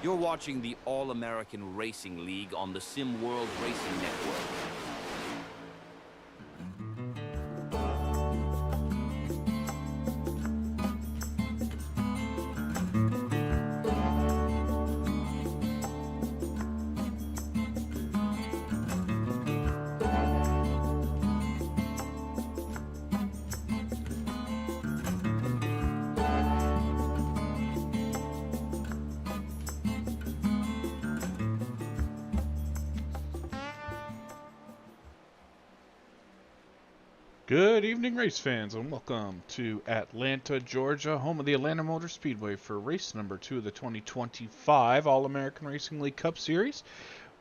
You're watching the All-American Racing League on the Sim World Racing Network. Good evening, race fans, and welcome to Atlanta, Georgia, home of the Atlanta Motor Speedway for race number 2 of the 2025 All-American Racing League Cup Series.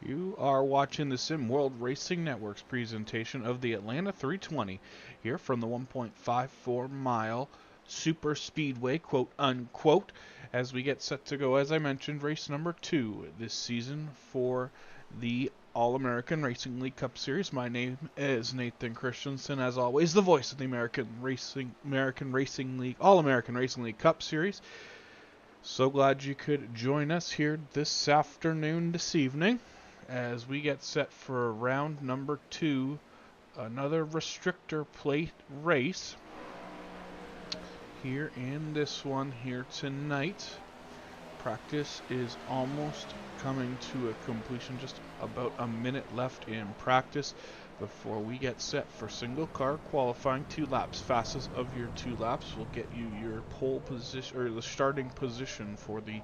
You are watching the Sim World Racing Network's presentation of the Atlanta 320 here from the 1.54 mile Super Speedway, quote unquote, as we get set to go, as I mentioned, race number 2 this season for the All-American Racing League Cup Series. My name is Nathan Christensen, as always, the voice of the American Racing League, All-American Racing League Cup Series. So glad you could join us here this afternoon, this evening, as we get set for round number 2, another restrictor plate race here in this one here tonight. Practice is almost coming to a completion, just about a minute left in practice before we get set for single car qualifying. 2 laps. Fastest of your 2 laps will get you your pole position, or the starting position, for the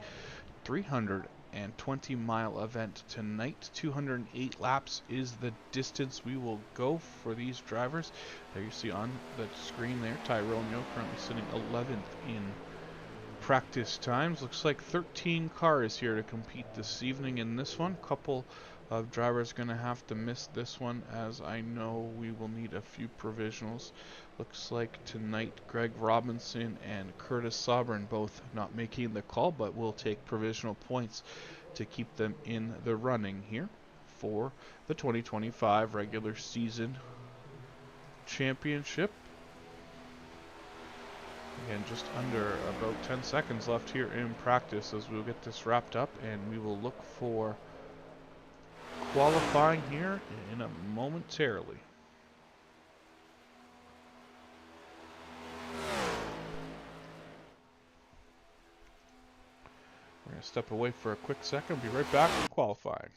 320-mile event tonight. 208 laps is the distance we will go for these drivers. There you see on the screen there, Tyrone Yo currently sitting 11th in practice times. Looks like 13 cars here to compete this evening in this one. Couple of drivers going to have to miss this one, as I know we will need a few provisionals. Looks like tonight Greg Robinson and Curtis Sobran both not making the call, but will take provisional points to keep them in the running here for the 2025 regular season championship. Again, just under about 10 seconds left here in practice as we'll get this wrapped up, and we will look for qualifying here in a momentarily. We're going to step away for a quick second, be right back with qualifying.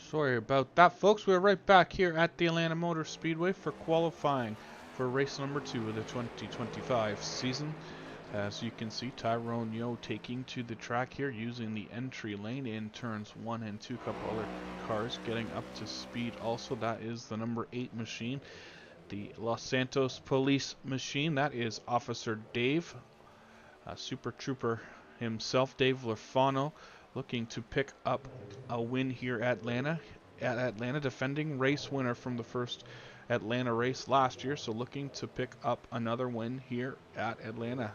Sorry about that, folks. We're right back here at the Atlanta Motor Speedway for qualifying for race number 2 of the 2025 season. As you can see, Tyrone Yo taking to the track here using the entry lane in turns 1 and 2. Couple other cars getting up to speed also. That is the number 8 machine, the Los Santos Police machine. That is Officer Dave, Super Trooper himself, Dave Lorfano, looking to pick up a win here at Atlanta, defending race winner from the first Atlanta race last year, so looking to pick up another win here at Atlanta.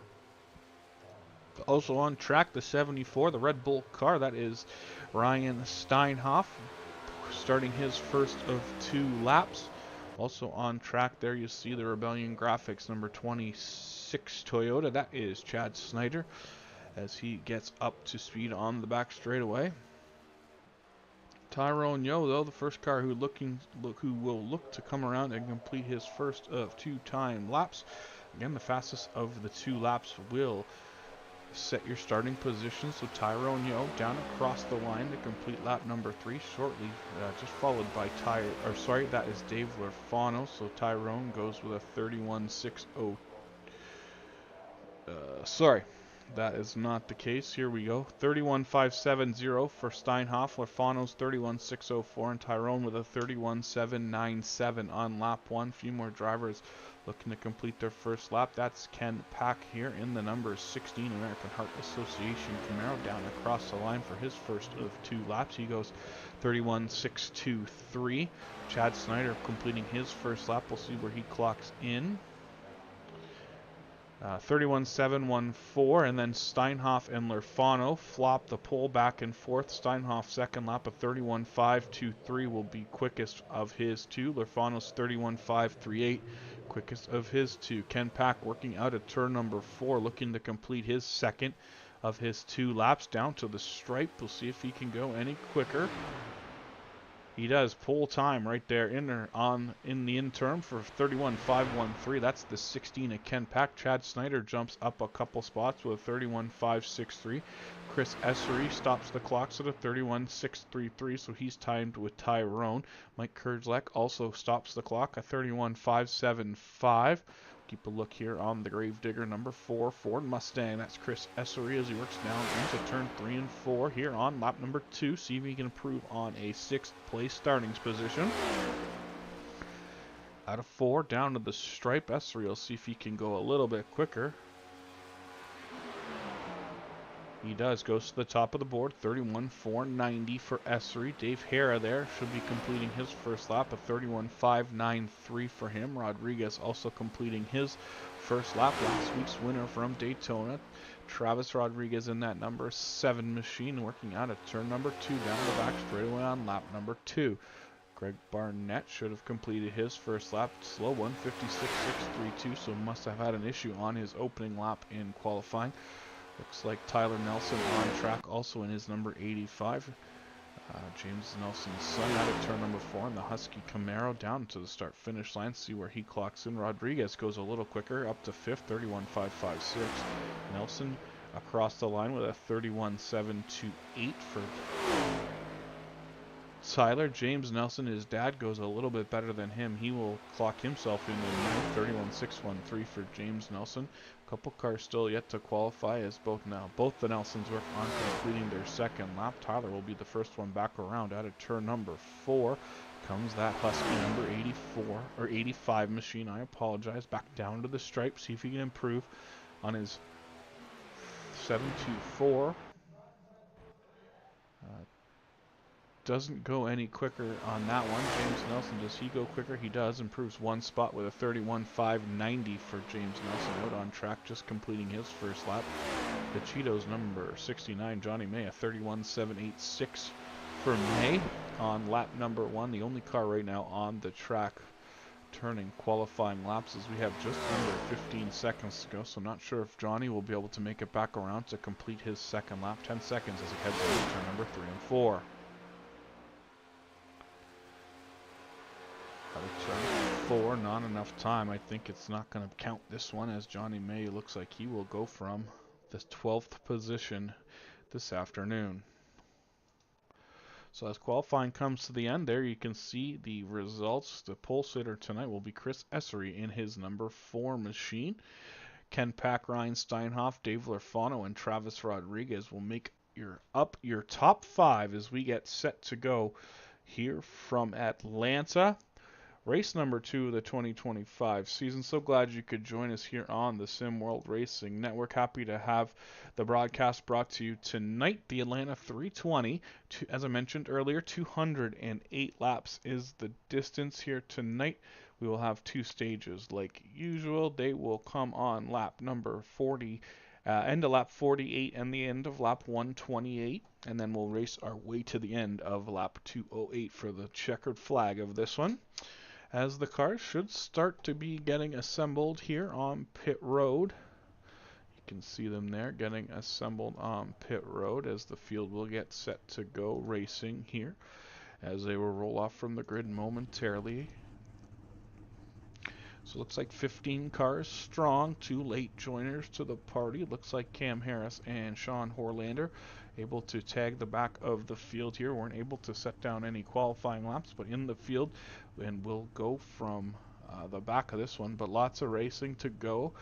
Also on track, the 74, the Red Bull car, that is Ryan Steinhoff, starting his first of 2 laps. Also on track there, you see the Rebellion Graphics number 26 Toyota, that is Chad Snyder, as he gets up to speed on the back straightaway. Tyrone Yo, though, the first car who will look to come around and complete his first of 2 time laps. Again, the fastest of the 2 laps will set your starting position. So Tyrone Yo down across the line to complete lap number 3 shortly, just followed by that is Dave Lorfano. So Tyrone goes with a 31.60. That is not the case. Here we go. 31.570 for Steinhoff. Lorfano's 31.604, and Tyrone with a 31.797 on lap 1. Few more drivers looking to complete their first lap. That's Ken Pack here in the number 16 American Heart Association Camaro down across the line for his first of 2 laps. He goes 31.623. Chad Snyder completing his first lap. We'll see where he clocks in. 31.714, and then Steinhoff and Lorfano flop the pole back and forth. Steinhoff's second lap of 31.523 will be quickest of his two. Lorfano's 31.538, quickest of his two. Ken Pack working out at turn number 4, looking to complete his second of his 2 laps down to the stripe. We'll see if he can go any quicker. He does. Pole time right there in the interim for 31.513. That's the 16 of Ken Pack. Chad Snyder jumps up a couple spots with a 31.563. Chris Essery stops the clocks at a 31.633, so he's timed with Tyrone. Mike Kurzlek also stops the clock at 31.575. Keep a look here on the Gravedigger number 4 Ford Mustang. That's Chris Essery as he works down into turn 3 and 4 here on lap number 2. See if he can improve on a 6th place starting position. Out of 4 down to the stripe. Essery will see if he can go a little bit quicker. He does. Goes to the top of the board. 31.490 for Essery. Dave Hara there should be completing his first lap. A 31.593 for him. Rodriguez also completing his first lap. Last week's winner from Daytona. Travis Rodriguez in that number 7 machine, working out at turn number 2 down the back straightaway on lap number 2. Greg Barnett should have completed his first lap. Slow one, 56.632, so must have had an issue on his opening lap in qualifying. Looks like Tyler Nelson on track, also in his number 85. James Nelson's son out at turn number 4 in the Husky Camaro down to the start-finish line. See where he clocks in. Rodriguez goes a little quicker, up to 5th, 31.556. Nelson across the line with a 31.728 for Tyler. James Nelson, his dad, goes a little bit better than him. He will clock himself in the 31.613 for James Nelson. A couple cars still yet to qualify as both the Nelsons work on completing their second lap. Tyler will be the first one back around. Out of turn number 4 comes that Husky number 84 or 85 machine. I apologize. Back down to the stripe. See if he can improve on his 724. Doesn't go any quicker on that one. James Nelson, does he go quicker? He does. Improves 1 spot with a 31.590 for James Nelson. Out on track, just completing his first lap. The Cheetos number 69, Johnny May, a 31.786 for May on lap number 1. The only car right now on the track turning qualifying laps as we have just under 15 seconds to go. So not sure if Johnny will be able to make it back around to complete his second lap. 10 seconds as he heads into turn number 3 and 4. Turn 4, not enough time. I think it's not going to count this one, as Johnny May looks like he will go from the 12th position this afternoon. So as qualifying comes to the end there, you can see the results. The pole sitter tonight will be Chris Essery in his number 4 machine. Ken Pack, Ryan Steinhoff, Dave Lorfano, and Travis Rodriguez will make your top 5 as we get set to go here from Atlanta. Race number 2 of the 2025 season. So glad you could join us here on the Sim World Racing Network. Happy to have the broadcast brought to you tonight. The Atlanta 320, as I mentioned earlier, 208 laps is the distance here tonight. We will have 2 stages like usual. They will come on lap number 40, end of lap 48 and the end of lap 128. And then we'll race our way to the end of lap 208 for the checkered flag of this one, as the cars should start to be getting assembled here on pit road. You can see them there getting assembled on pit road as the field will get set to go racing here, as they will roll off from the grid momentarily. So it looks like 15 cars strong, 2 late joiners to the party. Looks like Cam Harris and Sean Horlander able to tag the back of the field here. Weren't able to set down any qualifying laps, but in the field, and we'll go from the back of this one. But lots of racing to go.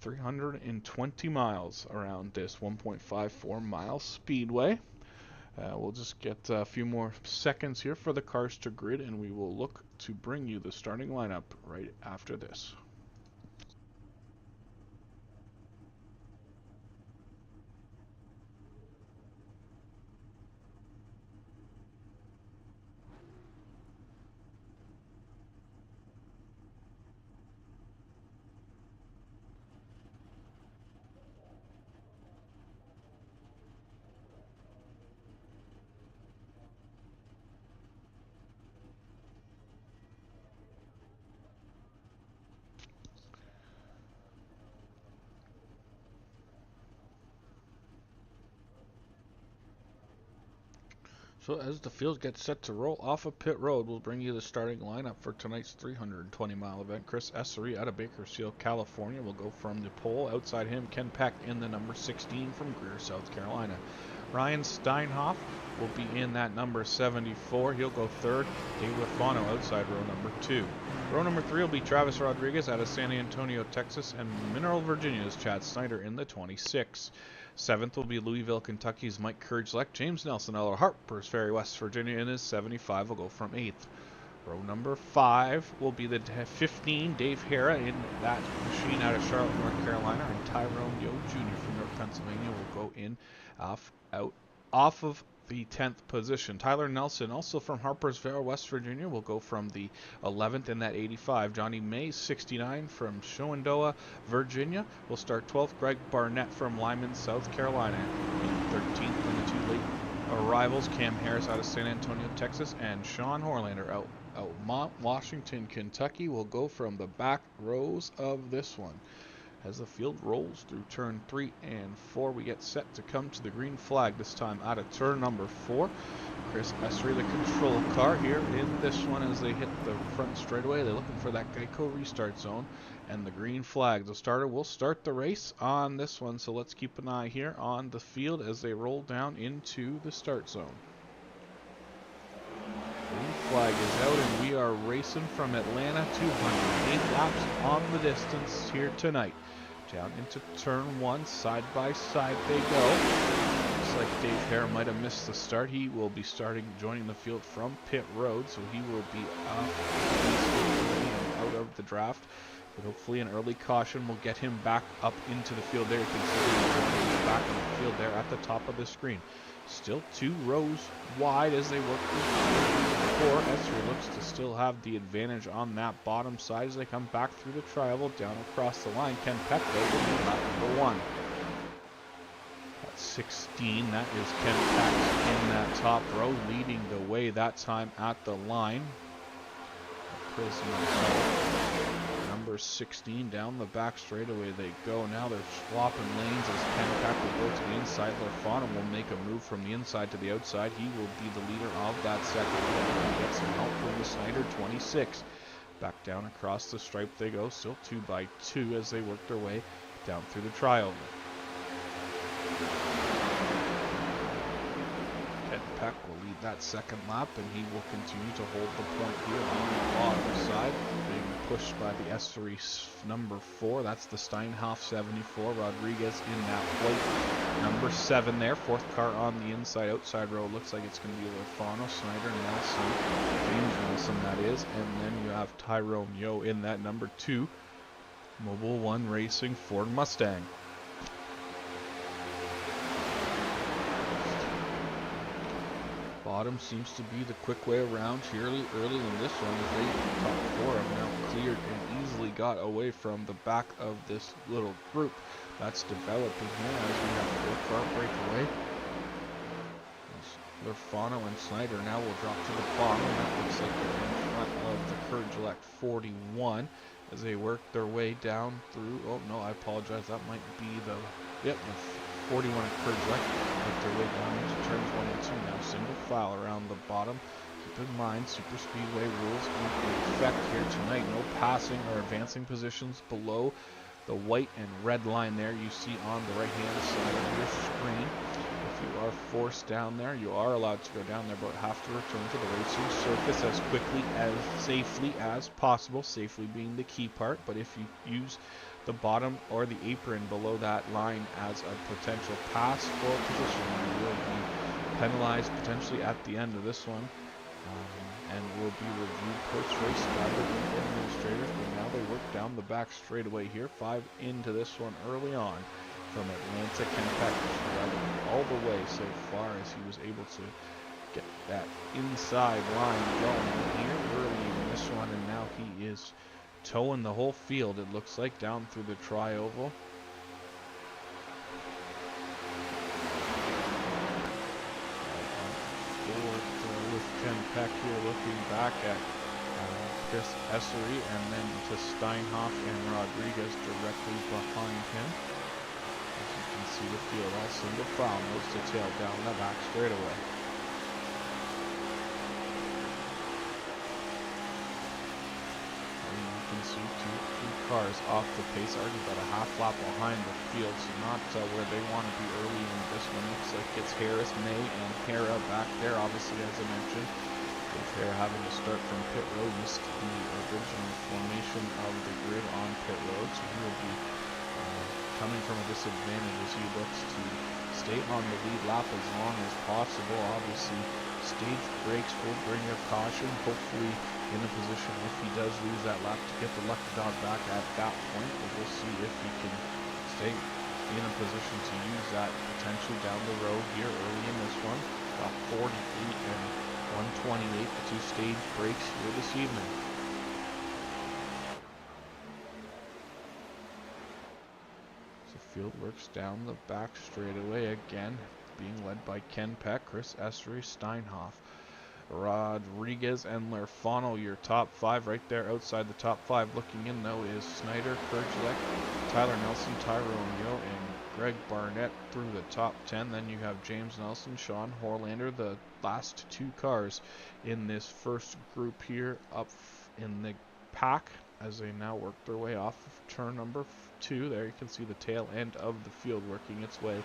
320 miles around this 1.54 mile speedway. We'll just get a few more seconds here for the cars to grid, and we will look to bring you the starting lineup right after this. So as the field gets set to roll off of pit road, we'll bring you the starting lineup for tonight's 320-mile event. Chris Essery out of Bakersfield, California will go from the pole. Outside him, Ken Peck in the number 16 from Greer, South Carolina. Ryan Steinhoff will be in that number 74. He'll go third. Dave Lorfano outside row number 2. Row number 3 will be Travis Rodriguez out of San Antonio, Texas, and Mineral, Virginia's Chad Snyder in the 26. 7th will be Louisville, Kentucky's Mike Kurgelek. James Nelson out of Harpers Ferry, West Virginia in his 75 will go from 8th. Row number 5 will be the 15, Dave Hara in that machine out of Charlotte, North Carolina, and Tyrone Yo Jr. from North Pennsylvania will go in off of the 10th position. Tyler Nelson, also from Harpersville, West Virginia, will go from the 11th in that 85. Johnny Mays, 69 from Shenandoah, Virginia, will start 12th. Greg Barnett from Lyman, South Carolina, in 13th. And the 2 late arrivals, Cam Harris out of San Antonio, Texas, and Sean Horlander out Mount Washington, Kentucky, will go from the back rows of this one. As the field rolls through turn 3 and 4, we get set to come to the green flag, this time out of turn number 4. Chris Essery, the control car here in this one as they hit the front straightaway. They're looking for that Geico restart zone and the green flag. The starter will start the race on this one, so let's keep an eye here on the field as they roll down into the start zone. Green flag is out and we are racing from Atlanta, 208 laps on the distance here tonight. Down into turn 1, side by side they go. Looks like Dave Hare might have missed the start. He will be joining the field from pit road, so he will be out of the draft. But hopefully an early caution will get him back up into the field there. You can see he's back in the field there at the top of the screen. Still 2 rows wide as they work through 4. Essery looks to still have the advantage on that bottom side as they come back through the tri-oval down across the line. Ken Peck goes in lap number 1. At 16, that is Ken Peck in that top row, leading the way that time at the line. Number 16 down the back straightaway they go. Now they're swapping lanes as Ken Peck will go to the inside. Lorfano will make a move from the inside to the outside. He will be the leader of that second. He gets some help from the Snyder, 26. Back down across the stripe they go, still 2 by 2 as they work their way down through the tri-oval. Ken Peck will lead that second lap, and he will continue to hold the point here on the bottom side, being pushed by the Essery number 4. That's the Steinhoff 74. Rodriguez in that white number 7 there. 4th car on the inside outside row. Looks like it's going to be Lorfano, Snyder, Nelson, James Nelson that is, and then you have Tyrone Yo in that number 2 Mobile One Racing Ford Mustang. Bottom seems to be the quick way around here early in this one as they top 4 have now cleared and easily got away from the back of this little group that's developing here as we have a 4-car breakaway. Lorfano and Snyder now will drop to the bottom. That looks like they're in front of the Kurgelek 41 as they work their way down through. Oh no, I apologize. That might be the 41 at Kurgelek. Make their way down into turns 1 and 2 now. Single file around the bottom. Keep in mind, Super Speedway rules in effect here tonight. No passing or advancing positions below the white and red line there you see on the right-hand side of your screen. If you are forced down there, you are allowed to go down there, but have to return to the racing surface as quickly, as safely as possible. Safely being the key part, but if you use the bottom or the apron below that line as a potential pass for position, you will be penalized potentially at the end of this one, and will be reviewed post-race by the administrators. But now they work down the back straightaway here, 5 into this one early on from Atlanta. Ken Peck all the way so far as he was able to get that inside line going here early in this one, and now he is towing the whole field, it looks like, down through the tri-oval. With Ken Peck here looking back at Chris Essery, and then to Steinhoff and Rodriguez directly behind him. As you can see the field all single file, nose to tail down the back straightaway. see two cars off the pace, already about a half lap behind the field, so not where they want to be early in this one. Looks like it's Harris, May, and Hera back there, obviously, as I mentioned. With Hera having to start from pit road, missed the original formation of the grid on pit road, so he will be coming from a disadvantage as he looks to stay on the lead lap as long as possible. Obviously, stage brakes will bring a caution, hopefully in a position if he does lose that lap to get the lucky dog back at that point. But we'll see if he can stay in a position to use that potentially down the road here early in this one. Got 48 and 128, the two stage brakes here this evening. So field works down the back straightaway again, being led by Ken Peck, Chris Essery, Steinhoff, Rodriguez, and Lorfano. Your top five right there outside the top five. Looking in though is Snyder, Kurgelek, Tyler Nelson, Tyrone Yo, and Greg Barnett through the top 10. Then you have James Nelson, Sean Horlander, the last two cars in this first group here up in the pack as they now work their way off of turn number 2. There you can see the tail end of the field working its way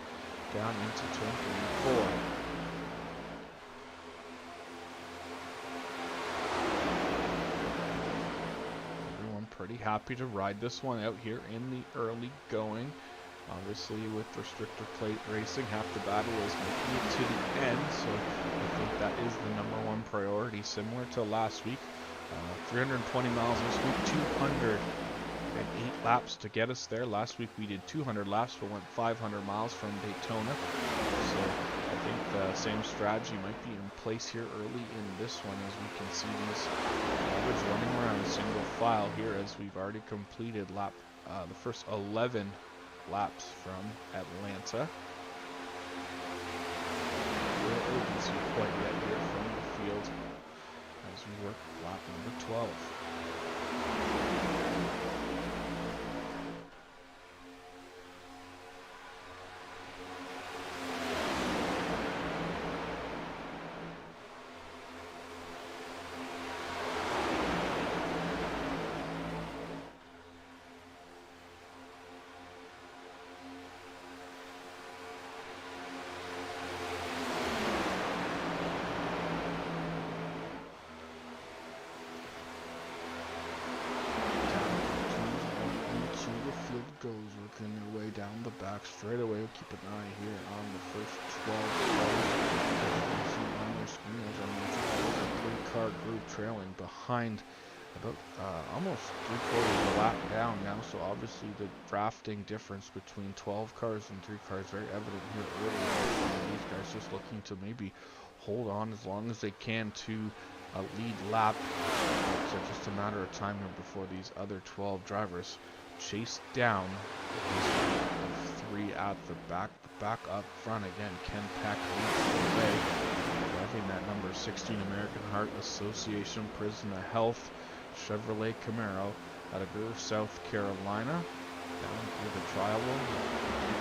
down into turn 3 and 4. Everyone pretty happy to ride this one out here in the early going. Obviously, with restrictor plate racing, half the battle is making it to the end, so I think that is the #1 priority, similar to last week. 320 miles this week, 208 laps to get us there. Last week we did 200 laps, but went 500 miles from Daytona. So I think the same strategy might be in place here early in this one, as we can see these drivers running around single file here, as we've already completed the first 11 laps from Atlanta. We can see quite yet here from the field as we work lap number 12. Goes working their way down the back straightaway. We'll keep an eye here on the first 12 cars. On your screen, as I mentioned, a 3-car group trailing behind about almost 3/4 of the lap down now. So obviously the drafting difference between 12 cars and 3 cars very evident here early. These guys just looking to maybe hold on as long as they can to a lead lap. So just a matter of time here before these other 12 drivers chase down the 3 at the back. Back up front again, Ken Peck leads the way, driving that number 16 American Heart Association Prisma Health Chevrolet Camaro out of Greer, South Carolina. Down here the trial one,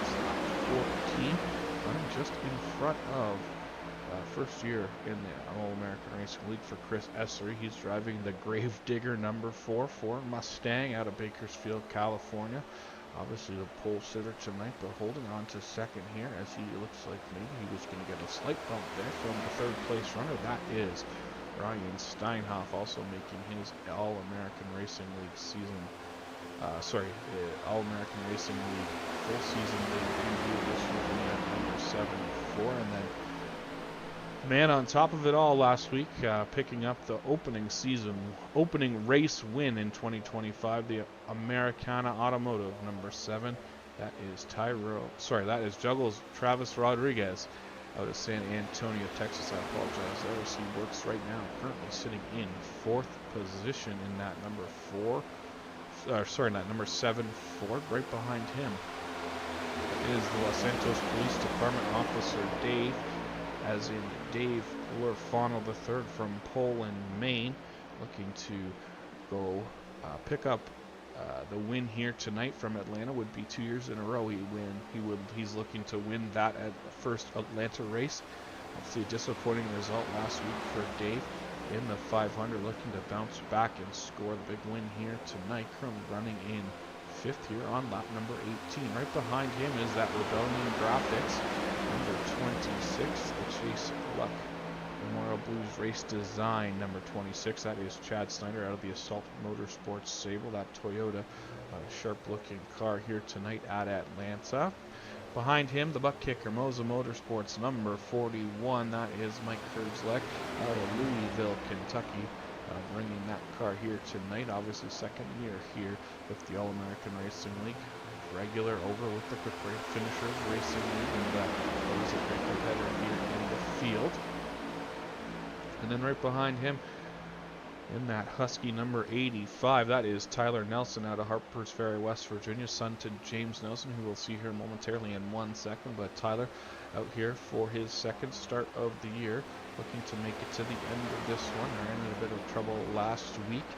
it's 14, running just in front of first year in the All-American Racing League for Chris Essery. He's driving the Gravedigger number 4 Ford Mustang out of Bakersfield, California. Obviously the pole sitter tonight, but holding on to second here as he looks like maybe he was going to get a slight bump there from the third place runner. That is Ryan Steinhoff, also making his All-American Racing League season, All-American Racing League full season debut this week at number 7-4, and then man on top of it all last week, picking up the opening race win in 2025, the Americana Automotive number 7. That is Juggles Travis Rodriguez out of San Antonio, Texas. I apologize there, as he works right now, currently sitting in 4th position in that number 7 Ford. Right behind him is the Los Santos Police Department officer Dave, as in Dave Lorfano III from Poland, Maine, looking to go pick up the win here tonight from Atlanta. Would be 2 years in a row he's looking to win that at the first Atlanta race. Obviously a disappointing result last week for Dave. in the 500, looking to bounce back and score the big win here tonight. Currently running in 5th here on lap number 18. Right behind him is that Rebellion Graphics, number 26, the Chase Luck Memorial Blues Race Design, number 26. That is Chad Snyder out of the Assault Motorsports Sable. That Toyota sharp-looking car here tonight at Atlanta. Behind him, the butt kicker, Moza Motorsports, number 41. That is Mike Herzleck out of Louisville, Kentucky, bringing that car here tonight. Obviously, second year here with the All-American Racing League. Regular over with the Quick Finishers Racing League, and always a great competitor here in the field. And then right behind him, in that Husky number 85, that is Tyler Nelson out of Harpers Ferry, West Virginia, son to James Nelson, who we'll see here momentarily in 1 second. But Tyler out here for his second start of the year, looking to make it to the end of this one. Ran in a bit of trouble last week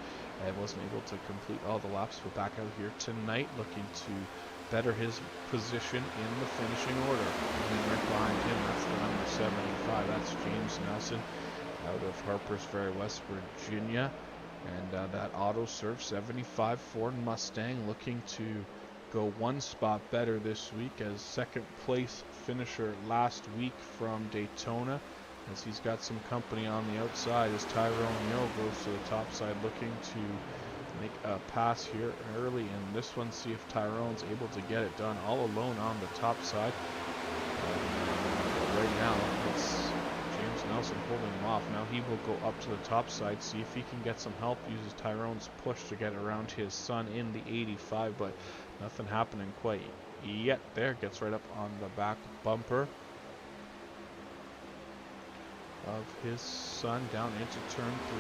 and wasn't able to complete all the laps, but back out here tonight looking to better his position in the finishing order. And then right behind him, that's the number 75, that's James Nelson out of Harpers Ferry, West Virginia, and that AutoSurf 75 Ford Mustang looking to go one spot better this week as second place finisher last week from Daytona, as he's got some company on the outside as Tyrone Yo goes to the top side looking to make a pass here early in this one. See if Tyrone's able to get it done all alone on the top side. Right now it's Nelson holding him off. Now he will go up to the top side, see if he can get some help, uses Tyrone's push to get around his son in the 85, but nothing happening quite yet there. Gets right up on the back bumper of his son down into turn 3.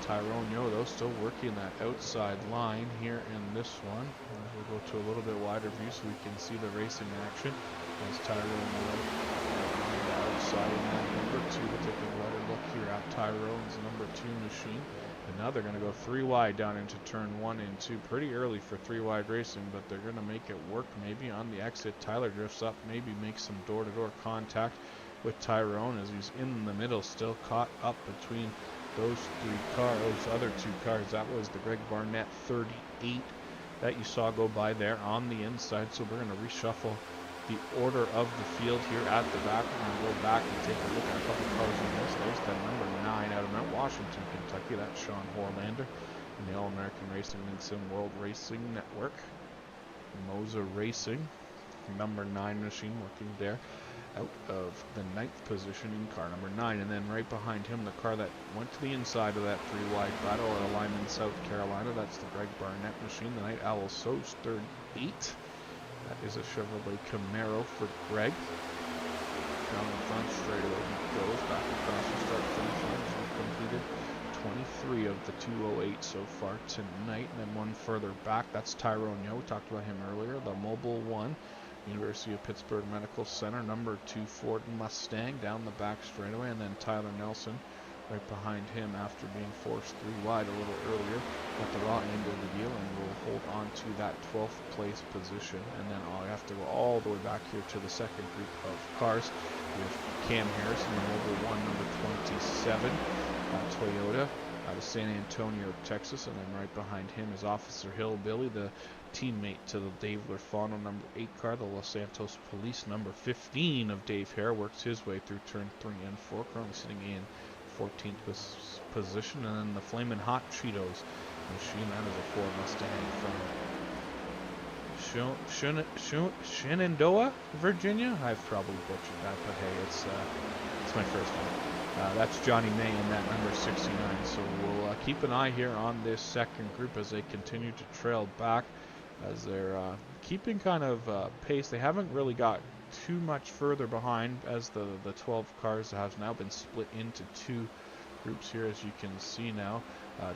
Tyrone Yo, though, still working that outside line here in this one. We'll go to a little bit wider view so we can see the racing action as Tyrone Yo on the outside. And then number 2, we'll take a wider look here at Tyrone's number 2 machine. And now they're going to go 3 wide down into turn 1 and 2. Pretty early for 3 wide racing, but they're going to make it work. Maybe on the exit, Tyler drifts up, maybe makes some door-to-door contact with Tyrone as he's in the middle, still caught up between those other 2 cars. That was the Greg Barnett 38 that you saw go by there on the inside. So we're going to reshuffle the order of the field here at the back. We're going to go back and take a look at a couple cars on this. There's that number 9 out of Mount Washington, Kentucky. That's Sean Horlander in the All-American Racing League Sim World Racing Network. Moza Racing, number 9 machine working there out of the 9th position in car number 9. And then right behind him, the car that went to the inside of that 3 wide battle at Alignment, South Carolina, that's the Greg Barnett machine, the Night Owl So's 38. That is a Chevrolet Camaro for Greg. Down the front straightaway he goes back across the start finish line. He's completed 23 of the 208 so far tonight. And then one further back, that's Tyrone Yo. We talked about him earlier, the Mobile 1. University of Pittsburgh Medical Center, number 2 Ford Mustang down the back straightaway, and then Tyler Nelson right behind him after being forced 3 wide a little earlier at the raw end of the deal, and will hold on to that 12th place position. And then I have to go all the way back here to the second group of cars with Cam Harrison, the Mobile 1, number 27 Toyota out of San Antonio, Texas, and then right behind him is Officer Hillbilly, the teammate to the Dave Lorfano number 8 car. The Los Santos Police number 15 of Dave Hare works his way through turn 3 and 4, currently sitting in 14th position. And then the Flamin' Hot Cheetos machine, that is a Ford Mustang from Shenandoah, Virginia. I've probably butchered that, but hey, it's my first one. That's Johnny May in that number 69. So we'll keep an eye here on this second group as they continue to trail back, as they're keeping kind of pace. They haven't really got too much further behind, as the 12 cars have now been split into 2 groups here, as you can see now.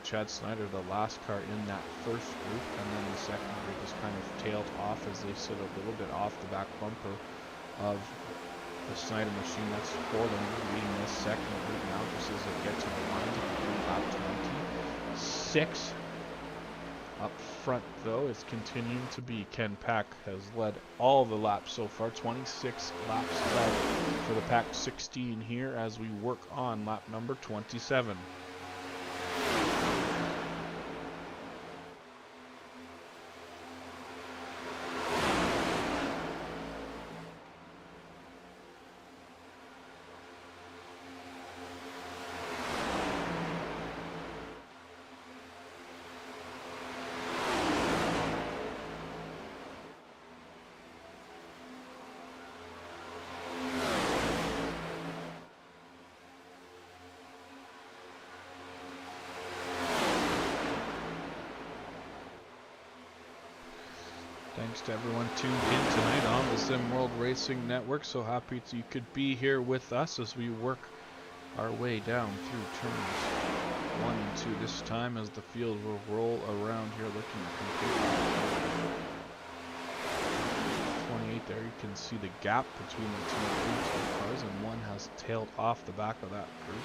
Chad Snyder, the last car in that first group, and then the second group is kind of tailed off as they sit a little bit off the back bumper of the Snyder machine. That's for them leading this second group now, just as they get to the line to complete lap 26. Up front, though, it's continuing to be Ken Pack has led all the laps so far. 26 laps led for the Pack 16 here as we work on lap number 27. Thanks to everyone tuned in tonight on the Sim World Racing Network. So happy you could be here with us as we work our way down through turns 1 and 2 this time as the field will roll around here looking completely. 28 there, you can see the gap between the two groups of cars, and one has tailed off the back of that group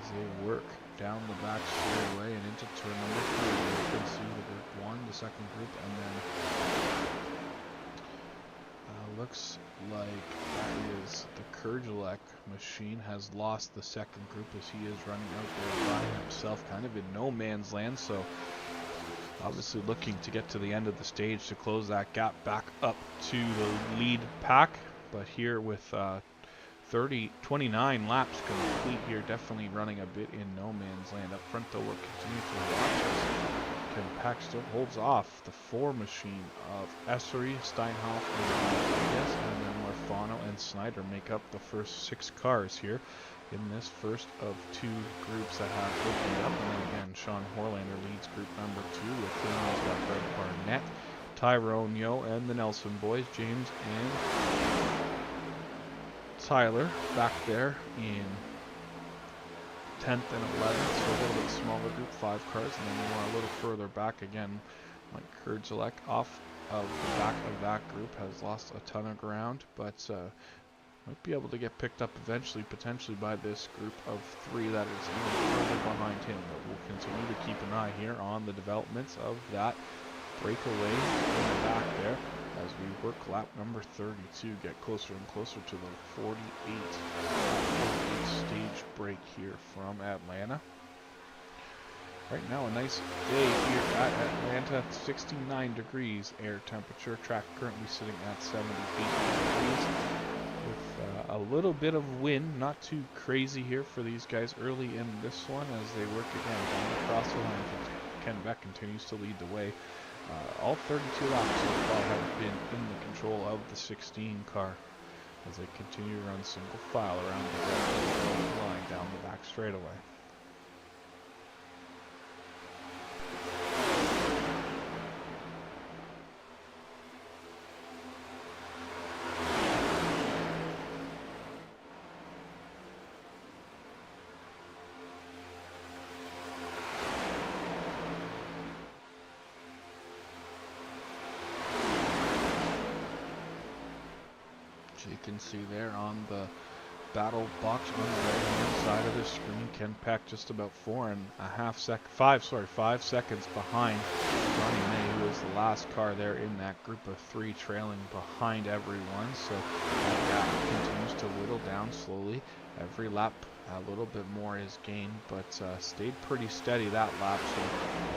as they work down the back straightaway and into turn number 3. You can see the group 1, the second group, and then looks like that is the Kurgelek machine has lost the second group as he is running out there by himself, kind of in no man's land. So obviously looking to get to the end of the stage to close that gap back up to the lead pack. But here with 29 laps complete here, definitely running a bit in no man's land. Up front though, we'll continue to watch as Ken Pack still holds off the 4 machine of Essery, Steinhoff, and then Lorfano and Snyder make up the first 6 cars here in this first of 2 groups that have opened up. And then again, Sean Horlander leads group number 2 with him. He's got Greg Barnett, Tyrone Yo, and the Nelson boys, James and Tyler back there in 10th and 11th, so a little bit smaller group, 5 cars, and then more a little further back again. Mike Kurgelek off of the back of that group has lost a ton of ground, but might be able to get picked up eventually, potentially by this group of 3 that is even further behind him. But we'll continue to keep an eye here on the developments of that breakaway in the back there as we work lap number 32, get closer and closer to the 48 stage break here from Atlanta. Right now a nice day here at Atlanta, 69 degrees air temperature, track currently sitting at 78 degrees with a little bit of wind, not too crazy here for these guys early in this one as they work again down across the line. Ken Beck continues to lead the way. All 32 laps so far have been in the control of the 16 car as they continue to run single file around the line down the back straightaway. You can see there on the battle box on the right-hand side of the screen, Ken Pack just about 5 seconds behind Johnny May, who is the last car there in that group of 3, trailing behind everyone. So that gap continues to whittle down slowly. Every lap a little bit more is gained, but stayed pretty steady that lap. So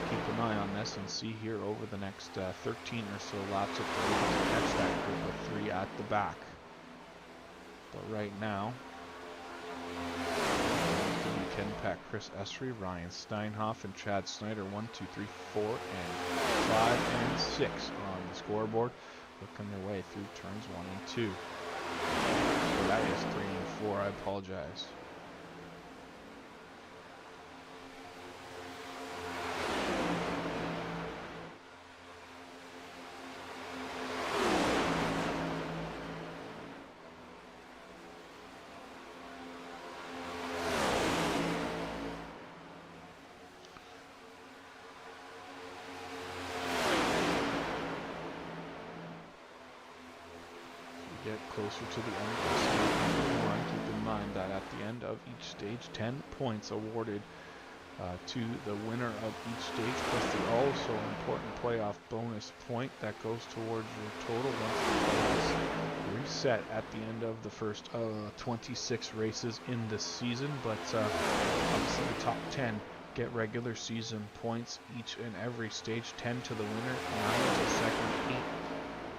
keep an eye on this and see here over the next 13 or so laps if they're able to catch that group of 3 at the back. But right now, Ken Pack, Chris Essery, Ryan Steinhoff, and Chad Snyder, 1, 2, 3, 4, and 5 and 6 on the scoreboard, working their way through turns 1 and 2. So that is 3 and 4. I apologize. Get closer to the end of stage number 1. Keep in mind that at the end of each stage, 10 points awarded to the winner of each stage, plus the also important playoff bonus point that goes towards your total once the playoffs reset at the end of the first 26 races in the season. But obviously the top 10 get regular season points each and every stage, 10 to the winner, 9 to second, 8,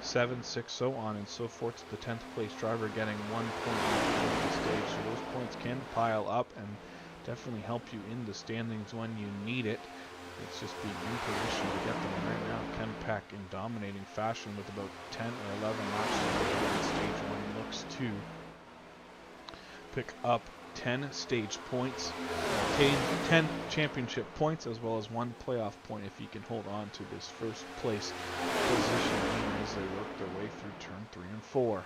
7, 6, so on and so forth, to the 10th place driver getting 1 point at the end of the stage. So those points can pile up and definitely help you in the standings when you need it. It's just being in position to get them. Right now, Ken Peck in dominating fashion with about 10 or 11 laps in stage 1 looks to pick up 10 stage points, 10 championship points, as well as 1 playoff point if he can hold on to this first place position as they work their way through turn 3 and 4.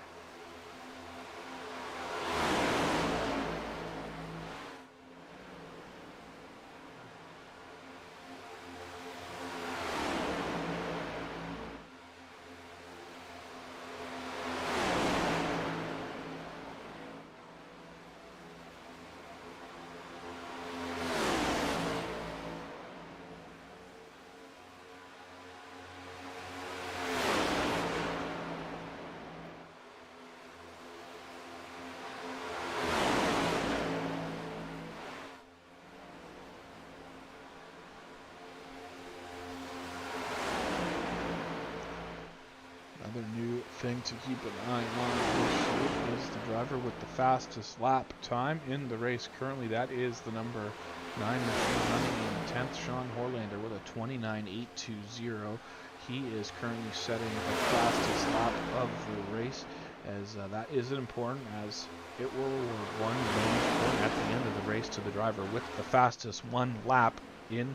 Another new thing to keep an eye on this year is the driver with the fastest lap time in the race. Currently, that is the number 9 machine running in 10th, Sean Horlander, with a 29.820. He is currently setting the fastest lap of the race, as that is important, as it will award 1 bonus point at the end of the race to the driver with the fastest 1 lap in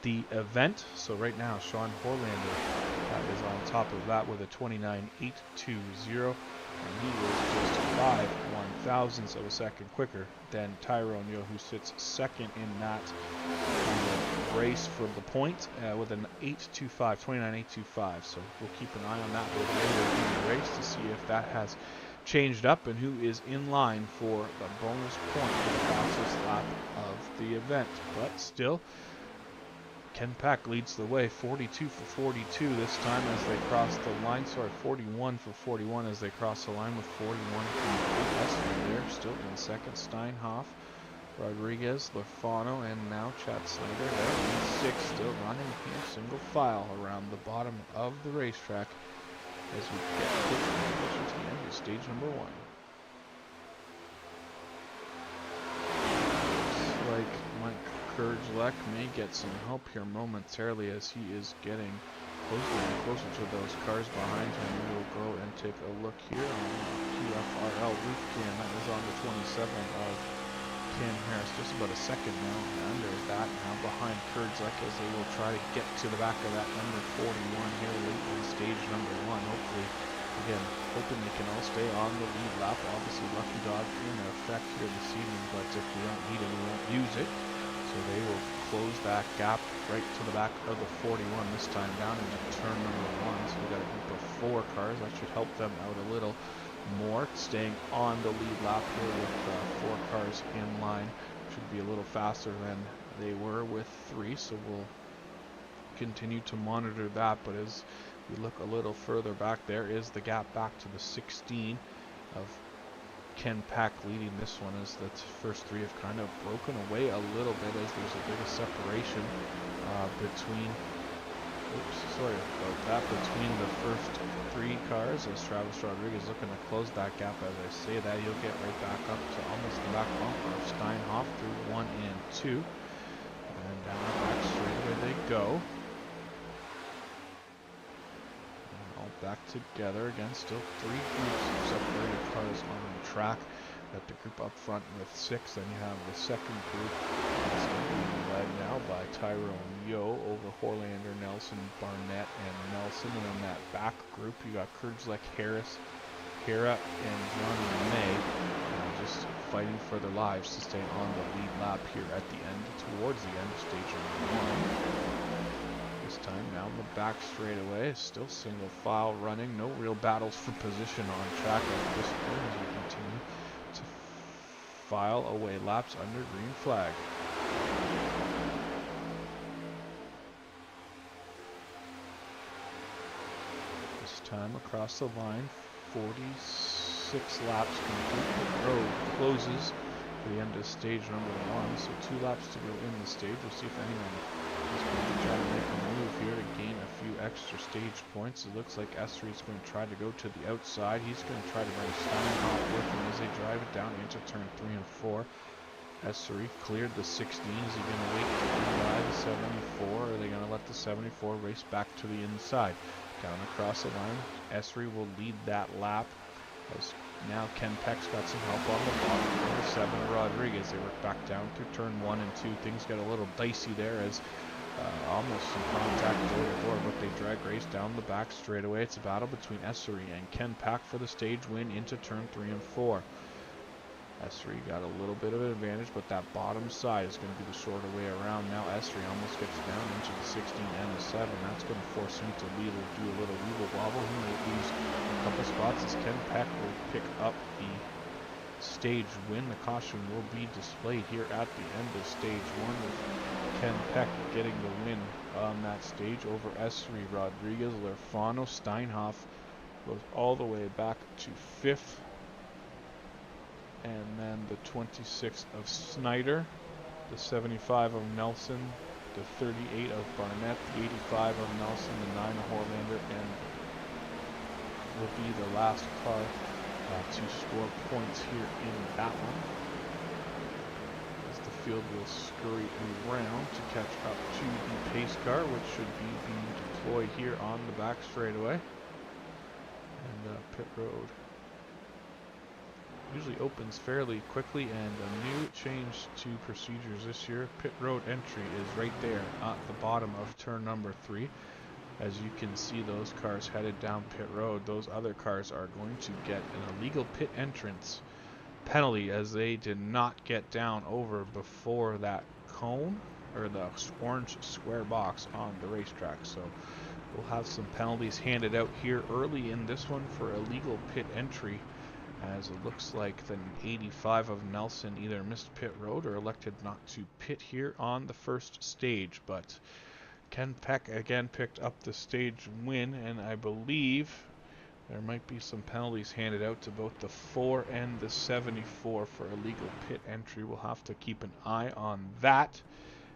the event. So right now, Sean Horlander is on top of that with a 29.820, and he is just 5/1000ths of a second quicker than Tyrone Yo, who sits second in that race for the point with an 29.825. So we'll keep an eye on that a little later in the race to see if that has changed up and who is in line for the bonus point for the fastest lap of the event. But still, Ken Peck leads the way, 42 for 42 this time as they cross the line. Sorry, 41 for 41 as they cross the line with 41.8. They're still in second. Steinhoff, Rodriguez, Lorfano, and now Chad Snyder. They're in 6th, still running here single file around the bottom of the racetrack as we get closer to the end of stage number 1. Looks like Mike Kurgelek may get some help here momentarily as he is getting closer and closer to those cars behind him. We will go and take a look here on the AARL roof cam. That is on the 27 of Cam Harris, just about a second now under that, now behind Kurgelek as they will try to get to the back of that number 41 here late in stage number 1. Hopefully, again, hoping they can all stay on the lead lap. Obviously, Lucky Dog in effect here this evening, but if we don't need it, we won't use it. So they will close that gap right to the back of the 41 this time down into turn number 1. So we've got a group of 4 cars. That should help them out a little more. Staying on the lead lap here with 4 cars in line. Should be a little faster than they were with 3. So we'll continue to monitor that. But as we look a little further back, there is the gap back to the 16 of Ken Peck leading this one, as the first 3 have kind of broken away a little bit as there's a bit of separation between the first 3 cars, as Travis Rodriguez looking to close that gap. As I say that, he'll get right back up to almost the back bumper of Steinhoff through 1 and 2, and down the back straightaway they go. Back together again, still 3 groups of separated cars on the track. Got the group up front with 6, then you have the second group that's being led now by Tyrone Yo over Horlander, Nelson, Barnett, and Nelson. And in that back group, you got Kurgelek, Harris, Hera, and Johnny May just fighting for their lives to stay on the lead lap here at the end, towards the end of stage number 1. This time down the back straightaway, still single file running, no real battles for position on track at this point as we continue to file away laps under green flag. time across the line. 46 laps complete. The road closes for the end of stage number 1, so 2 laps to go in the stage. We'll see if anyone is going to try to make a move here to gain a few extra stage points. It looks like Esri is going to try to go to the outside. He's going to try to bring Steinhoff with him as they drive it down into turn 3 and 4. Esri cleared the 16. Is he going to wait by the 74, or are they going to let the 74 race back to the inside? Down across the line, Esri will lead that lap. As now Ken Peck's got some help on the bottom. Number 7, Rodriguez. They work back down through turn 1 and 2. Things get a little dicey there as almost some contact door to door, but they drag race down the back straightaway. It's a battle between Esri and Ken Peck for the stage win into turn 3 and 4. Esri got a little bit of an advantage, but that bottom side is going to be the shorter way around. Now Esri almost gets down into the 16 and the 7. That's going to force him to lead or do a little weeble wobble. He might lose a couple spots as Ken Peck will pick up the stage win. The caution will be displayed here at the end of stage 1 with Ken Peck getting the win on that stage over Esri. Rodriguez, Lorfano, Steinhoff goes all the way back to 5th. And then the 26 of Snyder, the 75 of Nelson, the 38 of Barnett, the 85 of Nelson, the 9 of Horlander, and will be the last car to score points here in that one. As the field will scurry around to catch up to the pace car, which should be being deployed here on the back straightaway. And pit road usually opens fairly quickly, and a new change to procedures this year. Pit road entry is right there at the bottom of turn number 3. As you can see, those cars headed down pit road. Those other cars are going to get an illegal pit entrance penalty as they did not get down over before that cone or the orange square box on the racetrack. So we'll have some penalties handed out here early in this one for illegal pit entry, as it looks like the 85 of Nelson either missed pit road or elected not to pit here on the first stage. But Ken Peck again picked up the stage win, and I believe there might be some penalties handed out to both the 4 and the 74 for illegal pit entry. We'll have to keep an eye on that,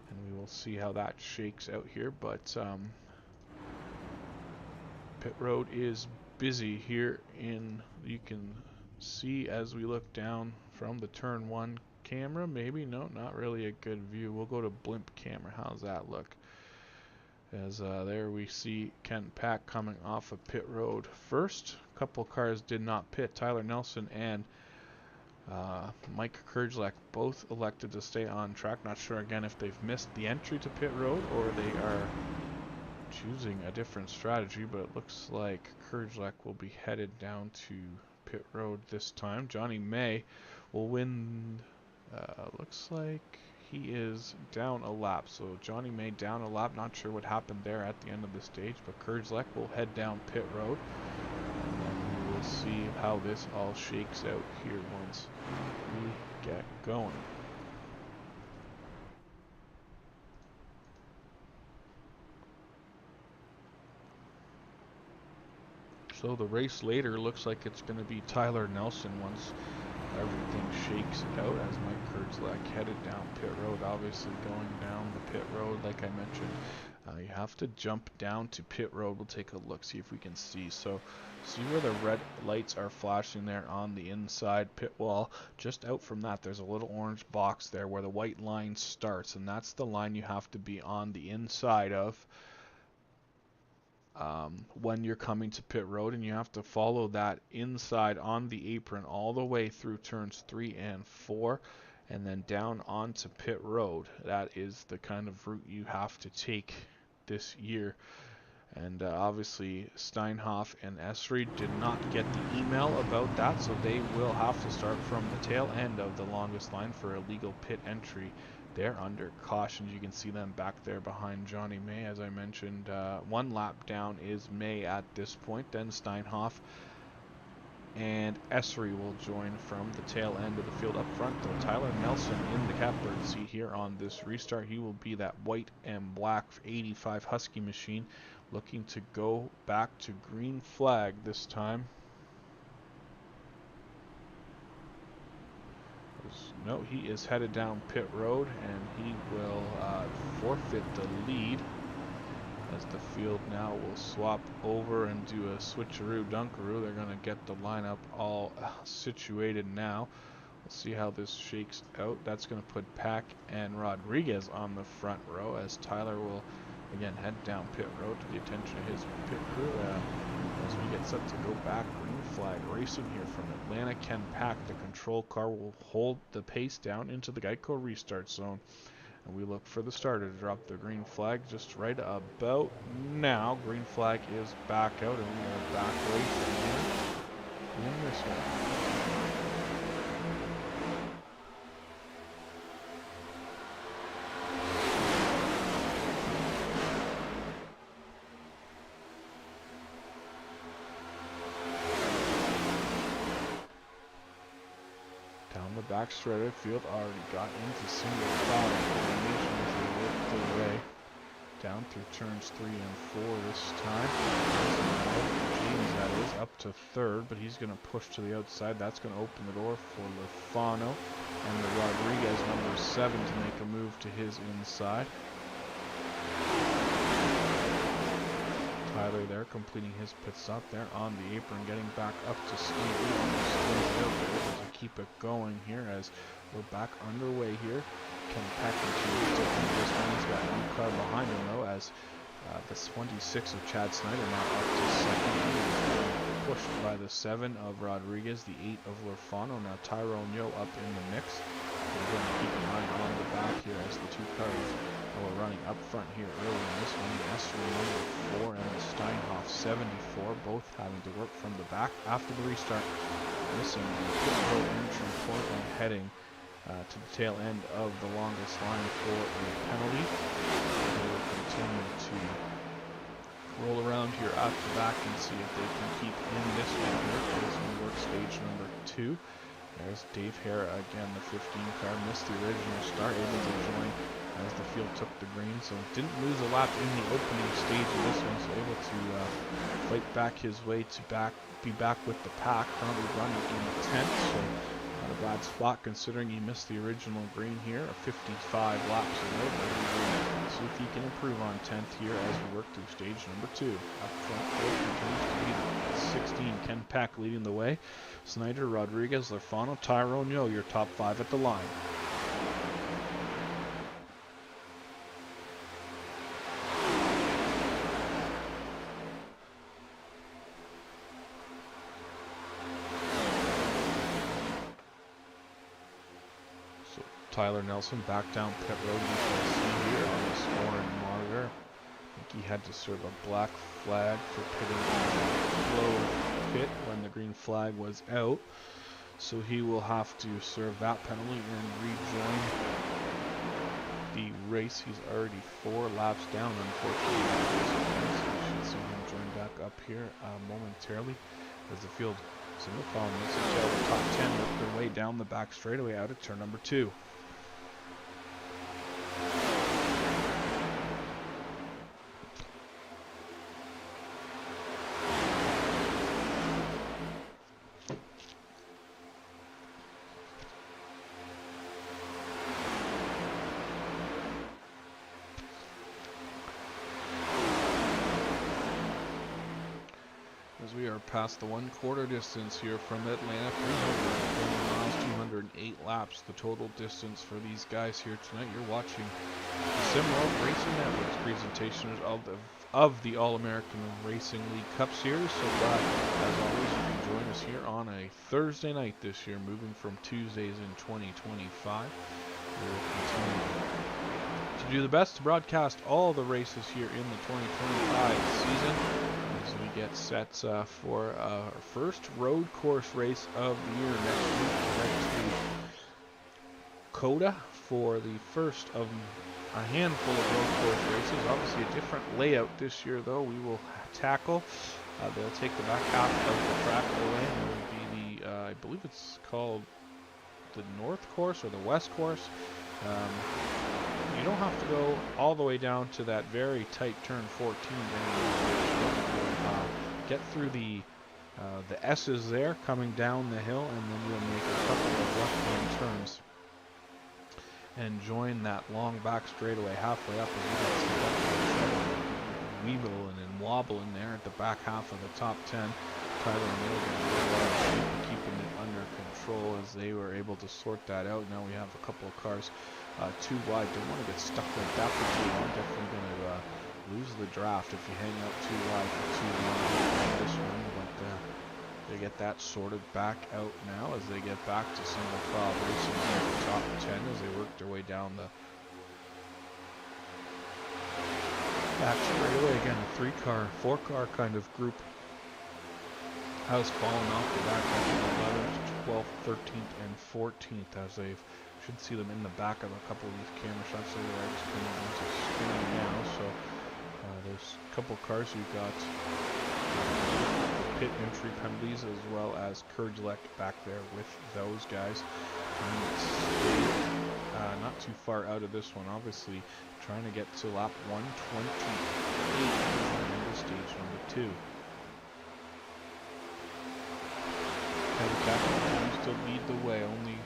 and we will see how that shakes out here. But pit road is busy here you can see as we look down from the turn 1 camera. Maybe no, not really a good view. We'll go to blimp camera. How's that look? As there we see Ken Peck coming off of pit road first. A couple cars did not pit. Tyler Nelson and Mike Kurgelak both elected to stay on track. Not sure again if they've missed the entry to pit road or they are choosing a different strategy, but it looks like Kurgelak will be headed down to pit road this time. Johnny May will win. Looks like he is down a lap, so Johnny May down a lap. Not sure what happened there at the end of the stage, but Kurgelak will head down pit road, and then we will see how this all shakes out here once we get going. So the race later looks like it's going to be Tyler Nelson once everything shakes out, as Mike Kurgelak headed down pit road. Obviously going down the pit road, like I mentioned, you have to jump down to pit road. We'll take a look, see if we can see. So see where the red lights are flashing there on the inside pit wall. Just out from that, there's a little orange box there where the white line starts, and that's the line you have to be on the inside of when you're coming to pit road, and you have to follow that inside on the apron all the way through turns 3 and 4 and then down onto pit road. That is the kind of route you have to take this year. And obviously Steinhoff and Esri did not get the email about that, so they will have to start from the tail end of the longest line for illegal pit entry. They're under caution. You can see them back there behind Johnny May. As I mentioned, 1 lap down is May at this point. Then Steinhoff and Esri will join from the tail end of the field. Up front, though, Tyler Nelson in the catbird seat here on this restart. He will be that white and black 85 Husky machine looking to go back to green flag this time. No, he is headed down pit road, and he will forfeit the lead as the field now will swap over and do a switcheroo dunkaroo. They're going to get the lineup all situated now. Let's see how this shakes out. That's going to put Pack and Rodriguez on the front row as Tyler will again head down pit road to the attention of his pit crew as we get set to go back. Green flag racing here from Atlanta. Ken Pack, the control car, will hold the pace down into the Geico restart zone. And we look for the starter to drop the green flag just right about now. Green flag is back out, and we are back racing here in this one. Back straight field already got into single file formation as they work their way down through turns 3 and 4 this time. James, that is, up to third, but he's going to push to the outside. That's going to open the door for Lorfano and the Rodriguez number 7 to make a move to his inside. Tyler there completing his pit stop there on the apron, getting back up to speed. Able to keep it going here as we're back underway here. Ken Pack continues to lead this one. He's got one car behind him though, as the 26 of Chad Snyder now up to second. Pushed by the 7 of Rodriguez, the 8 of Lorfano. Now Tyrone Yo up in the mix. We're going to keep an eye on the back here as the two cars are running up front here early in this one. The S3 number 4 and the Steinhoff 74 both having to work from the back after the restart. Missing the pit road entry point and heading to the tail end of the longest line for a penalty. They will continue to roll around here at the back and see if they can keep in this one here as we work stage number 2. There's Dave Hare again, the 15 car, missed the original start, able to join as the field took the green, so didn't lose a lap in the opening stage of this one, so able to fight back his way to be back with the pack, currently running in 10th, so not a bad spot considering he missed the original green here, a 55 laps ago, but we'll see if he can improve on 10th here as we work through stage number 2. Up front, continues to lead at 16, Ken Pack leading the way. Snyder, Rodriguez, Lorfano, Tyrone Yo, your top 5 at the line. So Tyler Nelson back down pit road. You can see here on the scoring monitor. I think he had to serve a black flag for pitting low pit when the green flag was out, so he will have to serve that penalty and rejoin the race. He's already 4 laps down, unfortunately. So we should see him join back up here momentarily as the field single file makes it to the top 10 work their way down the back straightaway out of turn number 2. As we are past the 1/4 distance here from Atlanta, 320 miles, 208 laps, the total distance for these guys here tonight. You're watching the Sim World Racing Network's presentation of the All-American Racing League Cup Series. So glad, as always, you can join us here on a Thursday night this year, moving from Tuesdays in 2025. We will continue to do the best to broadcast all the races here in the 2025 season. As we get set for our first road course race of the year next week. We're headed to Coda for the first of a handful of road course races. Obviously a different layout this year though. We will tackle. They'll take the back half of the track away, and it will be the, I believe it's called the North Course or the West Course. you don't have to go all the way down to that very tight turn 14 anymore. Get through the S's there coming down the hill, and then you'll make a couple of left-hand turns and join that long back straightaway halfway up, as you can see weeble and wobbling there at the back half of the top 10. Tyler and keeping it under control as they were able to sort that out. Now we have a couple of cars too wide. Don't want to get stuck like that for too long. Definitely going to lose the draft if you hang out too wide for too long on this one. But they get that sorted back out now as they get back to single file racing here at the top 10 as they work their way down the back straightaway. Again, a 4-car kind of group has fallen off the back of 11th, 12th, 13th, and 14th as they should see them in the back of a couple of these camera shots. So they're just coming into screen now. So there's a couple of cars you got pit entry penalties as well as Courage Elect back there with those guys. Not too far out of this one, obviously trying to get to lap 128 in stage number 2. Continues to lead the way. Only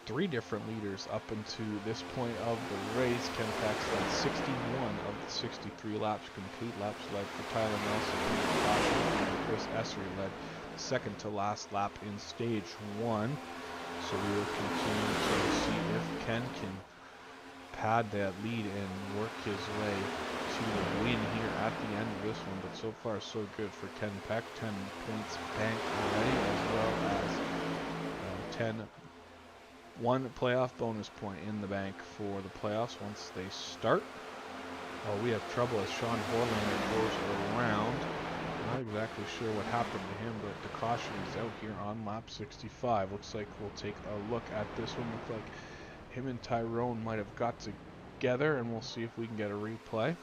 3 different leaders up into this point of the race. Ken Pack's led 61 of the 63 laps complete. Laps led for Tyler Nelson and Chris Essery led second to last lap in stage 1. So we will continue to see if Ken can pad that lead and work his way to the win here at the end of this one. But so far so good for Ken Peck. 10 points banked already, as well as 1 playoff bonus point in the bank for the playoffs once they start. We have trouble as Sean Horlander goes around. Not exactly sure what happened to him, but the caution is out here on lap 65. Looks like we'll take a look at this one. Looks like him and Tyrone might have got together, and we'll see if we can get a replay.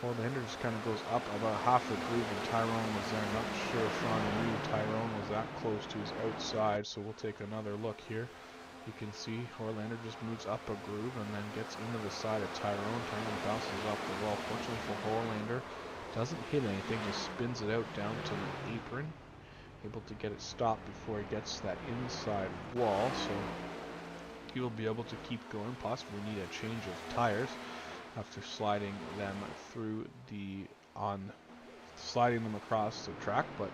Horlander just kind of goes up about half a groove, and Tyrone was there. Not sure if Sean knew Tyrone was that close to his outside, so we'll take another look here. You can see Horlander just moves up a groove and then gets into the side of Tyrone. Tyrone bounces off the wall. Fortunately for Horlander, doesn't hit anything, just spins it out down to the apron. Able to get it stopped before he gets to that inside wall, so he will be able to keep going. Possibly need a change of tires after sliding them across the track, but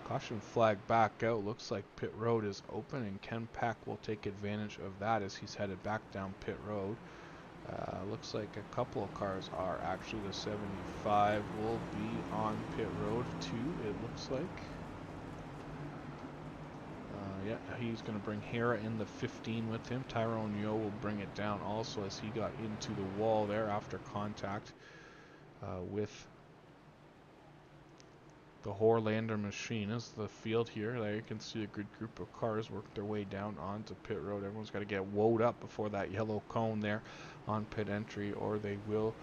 caution flag back out. Looks like pit road is open, and Ken Pack will take advantage of that as he's headed back down pit road. Looks like a couple of cars are actually. The 75 will be on pit road too, it looks like. Yeah, he's going to bring Hera in the 15 with him. Tyrone Yo will bring it down also as he got into the wall there after contact with the Horlander machine. Is the field here. There you can see a good group of cars work their way down onto pit road. Everyone's got to get woed up before that yellow cone there on pit entry, or they will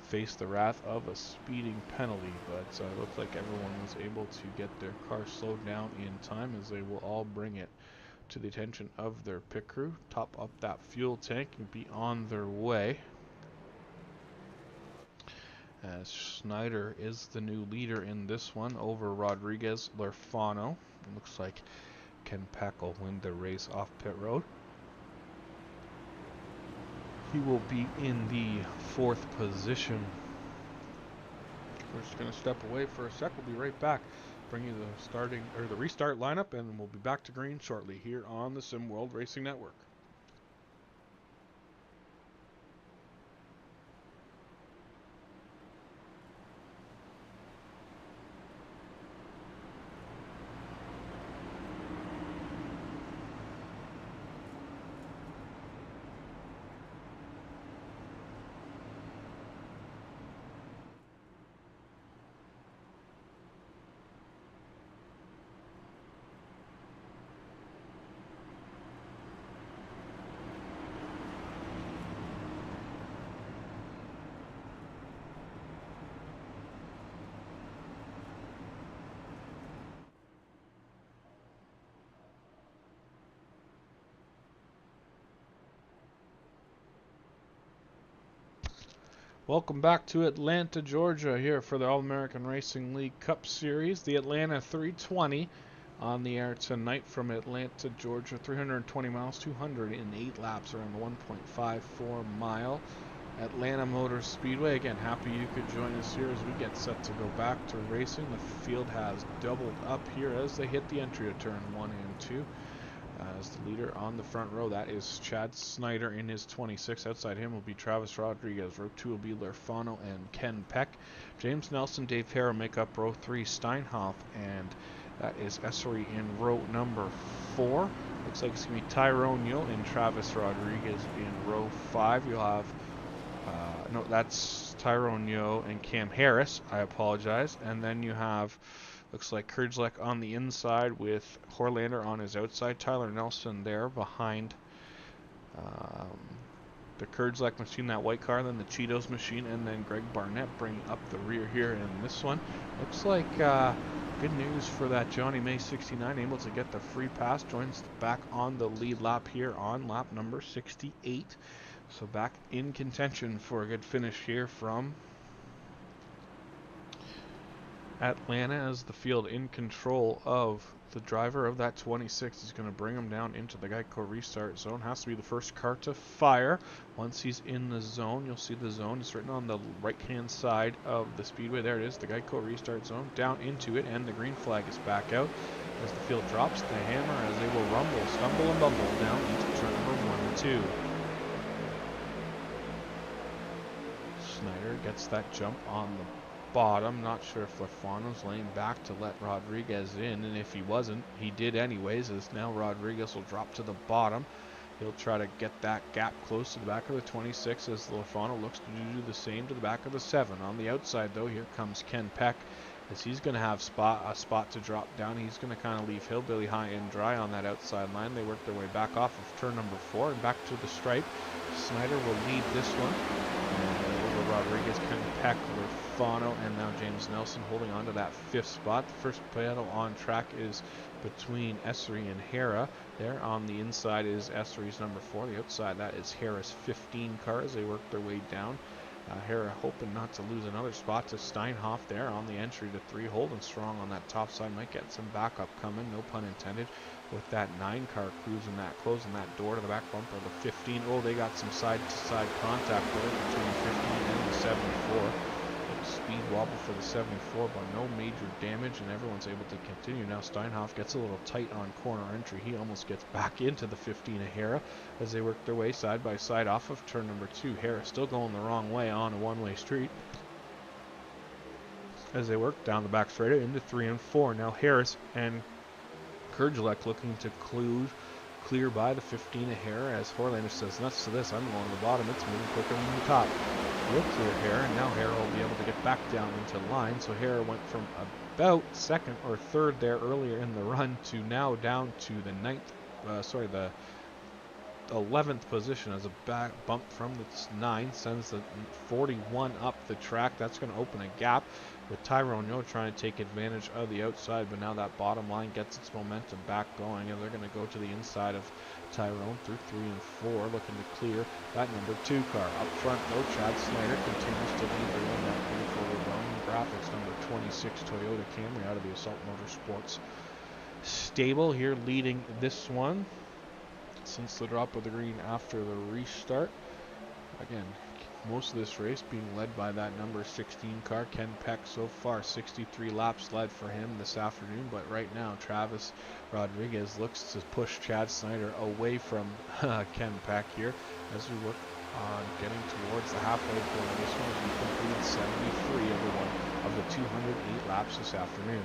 face the wrath of a speeding penalty. But it looks like everyone was able to get their car slowed down in time, as they will all bring it to the attention of their pit crew, top up that fuel tank, and be on their way. As Schneider is the new leader in this one over Rodriguez Lorfano. It looks like Ken Pack will win the race off pit road. He will be in the 4th position. We're just going to step away for a sec. We'll be right back. Bring you the restart lineup, and we'll be back to green shortly here on the SimWorld Racing Network. Welcome back to Atlanta, Georgia, here for the All-American Racing League Cup Series. The Atlanta 320 on the air tonight from Atlanta, Georgia. 320 miles, 208 laps around the 1.54 mile Atlanta Motor Speedway. Again, happy you could join us here as we get set to go back to racing. The field has doubled up here as they hit the entry of turn 1 and 2. As the leader on the front row, that is Chad Snyder in his 26. Outside him will be Travis Rodriguez. Row 2 will be Lorfano and Ken Peck. James Nelson, Dave Harrow make up row 3. Steinhoff and that is Essery in row number 4. Looks like it's going to be Tyrone Yo and Travis Rodriguez in row 5. You'll have, no, that's Tyrone Yo and Cam Harris. I apologize. And then you have, looks like Kurdzlek on the inside with Horlander on his outside. Tyler Nelson there behind the Kurdzlek machine, that white car, then the Cheetos machine, and then Greg Barnett bringing up the rear here in this one. Looks like good news for that Johnny May 69, able to get the free pass. Joins back on the lead lap here on lap number 68. So back in contention for a good finish here from Atlanta, as the field in control of the driver of that 26. He's going to bring him down into the Geico restart zone. Has to be the first car to fire. Once he's in the zone, you'll see the zone is written on the right-hand side of the speedway. There it is, the Geico restart zone. Down into it, and the green flag is back out as the field drops the hammer as they will rumble, stumble, and bumble down into turn number 1 and 2. Snyder gets that jump on the bottom. Not sure if Lorfano's laying back to let Rodriguez in, and if he wasn't, he did anyways, as now Rodriguez will drop to the bottom. He'll try to get that gap close to the back of the 26 as Lorfano looks to do the same to the back of the 7. On the outside, though, here comes Ken Peck, as he's going to have a spot to drop down. He's going to kind of leave Hillbilly high and dry on that outside line. They work their way back off of turn number 4 and back to the stripe. Snyder will lead this one. And Rodriguez, Ken Peck, Lorfano, and now James Nelson holding on to that 5th spot. The first battle on track is between Essery and Hera. There on the inside is Essery's number 4. The outside, that is Hera's 15 car as they work their way down. Hera hoping not to lose another spot to Steinhoff there on the entry to 3. Holding strong on that top side. Might get some backup coming, no pun intended, with that 9 car closing that door to the back bumper of the 15. Oh, they got some side-to-side contact there between the 15 and the 74. Speed wobble for the 74, but no major damage, and everyone's able to continue. Now Steinhoff gets a little tight on corner entry. He almost gets back into the 15 of Hera as they work their way side by side off of turn number 2. Hera still going the wrong way on a one-way street as they work down the back straight into 3 and 4. Now Harris and Kurdzlek looking to clear by the 15 of Hera as Horlander says, nuts to this, I'm going to the bottom, it's moving quicker than the top. We'll clear Hera, and now Hera will be able to get back down into the line. So Hera went from about 2nd or 3rd there earlier in the run to now down to the 11th position as a back bump from the 9 sends the 41 up the track. That's going to open a gap with Tyrone Yo trying to take advantage of the outside, but now that bottom line gets its momentum back going, and they're going to go to the inside of Tyrone through 3 and 4, looking to clear that number 2 car. Up front, though, Chad Snyder continues to lead the way. That beautiful Rebellion Graphics number 26 Toyota Camry out of the Assault Motorsports stable here, leading this one since the drop of the green after the restart. Again, most of this race being led by that number 16 car, Ken Peck. So far 63 laps led for him this afternoon, but right now Travis Rodriguez looks to push Chad Snyder away from Ken Peck here as we work on getting towards the halfway point. This one will be completed 73 of the 208 laps this afternoon.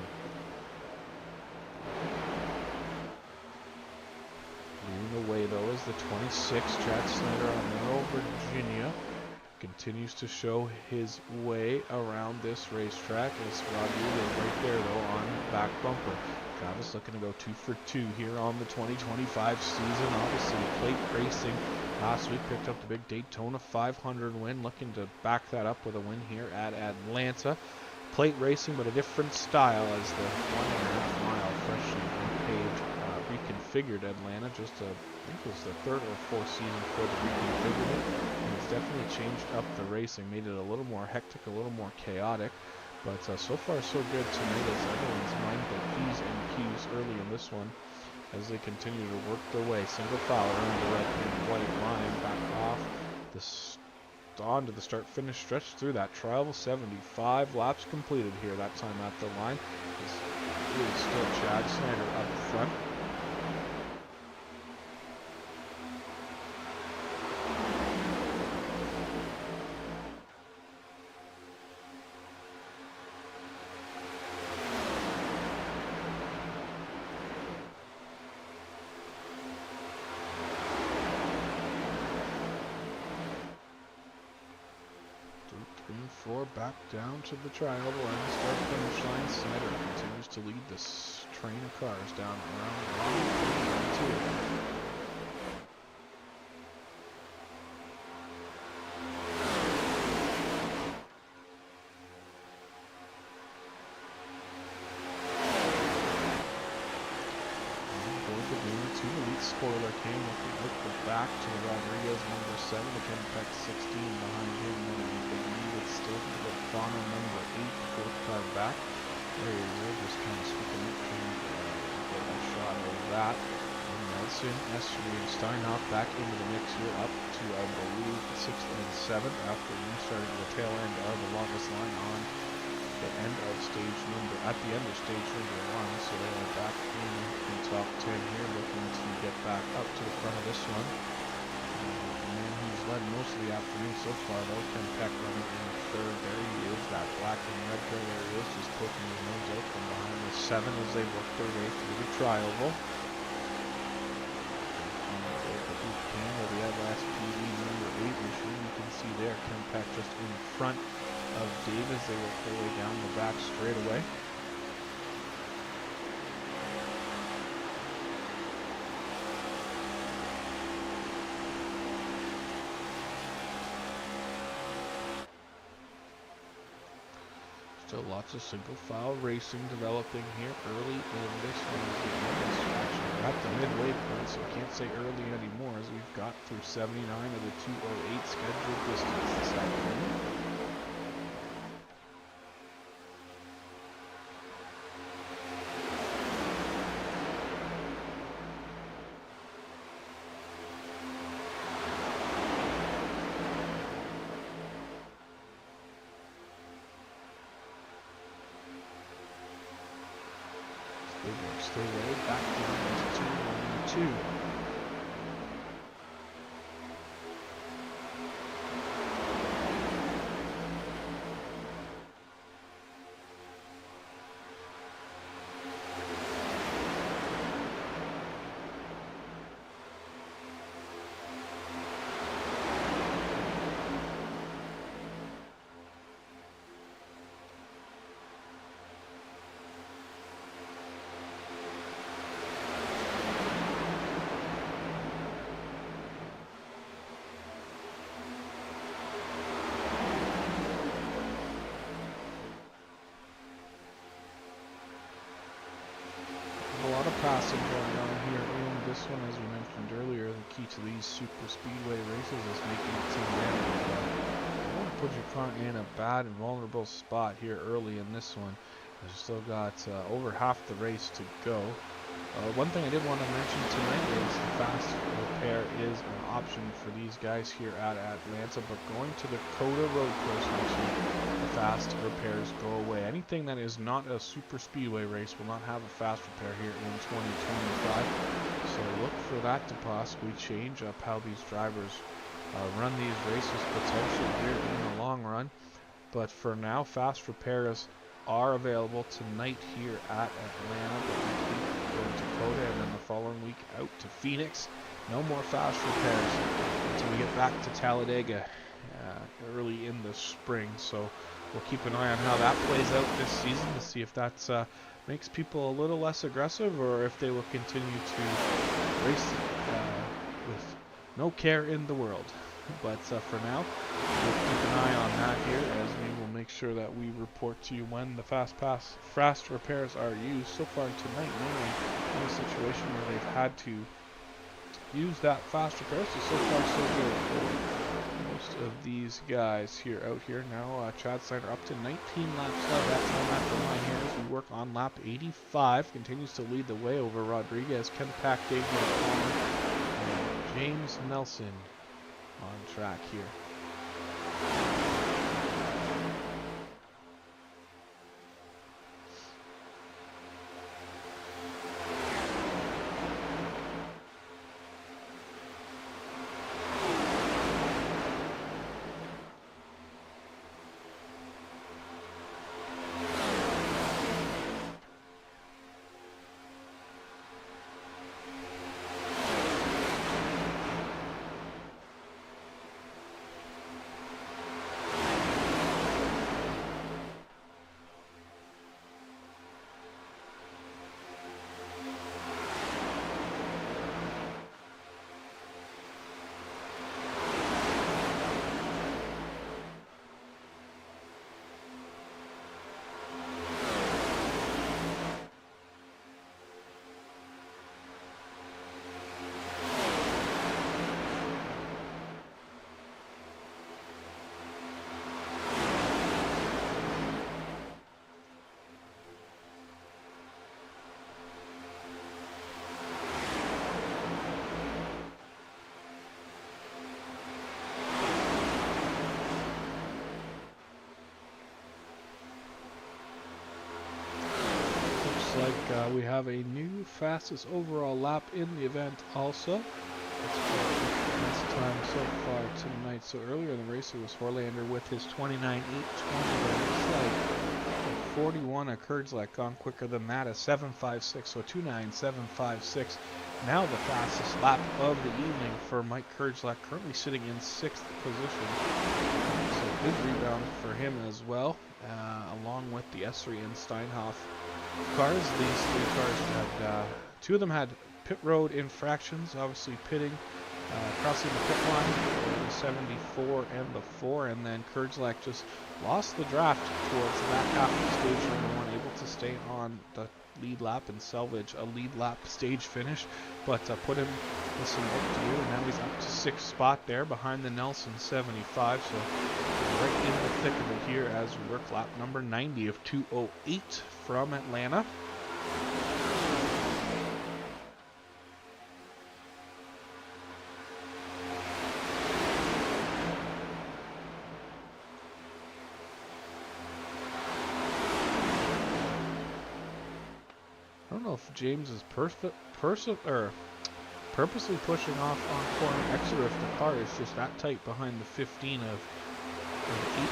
Leading the way, though, is the 26, Chad Snyder on Monroe, Virginia. Continues to show his way around this racetrack as Rodriguez right there, though, on back bumper. Travis looking to go 2 for 2 here on the 2025 season. Obviously, plate racing last week picked up the big Daytona 500 win. Looking to back that up with a win here at Atlanta. Plate racing, but a different style as the 1.5 mile freshly paved, reconfigured Atlanta just I think it was the third or fourth season before they reconfigured it. And it's definitely changed up the racing, made it a little more hectic, a little more chaotic. But so far so good tonight as everyone's minding their P's and Q's early in this one as they continue to work their way. Single foul around the red and white line, back off onto the start-finish stretch through that trial. 75 laps completed here that time at the line. It's really still Chad Snyder up front. Back down to the triangle and start finish line. Snyder continues to lead this train of cars down around two. Spoiler came with the back to Rodriguez, number 7, to Kempek 16 behind him. It's still Lorfano, number 8, fourth car back. There he is, just kind of sweeping up, trying to get a shot of that. And Nelson, Esri, and Steinhoff back into the mix here, up to, I believe, 6th and 7th after restarting the tail end of the longest line on the end of at the end of stage number 1, so they are back in the top 10 here, looking to get back up to the front of this one. And he's led most of the afternoon so far, though. Kempek running in third. There he is, that black and red car. There he is, just poking his nose out from behind the 7 as they work their way through the tri-oval. The LSPD number 8 machine, you can see there, Kempek just in front of Davis. They work their way down the back straightaway. Still lots of single file racing developing here early in this one. We're at the midway point, so I can't say early anymore as we've got through 79 of the 208 scheduled distance this afternoon. They works their way back down to 2. Passing going on here in this one, as we mentioned earlier. The key to these super speedway races is making it to the end. You don't want to put your car in a bad and vulnerable spot here early in this one. We've still got over half the race to go. One thing I did want to mention tonight is fast repair is an option for these guys here at Atlanta, but going to the Coda Road Course machine, the fast repairs go away. Anything that is not a super speedway race will not have a fast repair here in 2025, so look for that to possibly change up how these drivers run these races potentially here in the long run. But for now, fast repairs are available tonight here at Atlanta, but to Dakota, and then the following week out to Phoenix. No more fast repairs until we get back to Talladega early in the spring. So we'll keep an eye on how that plays out this season to see if that makes people a little less aggressive, or if they will continue to race with no care in the world. But for now, we'll keep an eye on that here as we will make make sure that we report to you when the fast repairs are used. So far tonight, no one in a situation where they've had to use that fast repair, so far so good for most of these guys here out here. Now Chad Snyder up to 19 laps left. That time after line here as we work on lap 85. Continues to lead the way over Rodriguez, Ken Pack, Dave Palmer, and James Nelson on track here. Like we have a new fastest overall lap in the event also. This time so far tonight. So earlier in the race it was Horlander with his 29.820. Looks like 41 occurred like gone quicker than that, a 7.56, so 2.9756. Now the fastest lap of the evening for Mike Kurdzlak, currently sitting in 6th position. So good rebound for him as well, along with the S3 and Steinhoff cars. These three cars had, two of them had pit road infractions, obviously pitting, crossing the pit line for the 74 and the 4, and then Kurdzlak just lost the draft towards the back half of the stage and weren't able to stay on the lead lap and salvage a lead lap stage finish, but put him with some work to do, and now he's up to 6th spot there behind the Nelson 75, so right in the thick of it here as we work lap number 90 of 2:08 from Atlanta. I don't know if James is purposely pushing off on corner exit, or if the car is just that tight behind the 15 of the 8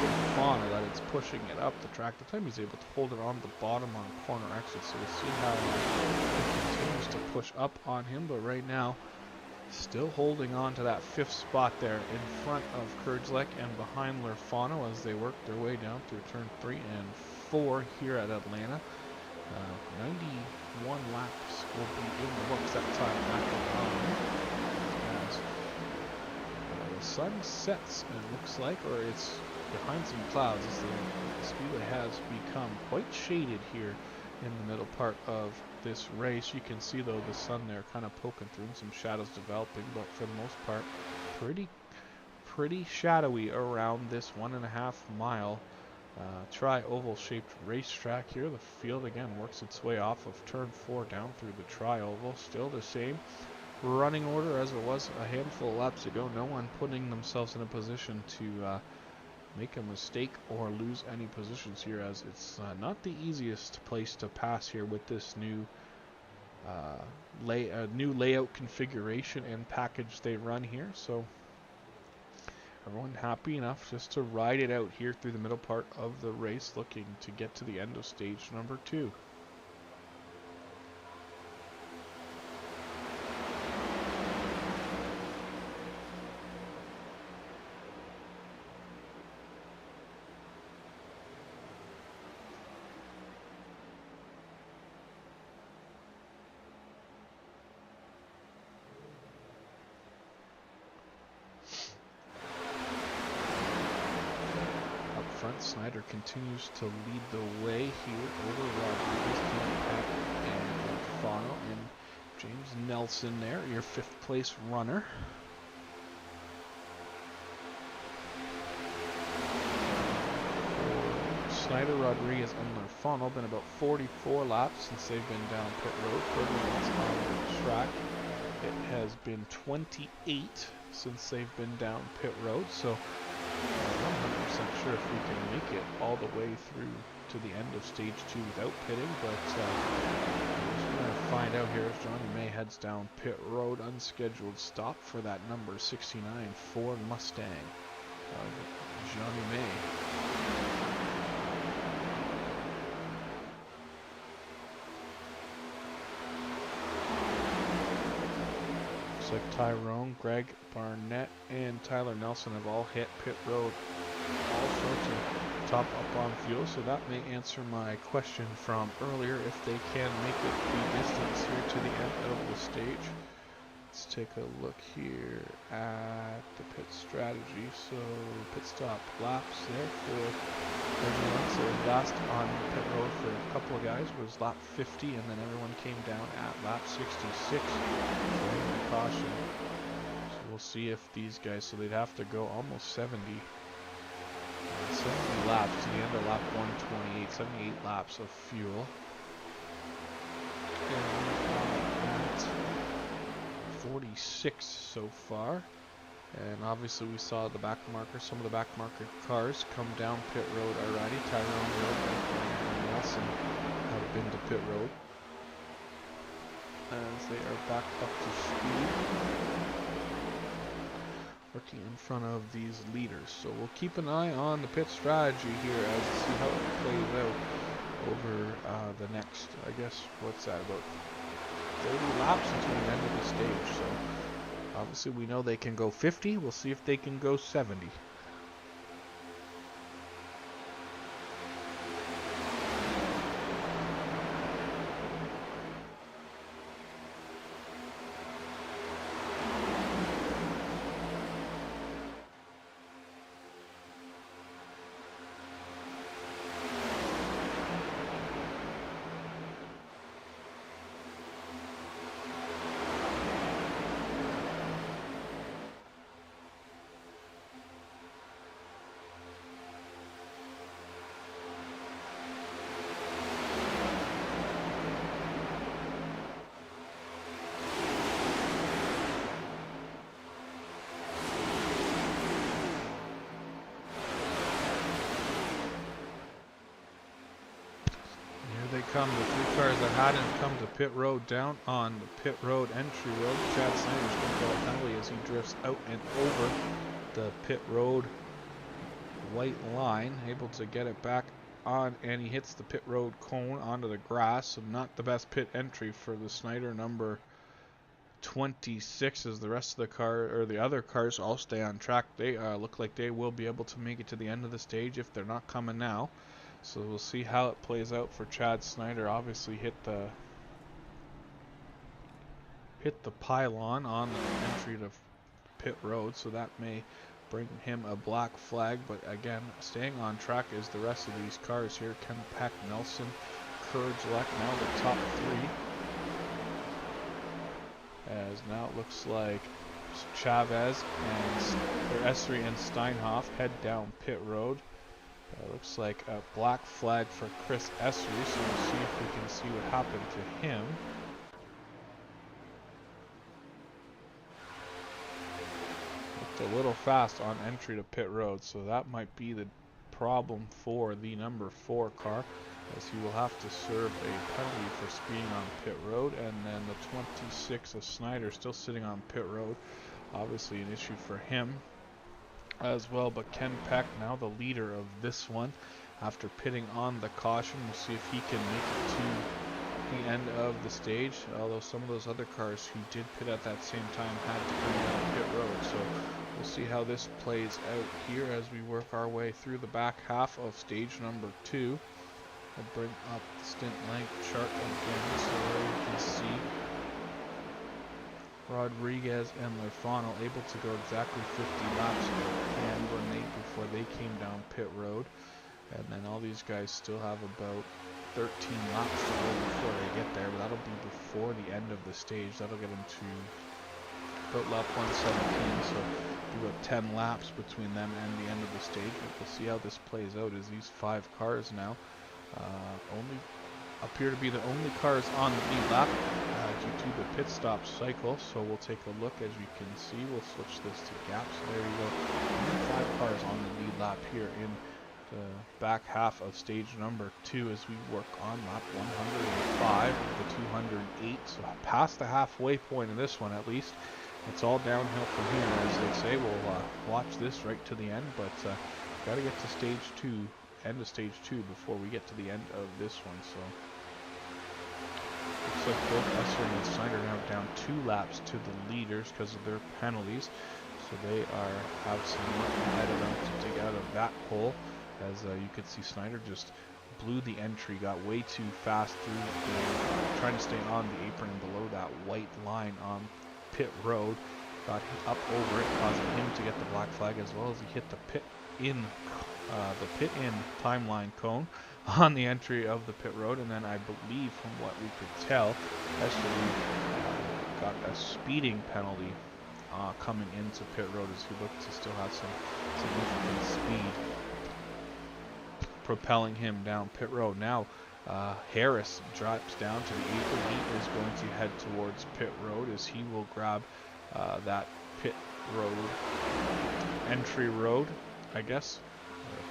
Lorfano that it's pushing it up the track. The time he's able to hold it on the bottom on corner exit, so we'll see how it continues to push up on him. But right now, still holding on to that 5th spot there in front of Kurdzlak and behind Lorfano as they work their way down through turn 3 and 4 here at Atlanta. 91 laps will be in the books that time as the sun sets, it looks like, or it's behind some clouds as the Speedway has become quite shaded here in the middle part of this race. You can see though the sun there kind of poking through and some shadows developing, but for the most part pretty shadowy around this 1.5 mile tri-oval shaped racetrack here. The field again works its way off of turn 4 down through the tri-oval. Still the same running order as it was a handful of laps ago. No one putting themselves in a position to make a mistake or lose any positions here, as it's not the easiest place to pass here with this new new layout configuration and package they run here. So everyone happy enough just to ride it out here through the middle part of the race, looking to get to the end of stage number 2. front. Snyder continues to lead the way here over Rodriguez, Kenpeck, and Lorfano, and James Nelson there, your 5th place runner. Snyder, Rodriguez, and Lorfano been about 44 laps since they've been down pit road. Further on the track, it has been 28 since they've been down pit road. So I'm not 100% sure if we can make it all the way through to the end of stage 2 without pitting, but we're going to find out here as Johnny May heads down pit road. Unscheduled stop for that number 69 Ford Mustang of Johnny May. Looks like Tyrone, Greg Barnett, and Tyler Nelson have all hit pit road also to top up on fuel, so that may answer my question from earlier if they can make it the distance here to the end of the stage. Let's take a look here at the pit strategy. So pit stop laps there for everyone. So last on pit road for a couple of guys was lap 50, and then everyone came down at lap 66 for the caution. So we'll see if these guys, so they'd have to go almost 70 laps to the end of lap 128, 78 laps of fuel. And at 46 so far, and obviously we saw the back marker, some of the back marker cars come down pit road already. Tyrone Road and Nelson have been to pit road as they are back up to speed, working in front of these leaders. So we'll keep an eye on the pit strategy here as to see how it plays out over the next, I guess, what's that, about 30 laps until the end of the stage. So obviously we know they can go 50. We'll see if they can go 70. They come, the 3 cars that hadn't come to pit road down on the pit road entry road. Chad Snyder's going to go a penalty as he drifts out and over the pit road white line, able to get it back on, and he hits the pit road cone onto the grass. So not the best pit entry for the Snyder number 26, as the rest of the car, or the other cars, all stay on track. They look like they will be able to make it to the end of the stage if they're not coming now. So we'll see how it plays out for Chad Snyder. Obviously hit the pylon on the entry to pit road, so that may bring him a black flag. But again, staying on track is the rest of these cars here. Kenpeck, Nelson, Kurdzlek, now the top 3. As now it looks like Chavez and Esri and Steinhoff head down pit road. Looks like a black flag for Chris Esri, so we'll see if we can see what happened to him. Looked a little fast on entry to pit road, so that might be the problem for the number 4 car, as he will have to serve a penalty for speeding on pit road. And then the 26 of Snyder still sitting on pit road, obviously an issue for him as well. But Kenpeck, now the leader of this one, after pitting on the caution. We'll see if he can make it to the end of the stage, although some of those other cars who did pit at that same time had to bring down pit road. So we'll see how this plays out here as we work our way through the back half of stage number 2. I'll bring up the stint length chart again so you can see Rodriguez and Lorfano able to go exactly 50 laps and were made before they came down pit road. And then all these guys still have about 13 laps to go before they get there, but that'll be before the end of the stage. That'll get them to about lap 117, so about 10 laps between them and the end of the stage. But we'll see how this plays out, as these 5 cars now only appear to be the only cars on the lead lap due to the pit stop cycle. So we'll take a look. As you can see, we'll switch this to gaps. There you go. Only 5 cars on the lead lap here in the back half of stage number 2 as we work on lap 105 of the 208. So past the halfway point of this one, at least. It's all downhill from here, as they say. We'll watch this right to the end, but got to get to stage 2, end of stage 2, before we get to the end of this one. So looks like both Esser and Snyder now down 2 laps to the leaders because of their penalties. So they have some work ahead of them to dig out of that hole. As you could see, Snyder just blew the entry, got way too fast through, trying to stay on the apron and below that white line on pit road, got up over it, causing him to get the black flag, as well as he hit the pit in timeline cone on the entry of the pit road. And then I believe, from what we could tell, Esselby got a speeding penalty coming into pit road, as he looked to still have some significant speed propelling him down pit road. Now Harris drops down to the apron. He is going to head towards pit road, as he will grab that pit road entry road, I guess.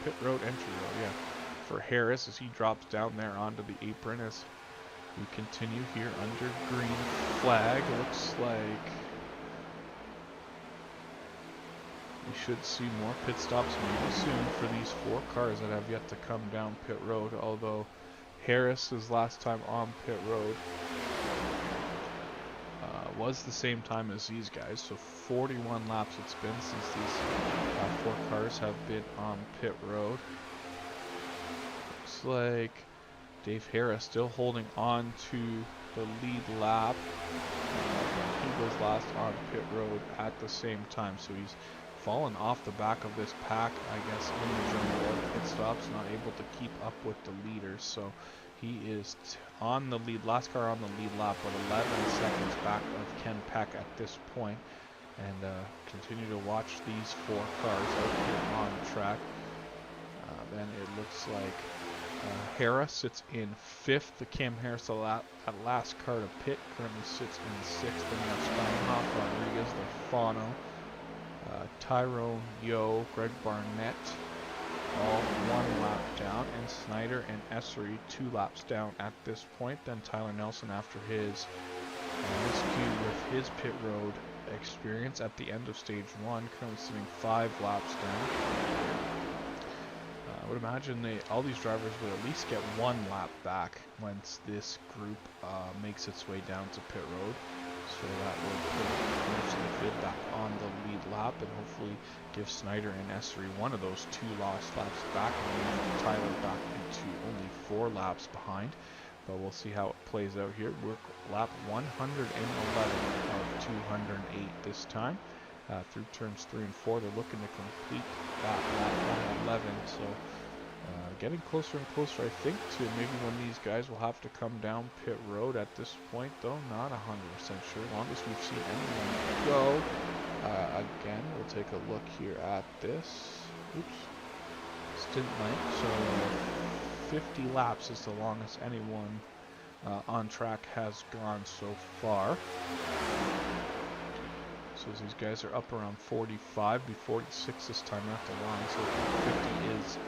Pit road entry road, yeah, for Harris, as he drops down there onto the apron. As we continue here under green flag, looks like we should see more pit stops maybe soon for these 4 cars that have yet to come down pit road, although Harris's last time on pit road was the same time as these guys, so 41 laps it's been since these 4 cars have been on pit road. Looks like Dave Harris still holding on to the lead lap. He was last on pit road at the same time, so he's fallen off the back of this pack, I guess, in the general order pit stops, not able to keep up with the leaders. So he is on the lead, last car on the lead lap, but 11 seconds back of Ken Peck at this point. And continue to watch these 4 cars out here on track. Then it looks like Harris sits in 5th. The Cam Harris, that last car to pit, currently sits in 6th. Then you have Steinhoff, Rodriguez, Lorfano, Tyrone, Yo, Greg Barnett, all 1 lap down, and Snyder and Essery 2 laps down at this point. Then Tyler Nelson, after his miscue with his pit road experience at the end of stage 1, currently sitting 5 laps down. I would imagine all these drivers would at least get 1 lap back once this group makes its way down to pit road. So that will put most of the field back on the lead lap, and hopefully give Snyder and Essery one of those 2 lost laps back, and move Tyler back into only 4 laps behind. But we'll see how it plays out here. We're lap 111 of 208 this time. Through turns 3 and 4, they're looking to complete that lap 111. So getting closer and closer, I think, to maybe when these guys will have to come down pit road. At this point, though, not 100% sure. Longest we've seen anyone go. Again, we'll take a look here at this. Oops. Stint length. So 50 laps is the longest anyone on track has gone so far. So these guys are up around 45, be 46 this time at the line. So 50 is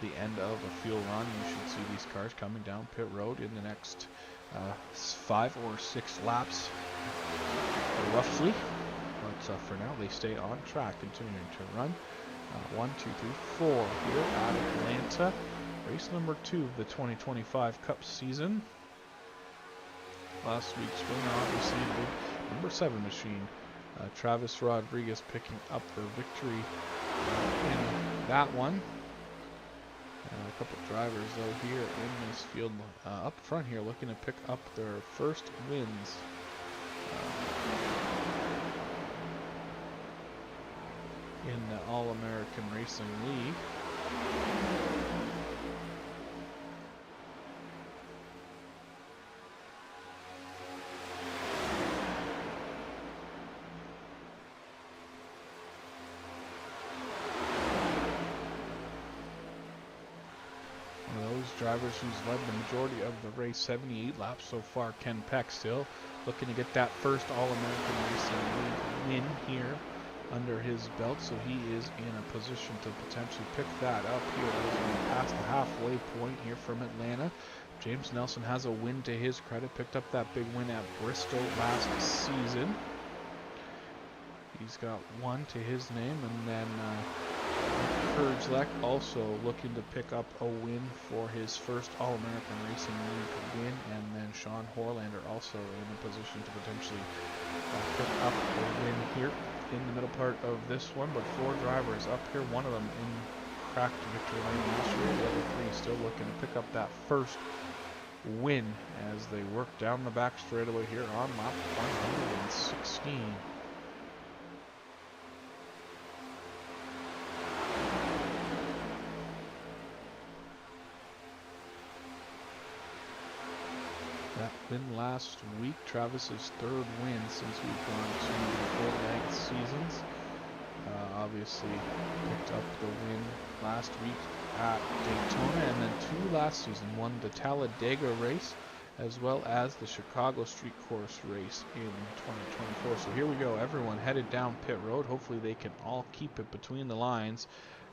the end of a field run. You should see these cars coming down pit road in the next 5 or 6 laps, roughly. But for now, they stay on track, continuing to run. 1, 2, 3, 4 here at Atlanta. Race number 2 of the 2025 Cup season. Last week's winner, obviously, the number 7 machine. Travis Rodriguez picking up the victory in that one. A couple drivers, though, here in this field up front here looking to pick up their first wins. In the All-American Racing League. One of those drivers who's led the majority of the race, 78 laps so far. Ken Peck still looking to get that first All-American Racing League win here under his belt, so he is in a position to potentially pick that up here as we pass the halfway point here from Atlanta. James Nelson has a win to his credit, picked up that big win at Bristol last season. He's got one to his name, and then Kurdzlek also looking to pick up a win for his first All-American Racing League win, and then Sean Horlander also in a position to potentially pick up a win here in the middle part of this one. But 4 drivers up here, one of them in cracked victory lane last year, the other 3 still looking to pick up that first win as they work down the back straightaway here on lap 116. That win last week, Travis's 3rd win since we've gone to 4-leg seasons. Obviously picked up the win last week at Daytona, and then 2 last season. Won the Talladega race as well as the Chicago Street Course race in 2024. So here we go, everyone headed down pit road. Hopefully they can all keep it between the lines,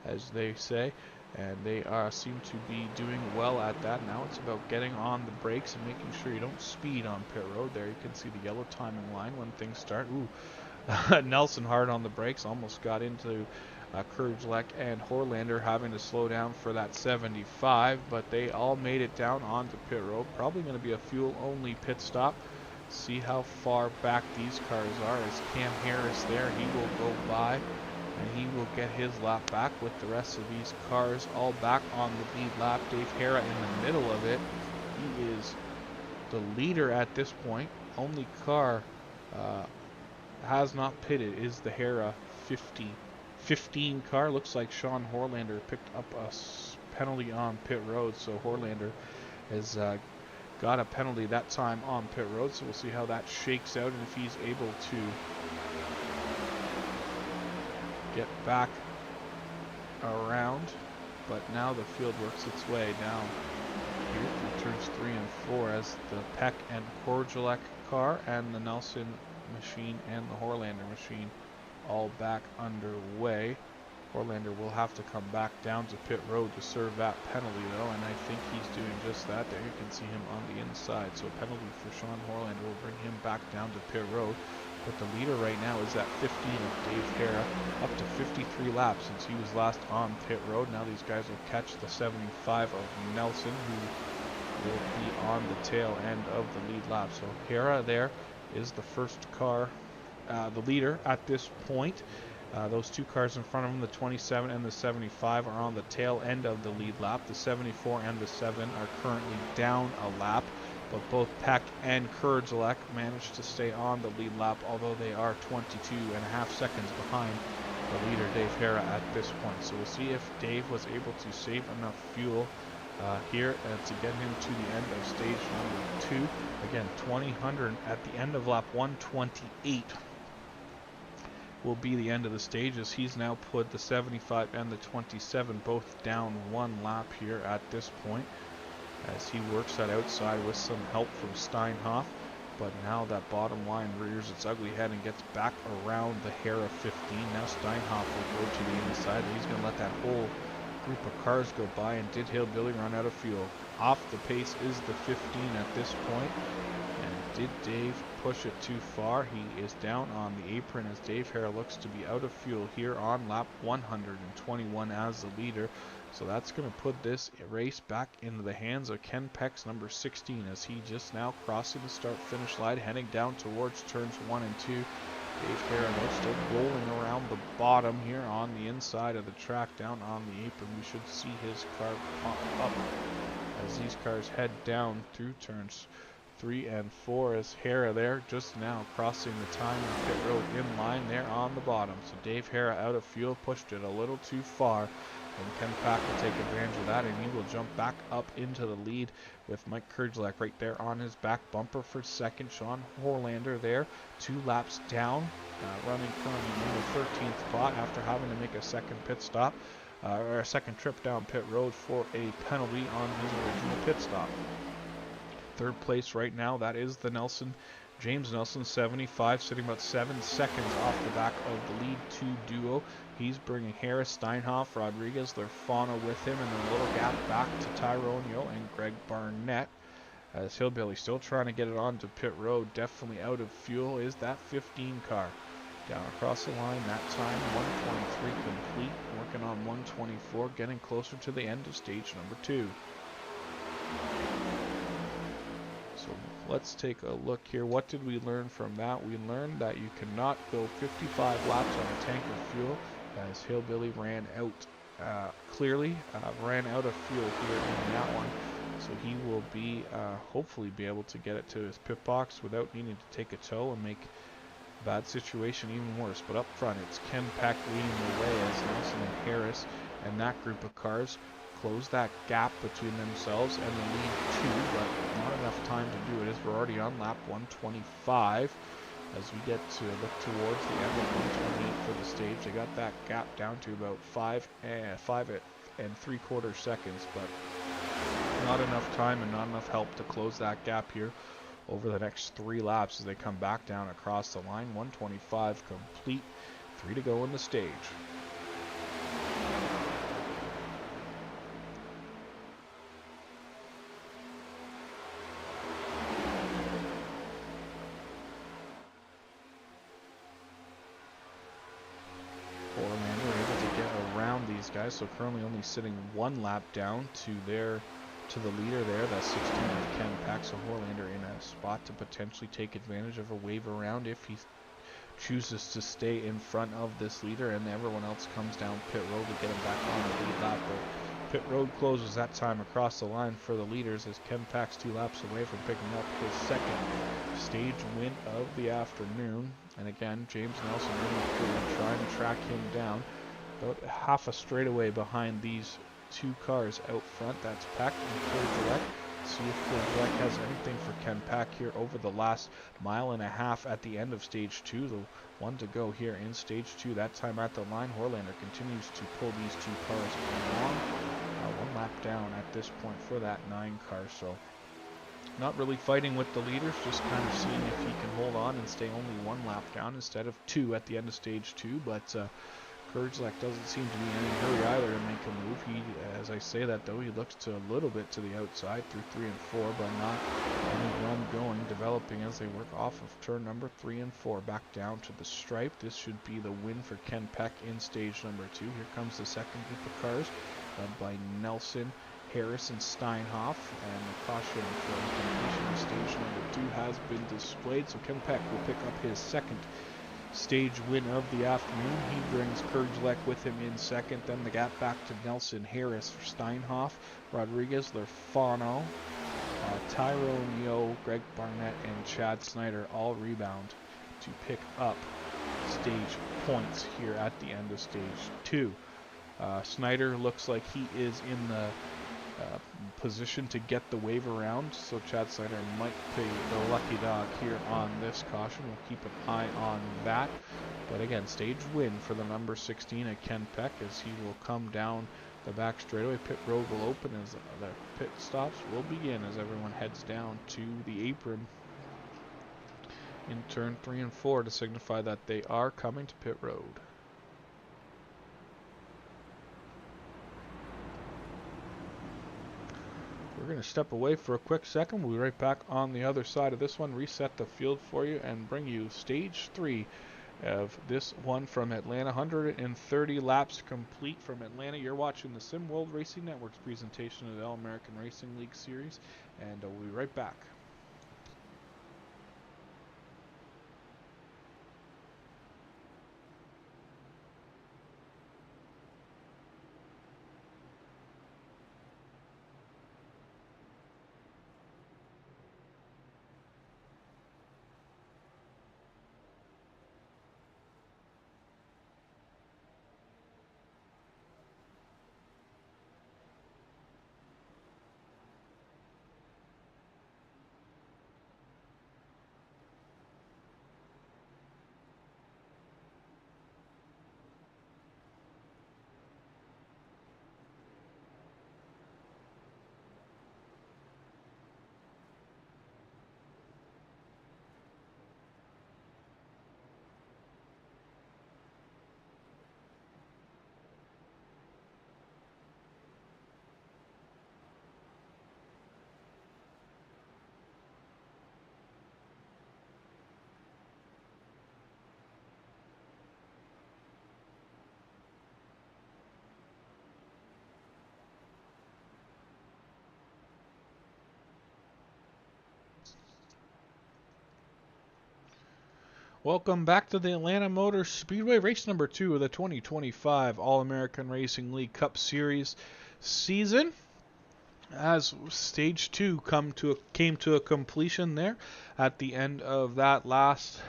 as they say. And they seem to be doing well at that. Now it's about getting on the brakes and making sure you don't speed on pit road. There you can see the yellow timing line when things start. Ooh, Nelson hard on the brakes, almost got into Kurdzlek and Horlander having to slow down for that 75, but they all made it down onto pit road. Probably going to be a fuel-only pit stop. See how far back these cars are. As Cam Harris there, he will go by, and he will get his lap back with the rest of these cars all back on the lead lap. Dave Hera in the middle of it. He is the leader at this point. Only car has not pitted is the Hera 15 car. Looks like Sean Horlander picked up a penalty on pit road, so Horlander has got a penalty that time on pit road, so we'll see how that shakes out and if he's able to get back around. But now the field works its way down here through turns 3 and 4 as the Peck and Kurdzlek car and the Nelson machine and the Horlander machine all back underway. Horlander will have to come back down to pit road to serve that penalty though, and I think he's doing just that. There you can see him on the inside, so a penalty for Sean Horlander will bring him back down to pit road. But the leader right now is at 15 of Dave Hera, up to 53 laps since he was last on pit road. Now these guys will catch the 75 of Nelson, who will be on the tail end of the lead lap. So Hera there is the first car, the leader at this point. Those 2 cars in front of him, the 27 and the 75, are on the tail end of the lead lap. The 74 and the 7 are currently down a lap, but both Peck and Kurdzlek managed to stay on the lead lap, although they are 22.5 seconds behind the leader, Dave Hera, at this point. So we'll see if Dave was able to save enough fuel here to get him to the end of stage number 2. Again, 2000 at the end of lap 128 will be the end of the stage, as he's now put the 75 and the 27 both down 1 lap here at this point, as he works that outside with some help from Steinhoff. But now that bottom line rears its ugly head and gets back around the Hera 15. Now Steinhoff will go to the inside, and he's going to let that whole group of cars go by. And did Hillbilly run out of fuel? Off the pace is the 15 at this point. And did Dave push it too far? He is down on the apron as Dave Hera looks to be out of fuel here on lap 121 as the leader. So that's going to put this race back into the hands of Ken Peck's number 16, as he just now crossing the start-finish line, heading down towards turns 1 and 2. Dave Hera though still rolling around the bottom here on the inside of the track, down on the apron. We should see his car pop up as these cars head down through turns 3 and 4, as Hera there just now crossing the time and pit road in line there on the bottom. So Dave Hera out of fuel, pushed it a little too far, And Ken Pack will take advantage of that, and he will jump back up into the lead with Mike Kurgelak right there on his back bumper for second. Sean Horlander there, 2 laps down, running currently in the 13th spot after having to make a second pit stop, or a second trip down pit road for a penalty on his original pit stop. Third place right now, that is the James Nelson, 75, sitting about 7 seconds off the back of the lead 2 duo. He's bringing Harris, Steinhoff, Rodriguez, Lorfano with him, and a little gap back to Tyrone Yo and Greg Barnett. As Hillbilly still trying to get it onto pit road, definitely out of fuel, is that 15 car. Down across the line, that time 123 complete, working on 124, getting closer to the end of stage number 2. So let's take a look here. What did we learn from that? We learned that you cannot go 55 laps on a tank of fuel, as Hillbilly ran out, clearly ran out of fuel here in that one. So he will be, hopefully be able to get it to his pit box without needing to take a tow and make a bad situation even worse. But up front, it's Ken Peck leading the way as Nelson and Harris and that group of cars close that gap between themselves and the lead 2, but not enough time to do it as we're already on lap 125. As we get to look towards the end of 128 for the stage, they got that gap down to about 5 and 3/4 seconds, but not enough time and not enough help to close that gap here over the next 3 laps as they come back down across the line. 125 complete, 3 to go in the stage. Guys, so currently only sitting 1 lap down to the leader there. That's 16 of Ken Pack, so Horlander in a spot to potentially take advantage of a wave around if he chooses to stay in front of this leader, and everyone else comes down pit road to get him back on the lead lap. But pit road closes that time across the line for the leaders as Ken Pack's 2 laps away from picking up his second stage win of the afternoon. And again, James Nelson really trying to track him down. About half a straightaway behind these 2 cars out front. That's Pack and Kurgelak. See if Kurgelak has anything for Ken Pack here over the last 1.5 miles at the end of stage 2. The one to go here in stage 2. That time at the line, Horlander continues to pull these 2 cars along. 1 lap down at this point for that 9 car. So not really fighting with the leaders, just kind of seeing if he can hold on and stay only 1 lap down instead of 2 at the end of stage 2. But Kurgelak doesn't seem to be in any hurry either to make a move. He, as I say that though, he looks to a little bit to the outside through 3 and 4, but not any run going, developing as they work off of turn number 3 and 4 back down to the stripe. This should be the win for Ken Peck in stage number 2. Here comes the second group of cars, led by Nelson, Harris, and Steinhoff, and the caution for completion of stage number 2 has been displayed, so Ken Peck will pick up his second stage win of the afternoon. He brings Kurgelak with him in second. Then the gap back to Nelson, Harris, Steinhoff, Rodriguez, Lorfano, Tyrone Yo, Greg Barnett, and Chad Snyder all rebound to pick up stage points here at the end of stage 2. Snyder looks like he is in the position to get the wave around, so Chad Snyder might pay the lucky dog here on this caution. We'll keep an eye on that. But again, stage win for the number 16 at Ken Peck as he will come down the back straightaway. Pit road will open as the pit stops will begin as everyone heads down to the apron in turn 3 and 4 to signify that they are coming to pit road. We're going to step away for a quick second. We'll be right back on the other side of this one, reset the field for you, and bring you stage 3 of this one from Atlanta. 130 laps complete from Atlanta. You're watching the Sim World Racing Network's presentation of the All-American Racing League Series, and we'll be right back. Welcome back to the Atlanta Motor Speedway, race number 2 of the 2025 All-American Racing League Cup Series season. As stage 2 came to a completion there at the end of that last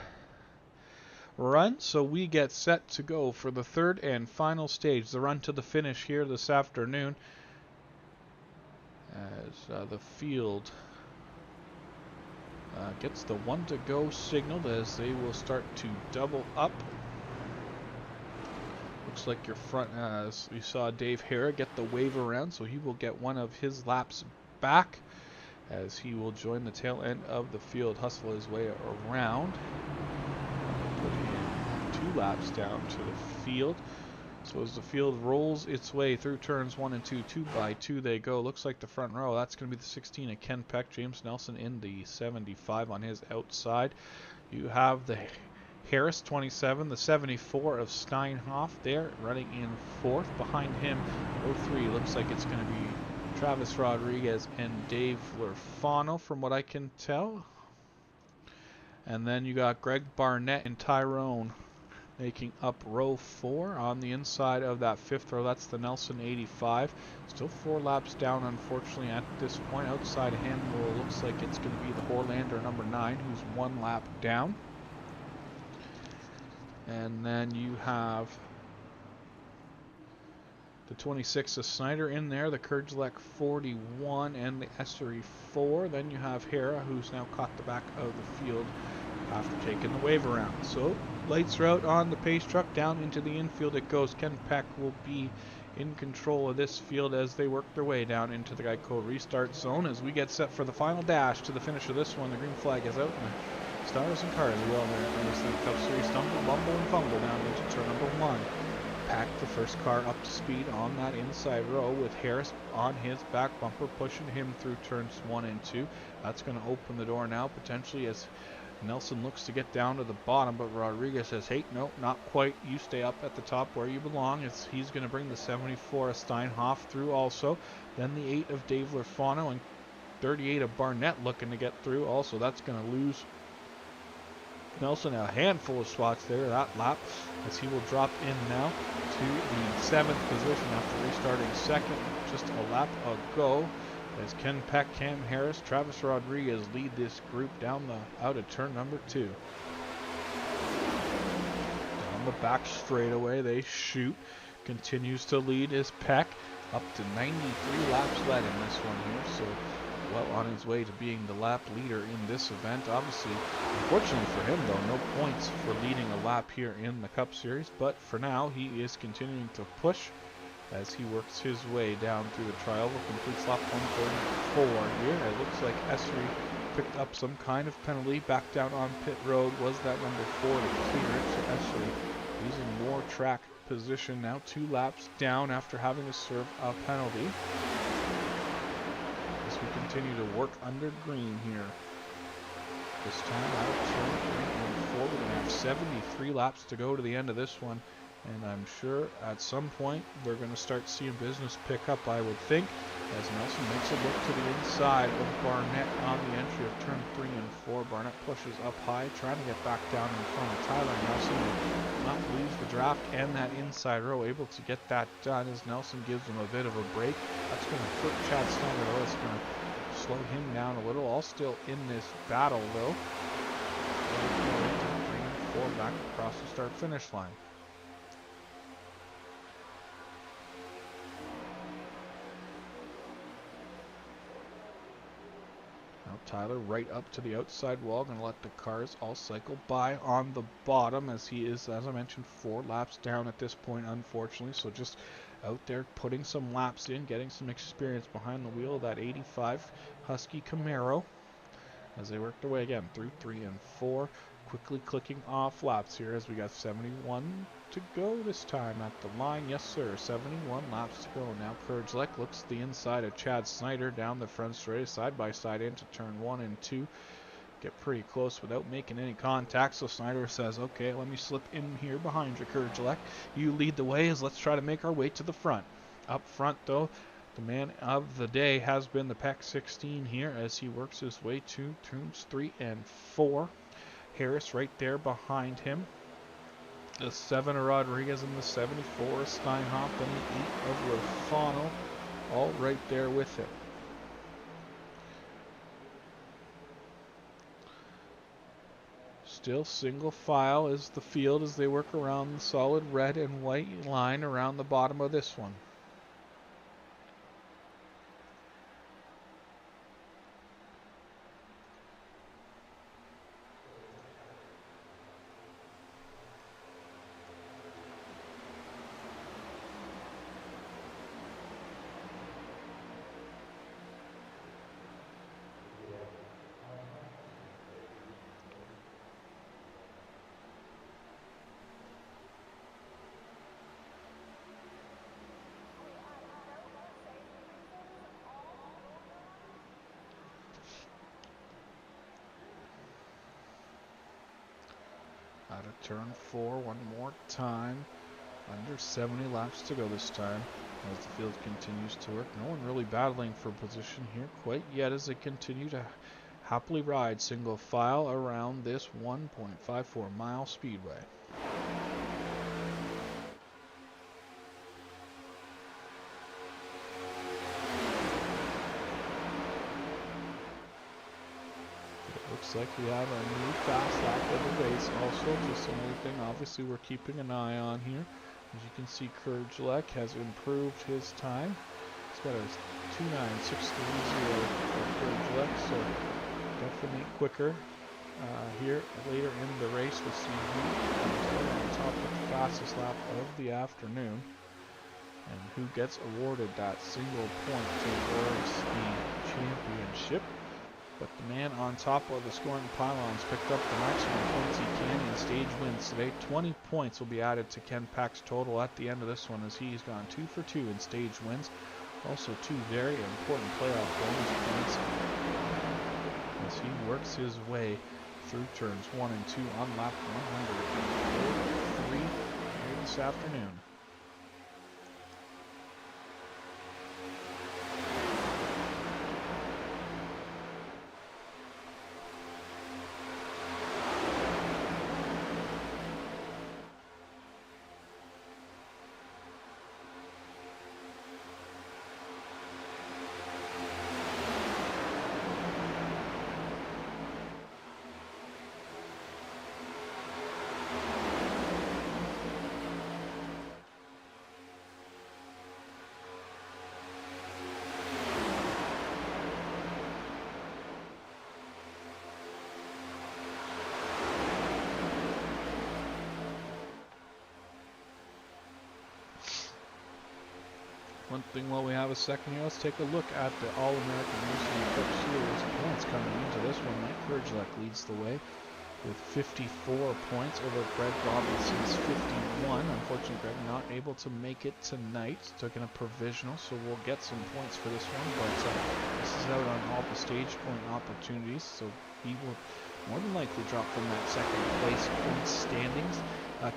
run, so we get set to go for the third and final stage, the run to the finish here this afternoon, as the field gets the 1 to go signaled as they will start to double up. Looks like your front, as we saw Dave Hara get the wave around, so he will get one of his laps back as he will join the tail end of the field, hustle his way around, put in 2 laps down to the field. So as the field rolls its way through turns 1 and 2, 2 by 2 they go. Looks like the front row, that's going to be the 16 of Ken Peck, James Nelson in the 75 on his outside. You have the Harris 27, the 74 of Steinhoff there running in 4th. Behind him, 03, looks like it's going to be Travis Rodriguez and Dave Lorfano from what I can tell. And then you got Greg Barnett and Tyrone making up row 4 on the inside of that 5th row. That's the Nelson 85. Still 4 laps down, unfortunately, at this point. Outside of him, looks like it's going to be the Horlander number 9, who's 1 lap down. And then you have the 26 of Snyder in there, the Kurgelek 41, and the Essery 4. Then you have Hara, who's now caught the back of the field after taking the wave around. So lights are out on the pace truck. Down into the infield it goes. Ken Peck will be in control of this field as they work their way down into the Geico restart zone. As we get set for the final dash to the finish of this one, the green flag is out. And stars and cars well there in the Cup Series. Stumble, bumble, and fumble down into turn number 1. Pack the first car up to speed on that inside row with Harris on his back bumper, pushing him through turns 1 and 2. That's going to open the door now potentially as Nelson looks to get down to the bottom, but Rodriguez says, hey, no, not quite. You stay up at the top where you belong. He's going to bring the 74 of Steinhoff through also. Then the 8 of Dave Lorfano and 38 of Barnett looking to get through also. That's going to lose Nelson a handful of spots there that lap as he will drop in now to the 7th position after restarting 2nd just a lap ago. As Ken Peck, Cam Harris, Travis Rodriguez lead this group down out of turn number 2. Down the back straightaway they shoot. Continues to lead is Peck up to 93 laps led in this one here. So well on his way to being the lap leader in this event. Obviously, unfortunately for him though, no points for leading a lap here in the Cup Series. But for now, he is continuing to push as he works his way down through the trioval, completes lap 134 here. It looks like Essery picked up some kind of penalty back down on pit road. Was that number 4 to clear it? So Essery using more track position now, 2 laps down after having to serve a penalty. As we continue to work under green here. This time out of turn 3 and 4, we're going to have 73 laps to go to the end of this one. And I'm sure at some point we're going to start seeing business pick up, I would think, as Nelson makes a look to the inside of Barnett on the entry of turn 3 and 4. Barnett pushes up high, trying to get back down in front of Tyler Nelson and not lose the draft and that inside row, able to get that done as Nelson gives him a bit of a break. That's going to hurt Chad Snyder, though. It's going to slow him down a little. All still in this battle, though. 3 and 4 back across the start-finish line. Tyler right up to the outside wall, going to let the cars all cycle by on the bottom as he is, as I mentioned, 4 laps down at this point, unfortunately. So just out there putting some laps in, getting some experience behind the wheel of that 85 Husky Camaro as they work their way again through 3 and 4. Quickly clicking off laps here as we got 71 to go this time at the line. Yes, sir, 71 laps to go. Now Kurgelek looks to the inside of Chad Snyder down the front straight, side by side into turn 1 and 2. Get pretty close without making any contact. So Snyder says, okay, let me slip in here behind you, Kurgelek. You lead the way as let's try to make our way to the front. Up front, though, the man of the day has been the Pack 16 here as he works his way to turns 3 and 4. Harris right there behind him. The 7 of Rodriguez and the 74 of Steinhoff and the 8 of Lorfano, all right there with him. Still single file is the field as they work around the solid red and white line around the bottom of this one. Out of turn 4 one more time. Under 70 laps to go this time as the field continues to work. No one really battling for position here quite yet as they continue to happily ride single file around this 1.54 mile speedway. Looks like we have a new fast lap of the race. Also, just another thing, obviously, we're keeping an eye on here. As you can see, Kurgelek has improved his time. He's got a 2.9630 for Kurgelek, so definitely quicker. Here later in the race, we'll see who comes on top of the fastest lap of the afternoon and who gets awarded that single point towards the championship. But the man on top of the scoring pylons picked up the maximum points he can in stage wins today. 20 points will be added to Ken Pack's total at the end of this one as he's gone 2 for 2 in stage wins. Also 2 very important playoff bonus points as he works his way through turns 1 and 2 on lap 143 here this afternoon. One thing while we have a second here, let's take a look at the All-American Racing Cup Series points coming into this one. Mike Kurgelek leads the way with 54 points over Greg Robinson's 51. Unfortunately, Greg not able to make it tonight. Took in a provisional, so we'll get some points for this one. But this is out on all the stage point opportunities, so he will more than likely drop from that second place point standings.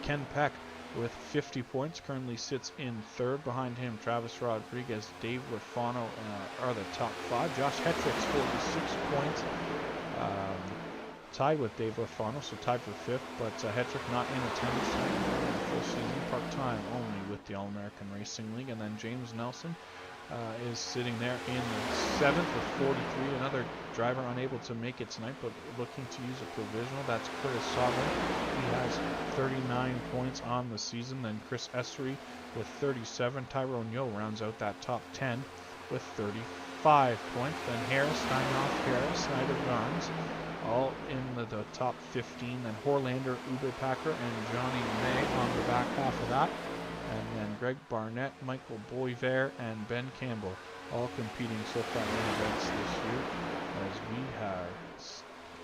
Ken Peck with 50 points currently sits in third. Behind him, Travis Rodriguez, Dave Lorfano are the top 5. Josh Hetrick's 46 points. Tied with Dave Lorfano, so tied for 5th, but Hetrick not in attendance tonight, full season, part-time only with the All-American Racing League. And then James Nelson is sitting there in the 7th with 43. Another driver unable to make it tonight, but looking to use a provisional. That's Curtis Sovereign. He has 39 points on the season. Then Chris Essery with 37. Tyrone Yo rounds out that top 10 with 35 points. Then Harris, Steinhoff, Harris, Snyder, Garnes, all in the top 15. Then Horlander, Uberpacker, and Johnny May on the back half of that. And then Greg Barnett, Michael Boisvert, and Ben Campbell all competing so far in events this year as we are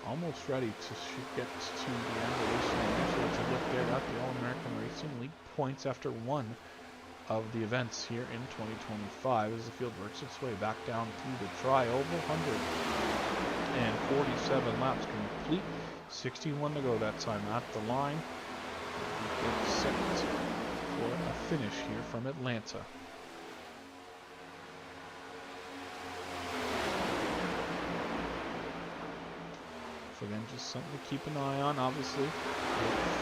almost ready to get to the end of this one. So to look there at the All-American Racing League points after one of the events here in 2025 as the field works its way back down through the Tri-Oval. 147 laps complete. 61 to go that time at the line. We get set for a finish here from Atlanta. So again, just something to keep an eye on. Obviously,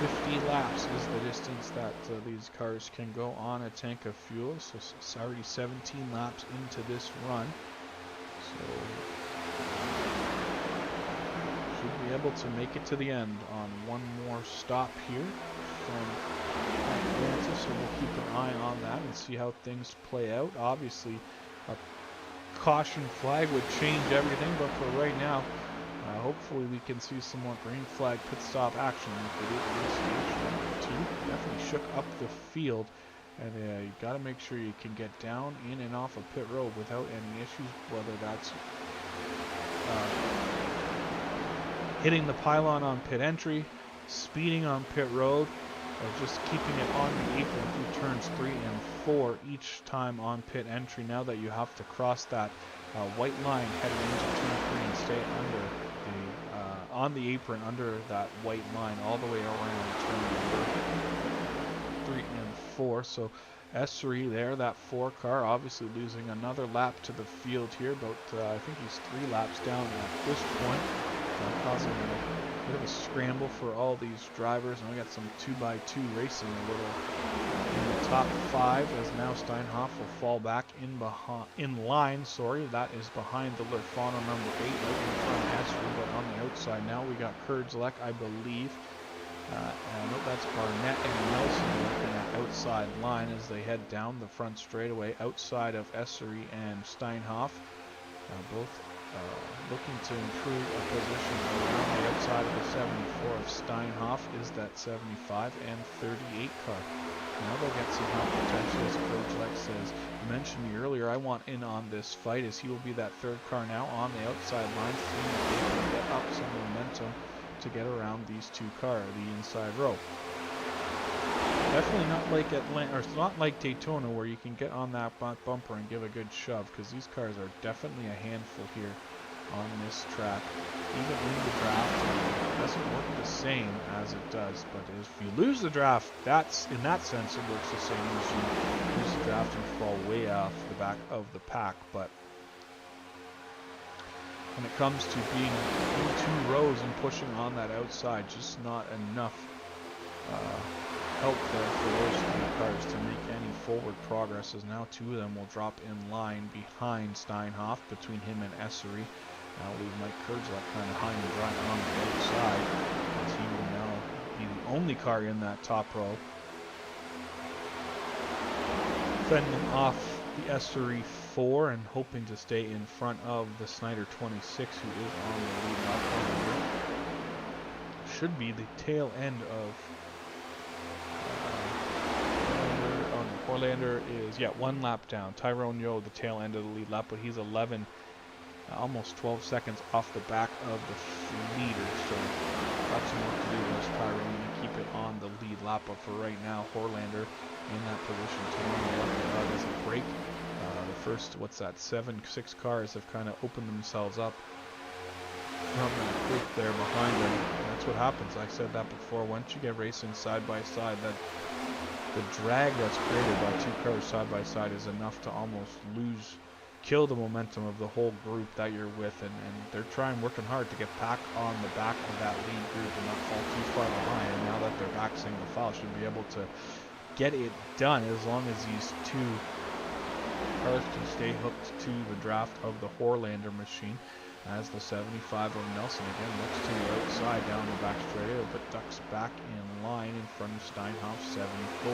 50 laps is the distance that these cars can go on a tank of fuel. So it's already 17 laps into this run. So should be able to make it to the end on one more stop here from Atlanta. So we'll keep an eye on that and see how things play out. Obviously, a caution flag would change everything, but for right now, hopefully we can see some more green flag pit stop action. Definitely shook up the field, and you got to make sure you can get down in and off of pit road without any issues, whether that's hitting the pylon on pit entry, speeding on pit road, or just keeping it on the apron through turns 3 and 4 each time on pit entry. Now that you have to cross that white line heading into turn 3 and stay under on the apron under that white line all the way around turn number 3 and 4. So S3 there, that 4 car, obviously losing another lap to the field here, but I think he's 3 laps down at this point, causing a bit of a scramble for all these drivers. And we got some 2x2 racing a little in the top 5, as now Steinhoff will fall back in line. That is behind the Lorfano number 8, right in front of Esri, but on the outside now we got Kurzlek, I believe. And that's Barnett and Nelson looking at outside line as they head down the front straightaway outside of Esri and Steinhoff. Both looking to improve a position around the outside of the 74 of Steinhoff is that 75 and 38 car. Now they'll get some help potentially, as Kurzlek says. You mentioned me earlier, I want in on this fight, as he will be that 3rd car now on the outside line, seeing if they can get up some momentum to get around these 2 cars, the inside row. Definitely not like Atlanta, or it's not like Daytona, where you can get on that bumper and give a good shove, because these cars are definitely a handful here on this track. Even in the draft, it doesn't work the same as it does, but if you lose the draft, that's in that sense it works the same as you lose the draft and fall way off the back of the pack. But when it comes to being in 2 rows and pushing on that outside, just not enough help there for those 3 cars to make any forward progress, as now 2 of them will drop in line behind Steinhoff, between him and Essery. Now leave Mike Kurzlek kind of high and dry on the outside, as he will now be the only car in that top row, fending off the Essery 4 and hoping to stay in front of the Snyder 26, who is on the lead lap. Should be the tail end of Horlander is, 1 lap down. Tyrone Yo, the tail end of the lead lap, but he's 11, almost 12 seconds off the back of the leader. So lots more to do with Tyrone to keep it on the lead lap. But for right now, Horlander in that position to win the lap as a break. The first, 6 cars have kind of opened themselves up from that group there behind them. And that's what happens. I said that before. Once you get racing side by side, that the drag that's created by 2 cars side by side is enough to almost kill the momentum of the whole group that you're with, and they're working hard to get back on the back of that lead group and not fall too far behind. And now that they're back single file, should be able to get it done, as long as these 2 cars can stay hooked to the draft of the Horlander machine, as the 75 of Nelson again looks to the outside down the back straightaway, but ducks back in line in front of Steinhoff 74.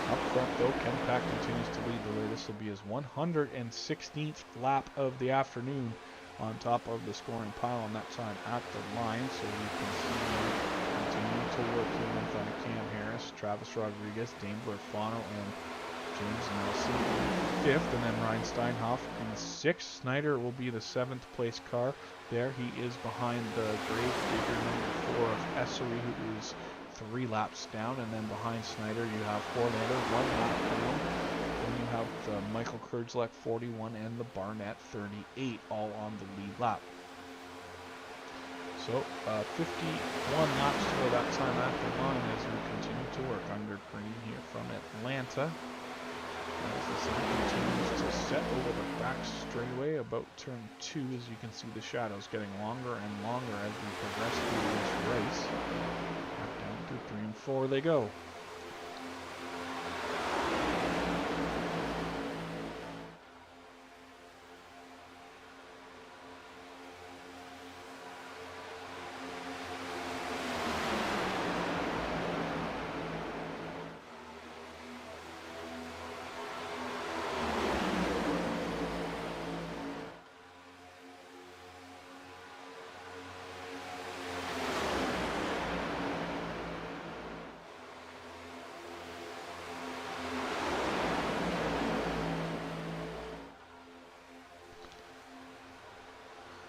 Up front though, Ken Pack continues to lead the way. This will be his 116th lap of the afternoon on top of the scoring pylon, that time at the line. So we can see him continue to work here in front of Cam Harris, Travis Rodriguez, Dane Lorfano, and James Nelson in 5th, and then Ryan Steinhoff in 6th. Snyder will be the 7th place car there. He is behind the grave digger number 4 of Essery, who is 3 laps down, and then behind Snyder you have Horlander 1 lap down. Then you have the Michael Kurzlek 41 and the Barnett 38 all on the lead lap. So 51 laps to go that time at the line as we continue to work under green here from Atlanta. As the sun continues to set over the back straightaway about turn 2, as you can see the shadows getting longer and longer as we progress through 4 they go.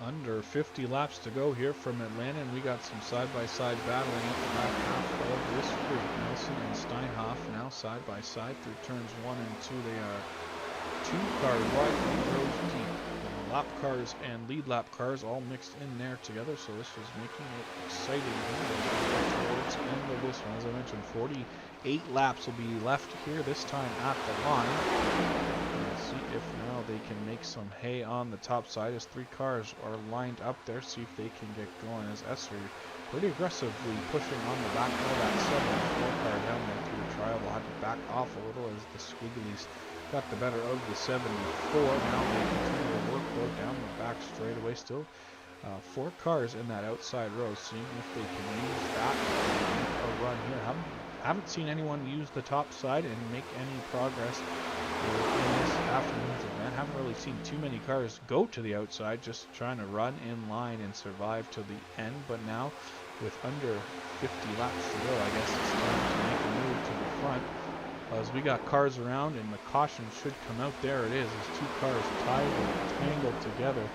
Under 50 laps to go here from Atlanta, and we got some side-by-side battling at the back half of this street. Nelson and Steinhoff now side-by-side through turns 1 and 2. They are 2 cars wide, 3 rows deep. Lap cars and lead lap cars all mixed in there together, so this was making it exciting towards the end of this one. As I mentioned, 48 laps will be left here, this time at the line. Let's see if now they can make some hay on the top side as 3 cars are lined up there. See if they can get going as Esri pretty aggressively pushing on the back of that 74 car down there through the trial. Will have to back off a little as the Squigglies got the better of the 74. Now they continue to work though down the back straightaway. Still 4 cars in that outside row, seeing if they can use that to make a run here. Haven't seen anyone use the top side and make any progress in this afternoon's event. Haven't really seen too many cars go to the outside, just trying to run in line and survive to the end. But now, with under 50 laps to go, I guess it's time to make a move to the front. As we got cars around, and the caution should come out. There it is. There's 2 cars tied and tangled together.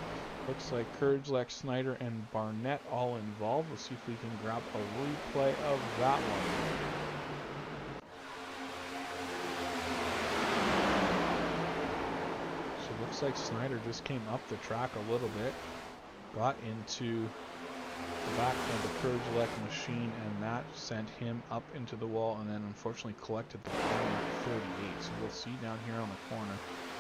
Looks like Courage, Lex, Snyder, and Barnett all involved. We'll see if we can grab a replay of that one. Looks like Snyder just came up the track a little bit, got into the back of the Courage Elect machine, and that sent him up into the wall, and then unfortunately collected the corner at 38. So we'll see down here on the corner,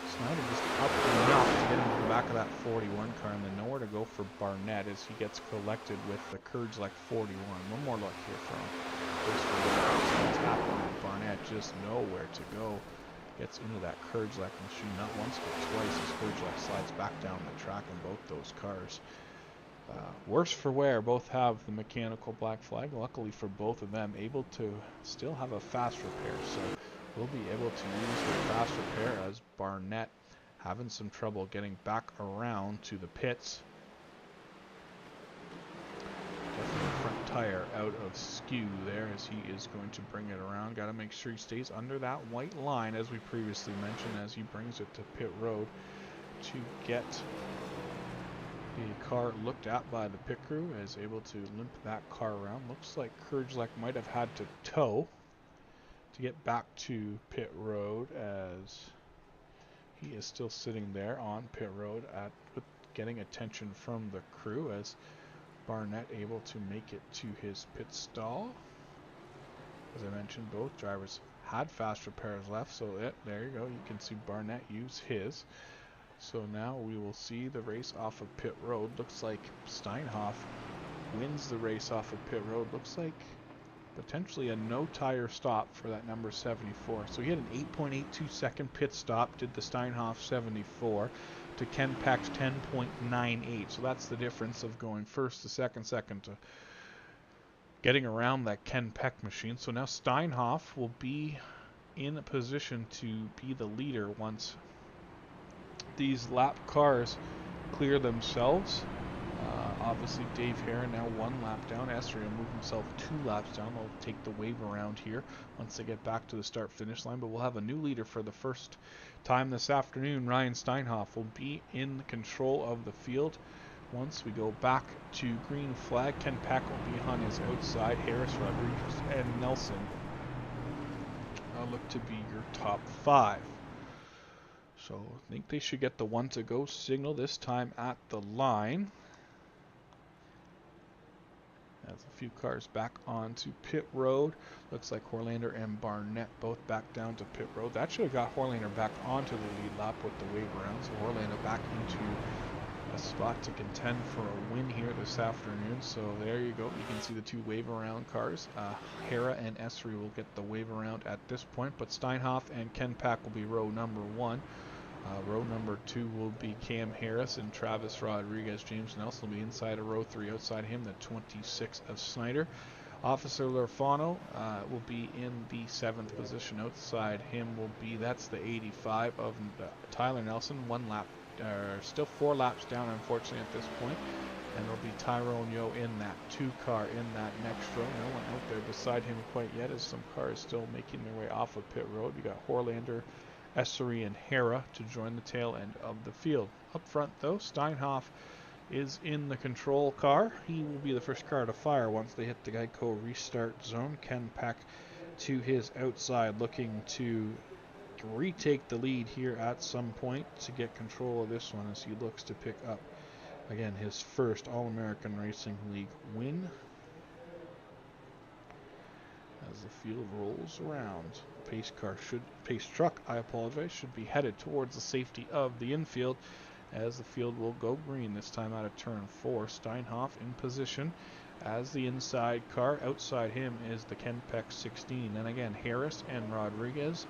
Snyder just up enough to get into the back of that 41 car, and then nowhere to go for Barnett as he gets collected with the Courage Elect 41. One more look here from this one. What's happening with Barnett? Just nowhere to go. Gets into that Courage Elect machine not once but twice as Courage Elect slides back down the track in both those cars. Worse for wear, both have the mechanical black flag. Luckily for both of them, able to still have a fast repair, so we'll be able to use the fast repair as Barnett having some trouble getting back around to the pits. Definitely front tire out of skew there as he is going to bring it around. Got to make sure he stays under that white line as we previously mentioned as he brings it to pit road to get the car looked at by the pit crew. Is able to limp that car around. Looks like Courage Elect might have had to tow to get back to pit road as he is still sitting there on pit road with getting attention from the crew as Barnett able to make it to his pit stall. As I mentioned, both drivers had fast repairs left, so there you go. You can see Barnett use his. So now we will see the race off of pit road. Looks like Steinhoff wins the race off of pit road. Looks like potentially a no tire stop for that number 74. So he had an 8.82 second pit stop, did the Steinhoff 74 to Ken Peck's 10.98. So that's the difference of going first to second to getting around that Ken Peck machine. So now Steinhoff will be in a position to be the leader once these lap cars clear themselves. Obviously Dave Heron now 1 lap down. Esri will move himself 2 laps down. They'll take the wave around here once they get back to the start finish line, but we'll have a new leader for the first time this afternoon. Ryan Steinhoff will be in control of the field. Once we go back to green flag, Ken Peck will be on his outside. Harris, Rodriguez, and Nelson look to be your top 5. So I think they should get the 1 to go signal this time at the line. As a few cars back onto pit road. Looks like Horlander and Barnett both back down to pit road. That should have got Horlander back onto the lead lap with the wave around. So Horlander back into a spot to contend for a win here this afternoon. So there you go. You can see the two wave around cars. Hera and Esri will get the wave around at this point, but Steinhoff and Ken Pack will be row number 1. Row number 2 will be Cam Harris and Travis Rodriguez. James Nelson will be inside of row 3. Outside him, the 26 of Snyder. Officer Lorfano will be in the 7th position. Outside him will be, that's the 85 of Tyler Nelson. Still 4 laps down, unfortunately, at this point. And there'll be Tyrone Yo in that 2 car in that next row. No one out there beside him quite yet, as some cars still making their way off of pit road. You got Horlander, Essery, and Hera to join the tail end of the field. Up front, though, Steinhoff is in the control car. He will be the first car to fire once they hit the Geico restart zone. Ken Pack to his outside, looking to retake the lead here at some point to get control of this one as he looks to pick up, again, his first All-American Racing League win. As the field rolls around, pace truck, should be headed towards the safety of the infield, as the field will go green this time out of turn 4. Steinhoff in position as the inside car. Outside him is the Ken Peck 16. And again, Harris and Rodriguez,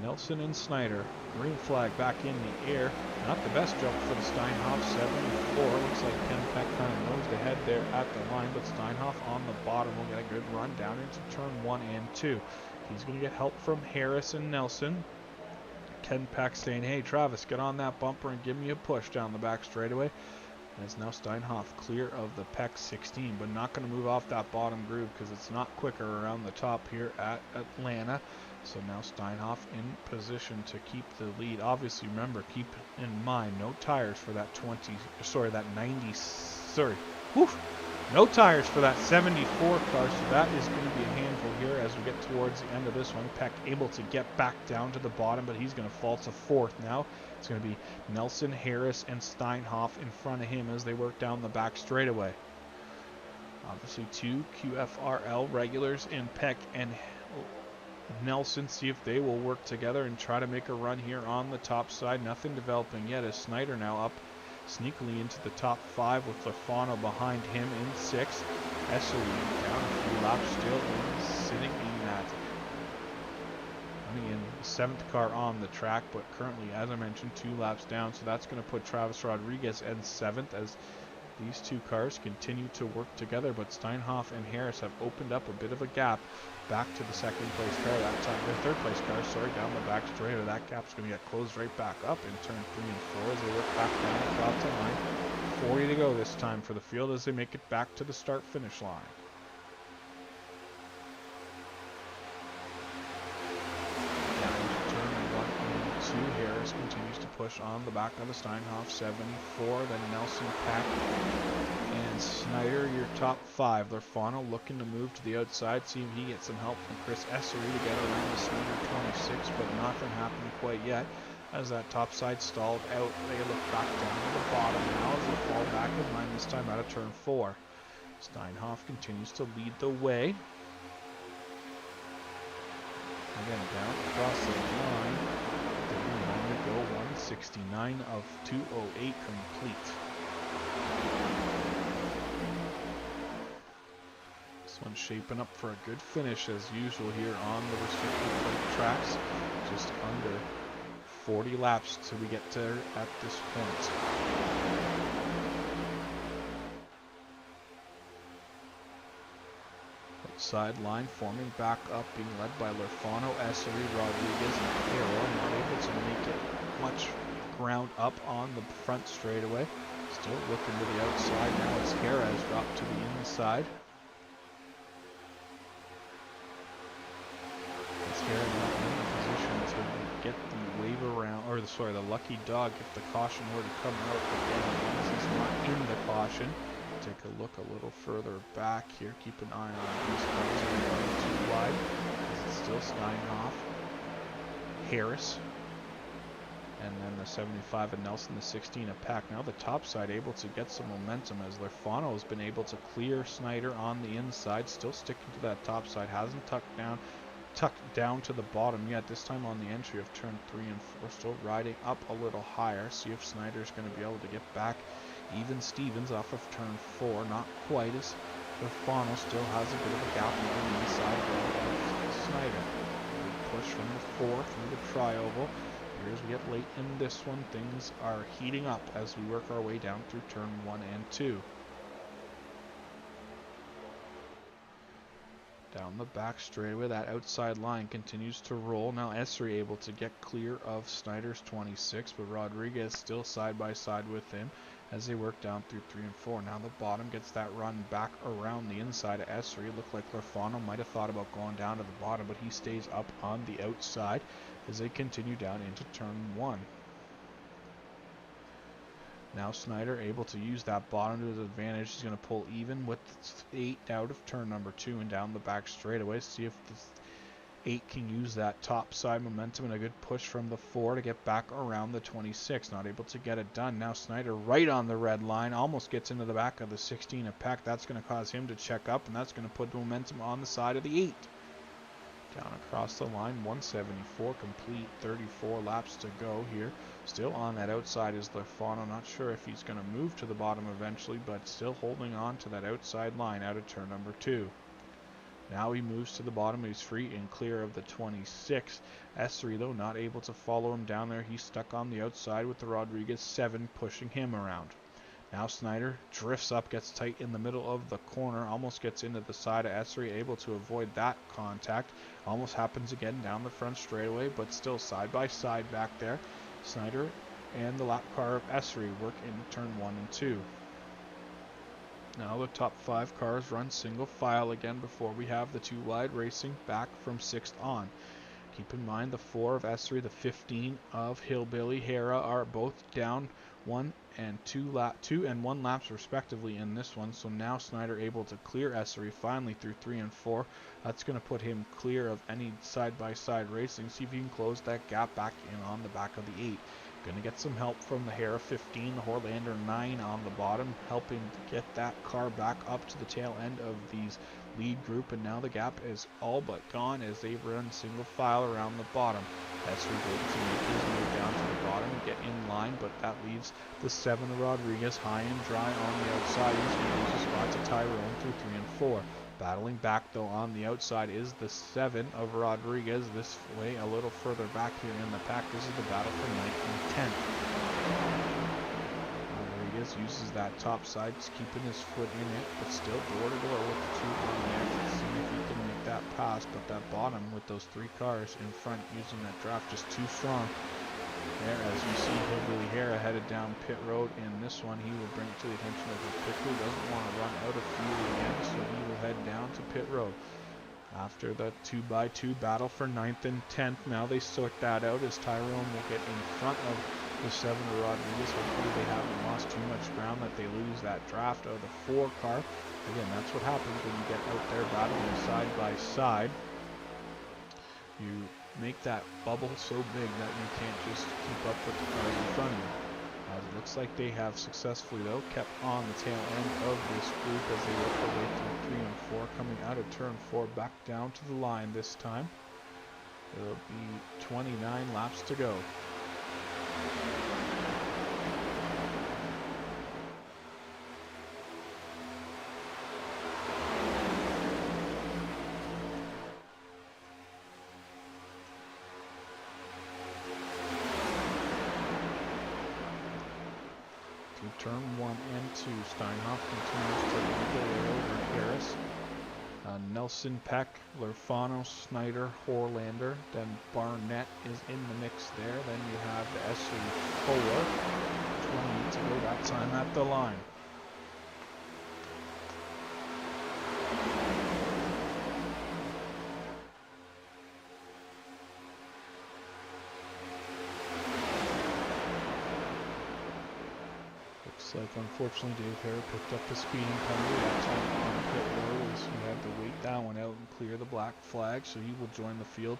Nelson and Snyder. Green flag back in the air. Not the best jump for the Steinhoff 74. Looks like Ken Peck kind of nosed ahead there at the line, but Steinhoff on the bottom will get a good run down into turn 1 and 2. He's going to get help from Harris and Nelson. Ken Peck saying, hey, Travis, get on that bumper and give me a push down the back straightaway. And it's now Steinhoff clear of the Peck 16, but not going to move off that bottom groove because it's not quicker around the top here at Atlanta. So now Steinhoff in position to keep the lead. Obviously, remember, keep in mind, no tires for that no tires for that 74 car, so that is going to be a handful here as we get towards the end of this one. Peck able to get back down to the bottom, but he's going to fall to 4th now. It's going to be Nelson, Harris, and Steinhoff in front of him as they work down the back straightaway. Obviously, 2 QFRL regulars in Peck and Nelson, see if they will work together and try to make a run here on the top side. Nothing developing yet as Snyder now up sneakily into the top 5 with Lorfano behind him in 6th. Esselin down a few laps still sitting in that. Running in the 7th car on the track, but currently, as I mentioned, 2 laps down. So that's going to put Travis Rodriguez in 7th as these 2 cars continue to work together. But Steinhoff and Harris have opened up a bit of a gap back to the 2nd place car, that time, the 3rd place car, down the back straightaway. That gap's going to get closed right back up in turn 3 and 4 as they work back down across the line. 40 to go this time for the field as they make it back to the start-finish line. Down to turn 1 and 2, Harris continues to push on the back of the Steinhoff 74, then Nelson, Pack, and Snyder, your top 5. Lorfano looking to move to the outside, see if he gets some help from Chris Essery to get around the Snyder 26, but nothing happened quite yet. As that top side stalled out, they look back down to the bottom now as they fall back in line, this time out of turn 4. Steinhoff continues to lead the way. Again, down across the line. We go 169 of 208 complete. This one's shaping up for a good finish as usual here on the restricted plate tracks. Just under 40 laps till we get there at this point. Outside line forming back up, being led by Lorfano, Essery, Rodriguez, and Hero. Not able to make it much ground up on the front straightaway. Still looking to the outside now as Hera has dropped to the inside. As Hera now in the position to get the wave around, or the lucky dog if the caution were to come out. Again, as he's not in the caution. Take a look a little further back here. Keep an eye on these cars running too wide. It's still Steinhoff, Harris, and then the 75 and Nelson, the 16 of Pack. Now the top side able to get some momentum as Lorfano has been able to clear Snyder on the inside. Still sticking to that top side. Hasn't tucked down. tucked down to the bottom yet. This time on the entry of turn 3 and 4, still riding up a little higher. See if Snyder's going to be able to get back. Even Stevens off of turn 4, not quite as Lorfano still has a bit of a gap on the inside of Snyder. Good push from the 4 through the tri-oval. Here as we get late in this one, things are heating up as we work our way down through turn 1 and 2. Down the back straightaway, that outside line continues to roll. Now Esri able to get clear of Snyder's 26, but Rodriguez still side by side with him as they work down through 3 and 4. Now the bottom gets that run back around the inside of Esri. It looked like Lorfano might have thought about going down to the bottom, but he stays up on the outside as they continue down into turn 1. Now Snyder able to use that bottom to his advantage. He's going to pull even with 8 out of turn number 2 and down the back straightaway. See if the 8 can use that top side momentum and a good push from the 4 to get back around the 26. Not able to get it done. Now Snyder right on the red line. Almost gets into the back of the 16 of Peck. That's going to cause him to check up, and that's going to put momentum on the side of the 8. Down across the line, 174 complete, 34 laps to go here. Still on that outside is Lorfano. Not sure if he's going to move to the bottom eventually, but still holding on to that outside line out of turn number 2. Now he moves to the bottom. He's free and clear of the 26. Esri, though, not able to follow him down there. He's stuck on the outside with the Rodriguez 7 pushing him around. Now Snyder drifts up, gets tight in the middle of the corner, almost gets into the side of Esri, able to avoid that contact. Almost happens again down the front straightaway, but still side by side back there. Snyder and the lap car of Esri work in turn 1 and 2. Now the top 5 cars run single file again before we have the 2 wide racing back from 6th on. Keep in mind the 4 of Esri, the 15 of Hillbilly Hera are both down 1 and 2 and 1 laps respectively in this one. So now Snyder able to clear Esri finally through 3 and 4. That's going to put him clear of any side-by-side racing. See if he can close that gap back in on the back of the 8. Going to get some help from the Hera 15, the Horlander 9 on the bottom, helping to get that car back up to the tail end of these lead group, and now the gap is all but gone as they run single file around the bottom. Esri able to make his move down to the bottom and get in line, but that leaves the 7 of Rodriguez high and dry on the outside. He's going to lose a spot to Tyrone through 3 and 4. Battling back though on the outside is the 7 of Rodriguez. This way a little further back here in the pack. This is the battle for 9th and 10th. Rodriguez uses that top side, keeping his foot in it, but still door to door with the 2 on the exit. See if he can make that pass, but that bottom with those 3 cars in front using that draft just too strong. There, as you see Hillbilly Hera headed down pit road in this one, he will bring it to the attention of him quickly. Doesn't want to run out of fuel again, so he will head down to pit road. After the 2x2 battle for 9th and 10th, now they sort that out as Tyrone will get in front of the 7 of Rodriguez. Hopefully they haven't lost too much ground that they lose that draft of the 4 car. Again, that's what happens when you get out there battling side by side. You make that bubble so big that you can't just keep up with the cars in front of you. It looks like they have successfully, though, kept on the tail end of this group as they work their way through 3 and 4, coming out of turn 4 back down to the line this time. It'll be 29 laps to go. Turn 1 and 2, Steinhoff continues to lead the way over Harris. Nelson, Peck, Lorfano, Snyder, Horlander, then Barnett is in the mix there. Then you have the SU4, 20 to go that time at the line. Like, unfortunately, Dave Hare picked up the speeding penalty that time on pit road as he had to wait that one out and clear the black flag, so he will join the field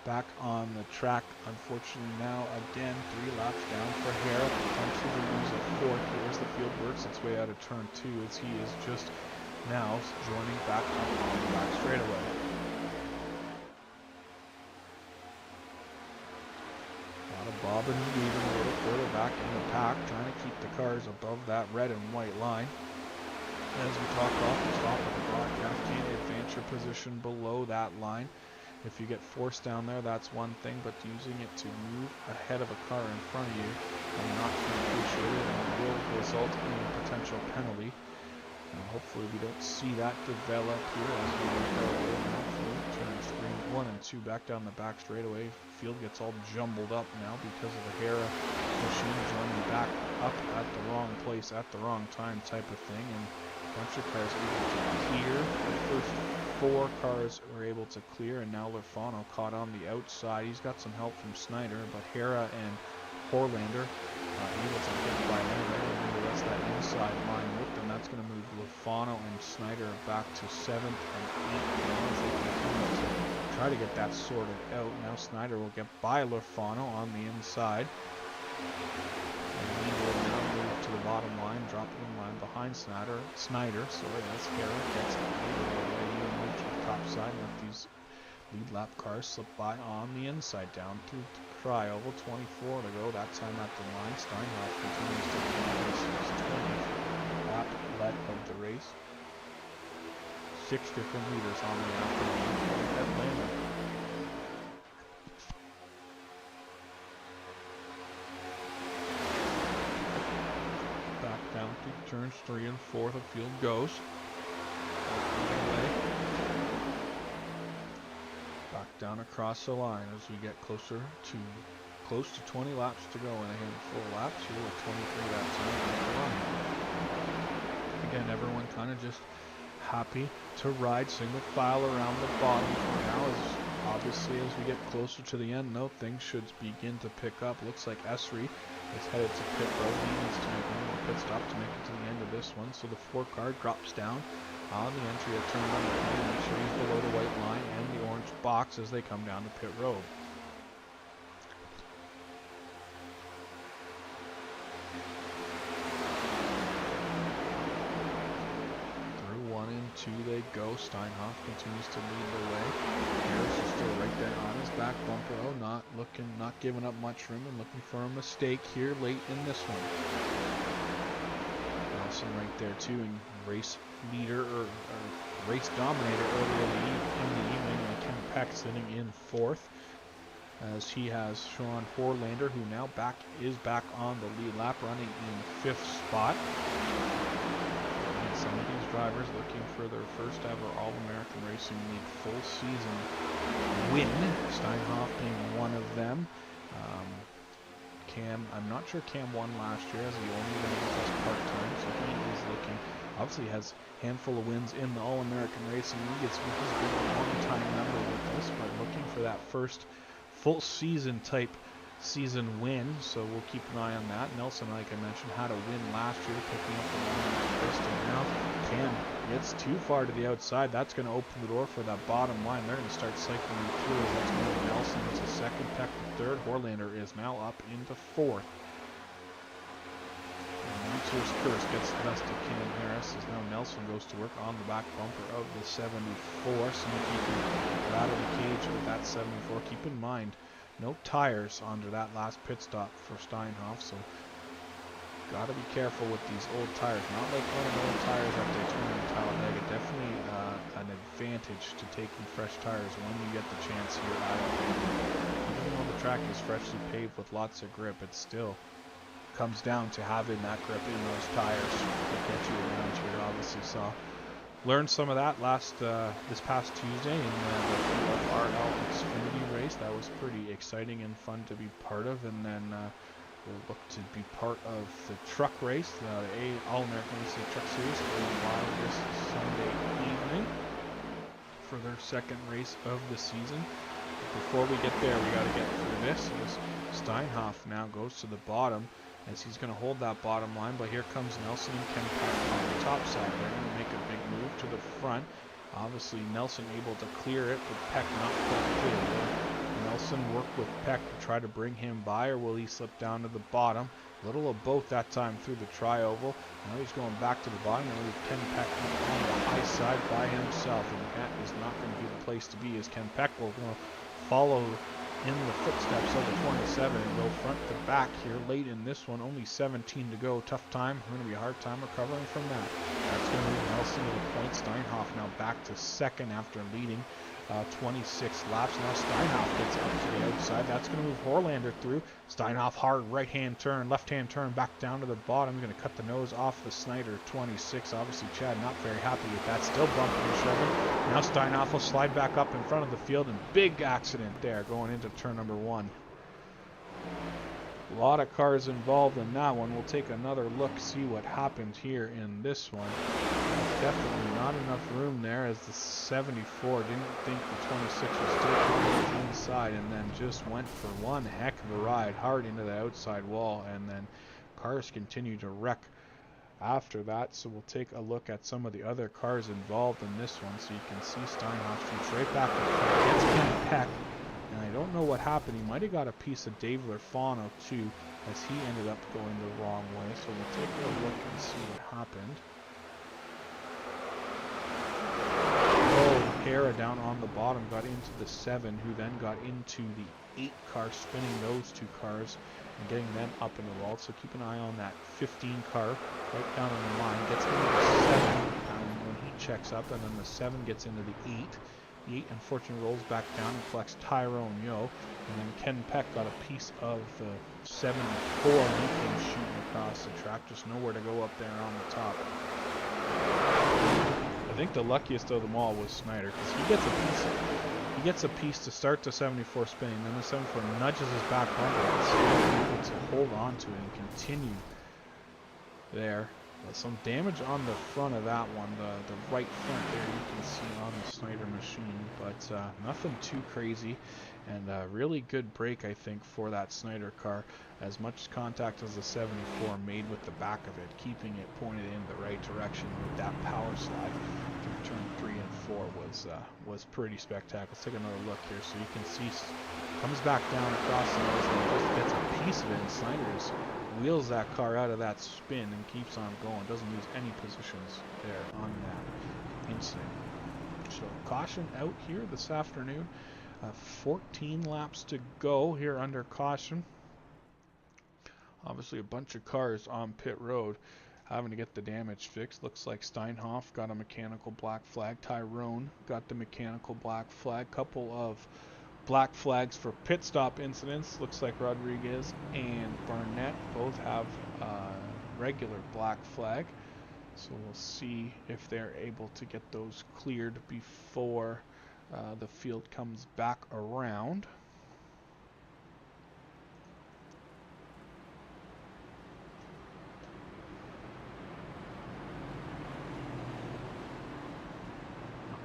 back on the track. Unfortunately, now again 3 laps down for Hare, potentially to lose a 4th. Here's the field works its way out of turn 2 as he is just now joining back up on the back straightaway. Bob and weaving a little further back in the pack, trying to keep the cars above that red and white line. As we talk off the top of the broadcast, can you advance your position below that line? If you get forced down there, that's one thing, but using it to move ahead of a car in front of you and not being appreciated and will result in a potential penalty. Hopefully we don't see that develop here as we go through turns 3, 1 and 2 back down the back straightaway. Field gets all jumbled up now because of the Hera machine joining back up at the wrong place at the wrong time type of thing, and a bunch of cars able to clear. The first 4 cars were able to clear, and now Lorfano caught on the outside. He's got some help from Snyder, but Hera and Horlander able to get by anyway. Remember, that's that inside line with them. That's going to move Lorfano and Snyder back to 7th and 8th now as they continue to try to get that sorted out. Now Snyder will get by Lorfano on the inside. And he will now move to the bottom line, drop in line behind Snyder. Sorry, that's Hera. Gets it away. He will move to the top side and let these lead lap cars slip by on the inside down through Cryoval. 24 to go. That time at the line. Steinhoff continues to lead his 20th lap led of the race. 6 different leaders on the afternoon. Atlanta. Back down to turns 3 and 4. The field goes. Back down across the line as we get close to 20 laps to go and a handful of laps here with 23 that time. Again, everyone kind of just happy to ride single file around the bottom for now. As obviously as we get closer to the end, though, things should begin to pick up. Looks like Esri is headed to pit road. He needs to make one more pit stop to make it to the end of this one. So the 4 car drops down on the entry of turn number 3. Make sure he's below the white line and the orange box as they come down to pit road. Through 1 and 2 they go. Steinhoff continues to lead the way. Harris is still right there on his back bumper. Oh, not giving up much room and looking for a mistake here late in this one. Nelson right there too, and race leader or race dominator earlier in the evening, and Ken Peck sitting in 4th as he has Sean Horlander, who now is back on the lead lap, running in 5th spot. And some of these drivers looking for their first ever All-American Racing League full season win, Steinhoff being one of them. Cam, I'm not sure Cam won last year as he only ran with us part-time, so he is looking, obviously has a handful of wins in the All-American Racing League. He's been a long-time member with us, but looking for that first full season type season win, so we'll keep an eye on that. Nelson, like I mentioned, had a win last year, picking up the win at Bristol. Now Cam gets too far to the outside. That's going to open the door for that bottom line. They're going to start cycling through. That's going to Nelson into 2nd, Peck to 3rd. Horlander is now up into 4th. And Tears Curse gets the best of Cam Harris as now Nelson goes to work on the back bumper of the 74. See if he can rattle the cage with that 74. Keep in mind, no tires under that last pit stop for Steinhoff, so got to be careful with these old tires. Not like one of the old tires at Daytona and Talladega. Definitely an advantage to taking fresh tires when you get the chance here at Atlanta. Even though the track is freshly paved with lots of grip, it still comes down to having that grip in those tires to get you around here. Obviously learned some of that this past Tuesday in the AARL Xfinity race. That was pretty exciting and fun to be part of, and then we'll look to be part of the truck race, the All-American Racing Truck Series, going live this Sunday evening for their 2nd race of the season. But before we get there, we got to get through this. Steinhoff now goes to the bottom as he's going to hold that bottom line, but here comes Nelson and Ken Peck on the top side. They're going to make a big move to the front. Obviously, Nelson able to clear it, but Peck not quite clear. Will Nelson work with Peck to try to bring him by, or will he slip down to the bottom? A little of both that time through the tri-oval. Now he's going back to the bottom, and leave Ken Peck on the high side by himself, and that is not going to be the place to be, as Ken Peck will follow in the footsteps of the 27 and go front to back here late in this one. Only 17 to go. Tough time. Going to be a hard time recovering from that. That's going to move Nelson to the point. Steinhoff now back to second after leading 26 laps. Now Steinhoff gets up to the outside. That's going to move Horlander through. Steinhoff hard right-hand turn, left-hand turn back down to the bottom. Going to cut the nose off the Snyder 26. Obviously Chad not very happy with that. Still bumping and shoving. Now Steinhoff will slide back up in front of the field, and big accident there going into turn number 1. A lot of cars involved in that one. We'll take another look, see what happened here in this one. Definitely not enough room there, as the 74 didn't think the 26 was still coming inside, and then just went for one heck of a ride hard into the outside wall, and then cars continue to wreck after that. So we'll take a look at some of the other cars involved in this one, so you can see Steinhoff shoots right back up, gets Ken Peck, and I don't know what happened. He might have got a piece of Dave Lorfano too, as he ended up going the wrong way. So we'll take a look and see what happened. Hera down on the bottom got into the 7, who then got into the 8 car, spinning those 2 cars and getting them up in the wall. So keep an eye on that 15 car right down on the line. Gets into the 7 when he checks up, and then the 7 gets into the 8. The 8 unfortunately rolls back down and collects Tyrone Yo, and then Ken Peck got a piece of the 74 and he came shooting across the track. Just nowhere to go up there on the top. I think the luckiest of them all was Snyder, because he gets a piece to start the 74 spinning, then the 74 nudges his back bumper and able to hold on to it and continue there. Some damage on the front of that one, the right front there you can see on the Snyder machine, but nothing too crazy, and a really good break I think for that Snyder car. As much contact as the 74 made with the back of it, keeping it pointed in the right direction with that power slide through turn 3 and 4 was pretty spectacular. Let's take another look here, so you can see comes back down across the nose and just gets a piece of it, and Snyder's wheels that car out of that spin and keeps on going. Doesn't lose any positions there on that incident. So caution out here this afternoon. 14 laps to go here under caution. Obviously a bunch of cars on pit road having to get the damage fixed. Looks like Steinhoff got a mechanical black flag. Tyrone got the mechanical black flag. Couple of black flags for pit stop incidents. Looks like Rodriguez and Barnett both have regular black flag. So we'll see if they're able to get those cleared before the field comes back around.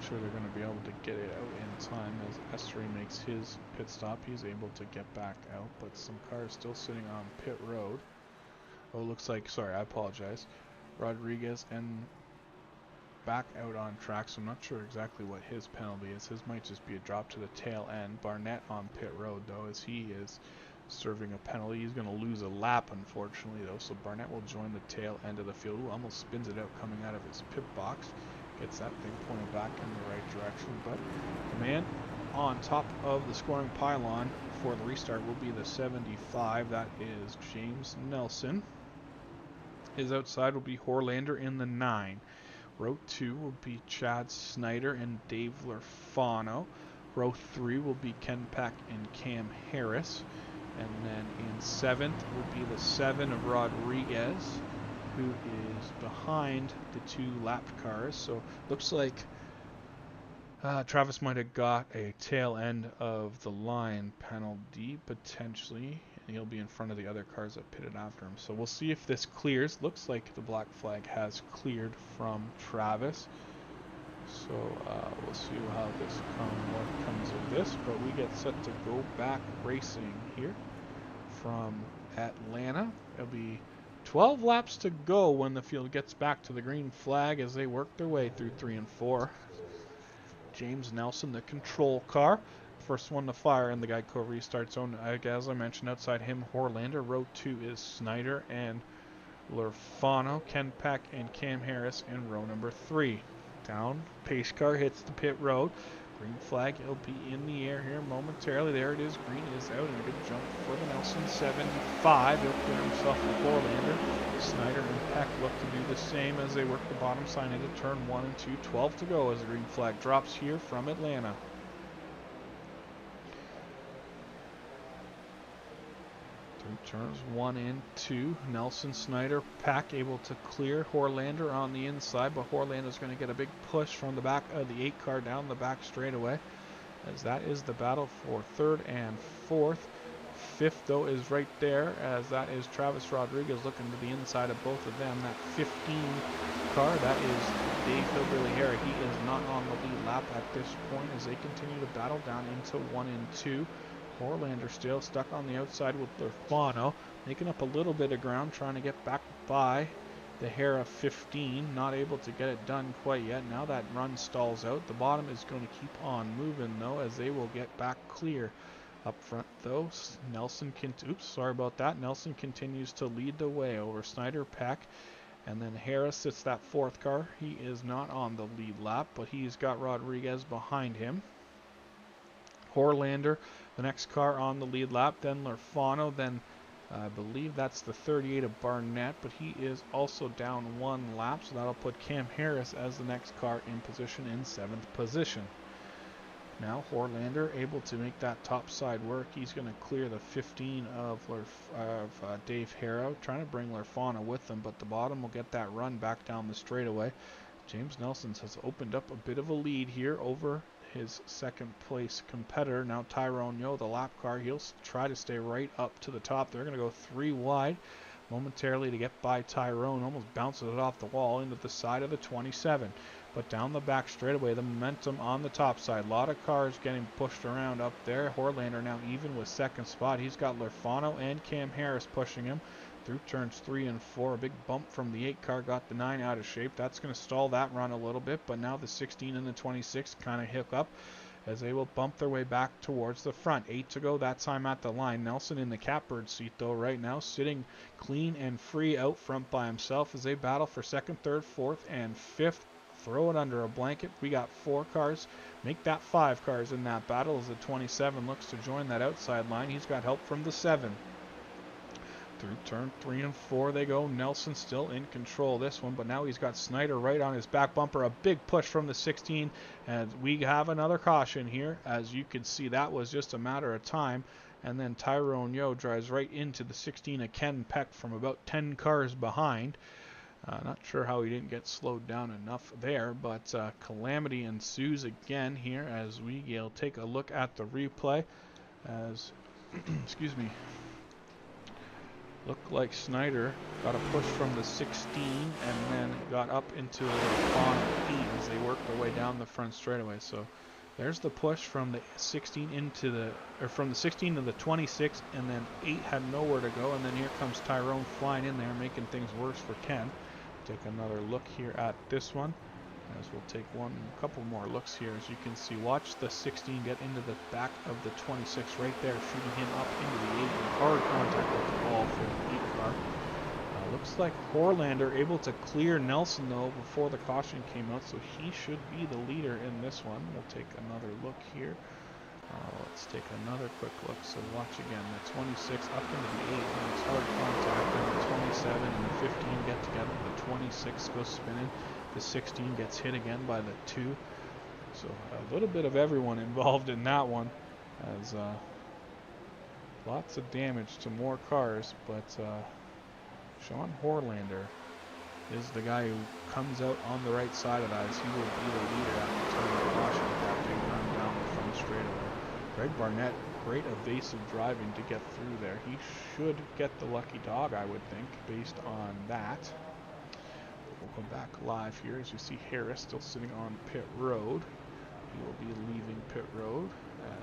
Sure they're going to be able to get it out in time as Esri makes his pit stop. He's able to get back out, but some cars still sitting on pit road. Oh, looks like, sorry, I apologize. Rodriguez and back out on track, so I'm not sure exactly what his penalty is. His might just be a drop to the tail end. Barnett on pit road, though, as he is serving a penalty. He's going to lose a lap, unfortunately, though, so Barnett will join the tail end of the field. Ooh, almost spins it out coming out of his pit box. Gets that thing pointed back in the right direction, but the man on top of the scoring pylon for the restart will be the 75. That is James Nelson. His outside will be Horlander in the 9. Row 2 will be Chad Snyder and Dave Lorfano. Row 3 will be Ken Peck and Cam Harris. And then in 7th will be the 7 of Rodriguez, who is behind the 2 lapped cars. So looks like Travis might have got a tail end of the line penalty potentially, and he'll be in front of the other cars that pitted after him. So we'll see if this clears. Looks like the black flag has cleared from Travis. So we'll see what comes of this, but we get set to go back racing here from Atlanta. It'll be 12 laps to go when the field gets back to the green flag as they work their way through 3 and 4. James Nelson, the control car, first one to fire in the Geico restart zone. As I mentioned, outside him, Horlander. Row 2 is Snyder and Lorfano. Ken Peck and Cam Harris in row number 3. Down, pace car hits the pit road. Green flag, it'll be in the air here momentarily. There it is. Green is out, and a good jump for the Nelson 75. He'll clear himself with Horlander. Snyder and Peck look to do the same as they work the bottom sign into turn 1 and 2. 12 to go as the green flag drops here from Atlanta. Through turns 1 and 2, Nelson, Snyder, Peck able to clear Horlander on the inside, but Horlander's going to get a big push from the back of the 8 car down the back straightaway, as that is the battle for 3rd and 4th. 5th, though, is right there, as that is Travis Rodriguez looking to the inside of both of them. That 15 car, that is Dave Hillbilly Hara. He is not on the lead lap at this point as they continue to battle down into 1 and 2. Horlander still stuck on the outside with Lorfano, making up a little bit of ground, trying to get back by the Hara 15. Not able to get it done quite yet. Now that run stalls out. The bottom is going to keep on moving, though, as they will get back clear. Up front, though, Nelson Nelson continues to lead the way over Snyder, Peck, and then Harris sits that 4th car. He is not on the lead lap, but he's got Rodriguez behind him. Horlander, the next car on the lead lap, then Lorfano, then I believe that's the 38 of Barnett, but he is also down 1 lap, so that'll put Cam Harris as the next car in position in 7th position. Now Horlander able to make that top side work. He's going to clear the 15 of Dave Hara, trying to bring Lorfano with him, but the bottom will get that run back down the straightaway. James Nelson has opened up a bit of a lead here over his 2nd place competitor. Now Tyrone Yo, the lap car, he'll try to stay right up to the top. They're going to go 3 wide momentarily to get by Tyrone. Almost bounces it off the wall into the side of the 27. But down the back straightaway, the momentum on the top side. A lot of cars getting pushed around up there. Horlander now even with 2nd spot. He's got Lorfano and Cam Harris pushing him through turns 3 and 4. A big bump from the 8 car got the 9 out of shape. That's going to stall that run a little bit, but now the 16 and the 26 kind of hook up as they will bump their way back towards the front. 8 to go that time at the line. Nelson in the catbird seat, though, right now, sitting clean and free out front by himself as they battle for 2nd, 3rd, 4th, and 5th. Throw it under a blanket. We got 4 cars. Make that 5 cars in that battle as the 27 looks to join that outside line. He's got help from the 7. Through turn 3 and 4 they go. Nelson still in control this one, but now he's got Snyder right on his back bumper. A big push from the 16, and we have another caution here. As you can see, that was just a matter of time. And then Tyrone Yo drives right into the 16 of Ken Peck from about 10 cars behind. Not sure how he didn't get slowed down enough there, but calamity ensues again here as we'll take a look at the replay. As, excuse me, looked like Snyder got a push from the 16 and then got up into a Lorfano 8 as they worked their way down the front straightaway. So there's the push from the 16 into the, or from the 16 to the 26, and then 8 had nowhere to go, and then here comes Tyrone flying in there, making things worse for Ken. Take another look here at this one, as we'll take a couple more looks here. As you can see, watch the 16 get into the back of the 26 right there, shooting him up into the 8 in hard contact with the ball for the 8 car. Looks like Horlander able to clear Nelson, though, before the caution came out, so he should be the leader in this one. We'll take another look here. Let's take another quick look. So watch again. The 26 up into the 8 makes hard contact, and the 27 and the 15 get together. The 26 goes spinning. The 16 gets hit again by the 2. So a little bit of everyone involved in that one, as lots of damage to more cars, but Sean Horlander is the guy who comes out on the right side of that, as he will be the leader after turning the caution with that big run down the front straightaway. Greg Barnett, great evasive driving to get through there. He should get the lucky dog, I would think, based on that. We'll come back live here as you see Harris still sitting on pit road. He will be leaving pit road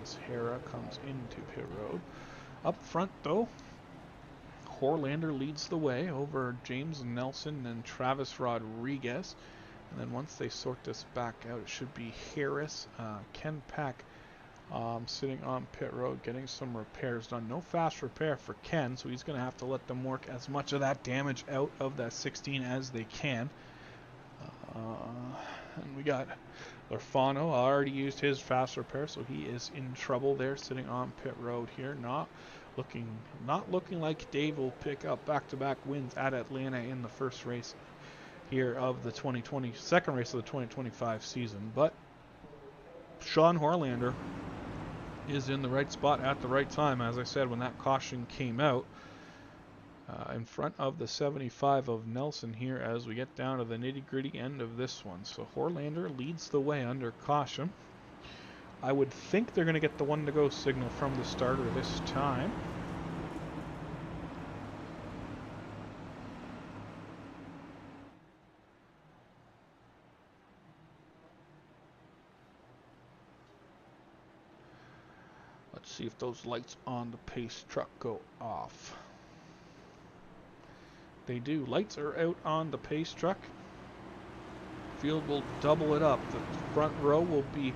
as Hara comes into pit road. Up front, though, Horlander leads the way over James Nelson and Travis Rodriguez. And then once they sort this back out, it should be Harris, Ken Peck, sitting on pit road getting some repairs done. No fast repair for Ken, so he's going to have to let them work as much of that damage out of that 16 as they can. And we got Lorfano already used his fast repair, so he is in trouble there, sitting on pit road here. Not looking like Dave will pick up back-to-back wins at Atlanta in the first race here of the second race of the 2025 season. But Sean Horlander is in the right spot at the right time, as I said, when that caution came out. In front of the 75 of Nelson here as we get down to the nitty-gritty end of this one. So Horlander leads the way under caution. I would think they're going to get the one-to-go signal from the starter this time. Let's see if those lights on the pace truck go off. They do. Lights are out on the pace truck. Field will double it up. The front row will be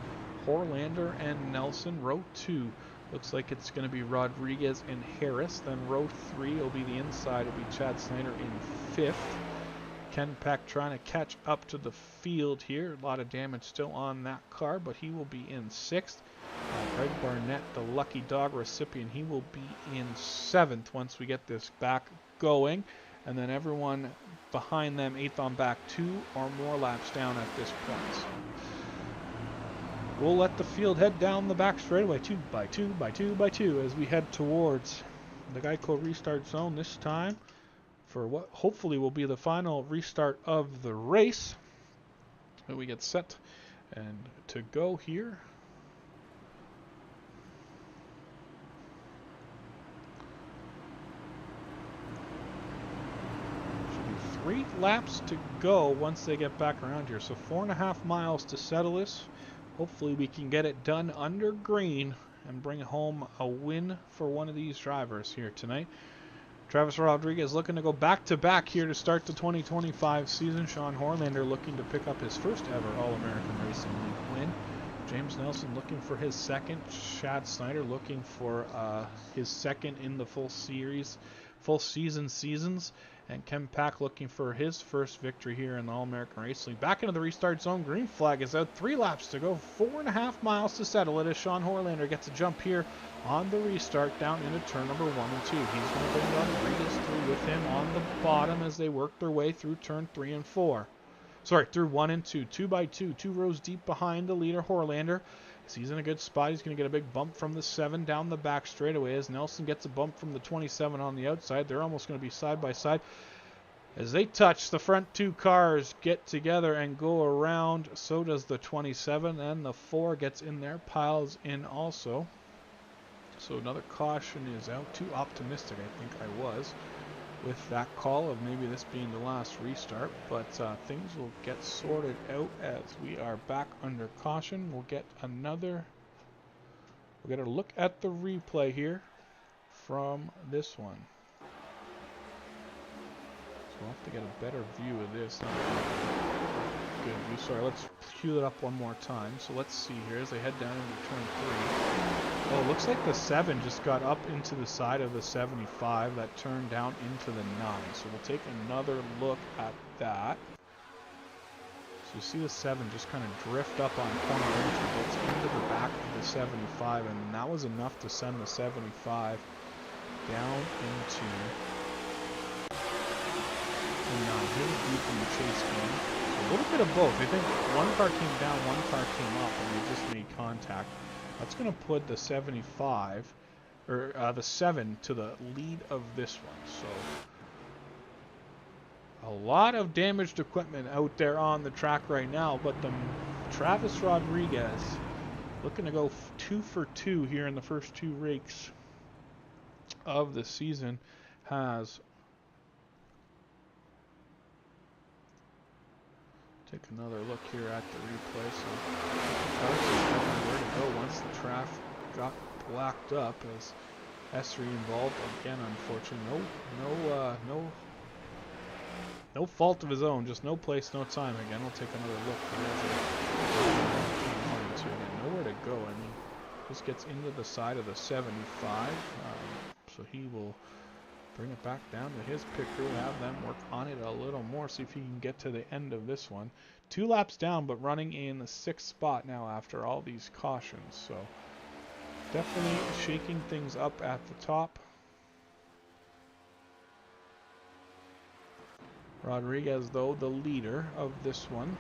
Horlander and Nelson. Row 2 looks like it's going to be Rodriguez and Harris. Then row 3 will be the inside. It'll be Chad Snyder in 5th. Ken Peck trying to catch up to the field here. A lot of damage still on that car, but he will be in 6th. Greg Barnett, the lucky dog recipient, he will be in 7th once we get this back going. And then everyone behind them, 8th on back, 2 or more laps down at this point. So we'll let the field head down the back straightaway, 2 by 2 by 2 by 2, as we head towards the Geico restart zone this time for what hopefully will be the final restart of the race. And we get set and to go here. Should be 3 laps to go once they get back around here. So 4.5 miles to settle this. Hopefully we can get it done under green and bring home a win for one of these drivers here tonight. Travis Rodriguez looking to go back-to-back here to start the 2025 season. Sean Horlander looking to pick up his first ever All-American Racing League win. James Nelson looking for his second. Chad Snyder looking for his second in the full seasons. And Ken Pack looking for his first victory here in the All-American Racing League. Back into the restart zone. Green flag is out. 3 laps to go. 4.5 miles to settle it as Sean Horlander gets a jump here on the restart down into turn number 1 and 2. He's going to bring Rodriguez through with him on the bottom as they work their way through turn 3 and 4. Sorry, through 1 and 2. 2 by 2. 2 rows deep behind the leader, Horlander. He's in a good spot. He's going to get a big bump from the 7 down the back straightaway as Nelson gets a bump from the 27 on the outside. They're almost going to be side by side. As they touch, the front 2 cars get together and go around. So does the 27, and the 4 gets in there, piles in also. So another caution is out. Too optimistic, I think I was, with that call of maybe this being the last restart. But things will get sorted out as we are back under caution. We'll get a look at the replay here from this one. So we'll have to get a better view of this. Good view. Sorry, let's cue it up one more time. So let's see here as they head down into turn 3. Oh, it looks like the 7 just got up into the side of the 75 that turned down into the 9. So we'll take another look at that. So you see the 7 just kind of drift up on corner intervals into the back of the 75, and that was enough to send the 75 down into the 9. Really deep in the chase game. A little bit of both. I think one car came down, one car came up, and they just made contact. That's going to put the 75, or the 7 to the lead of this one. So a lot of damaged equipment out there on the track right now, but the Travis Rodriguez looking to go 2 for 2 here in the first 2 rakes of the season has take another look here at the replay. So cars just don't know where to go once the traffic got blacked up as S3 involved again. Unfortunately, no fault of his own, just no place, no time. Again, we'll take another look here. Nowhere to go. I mean, just gets into the side of the 75, so he will Bring it back down to his pit crew, have them work on it a little more, see if he can get to the end of this one. 2 laps down, but running in the 6th spot now after all these cautions. So definitely shaking things up at the top. Rodriguez, though, the leader of this one.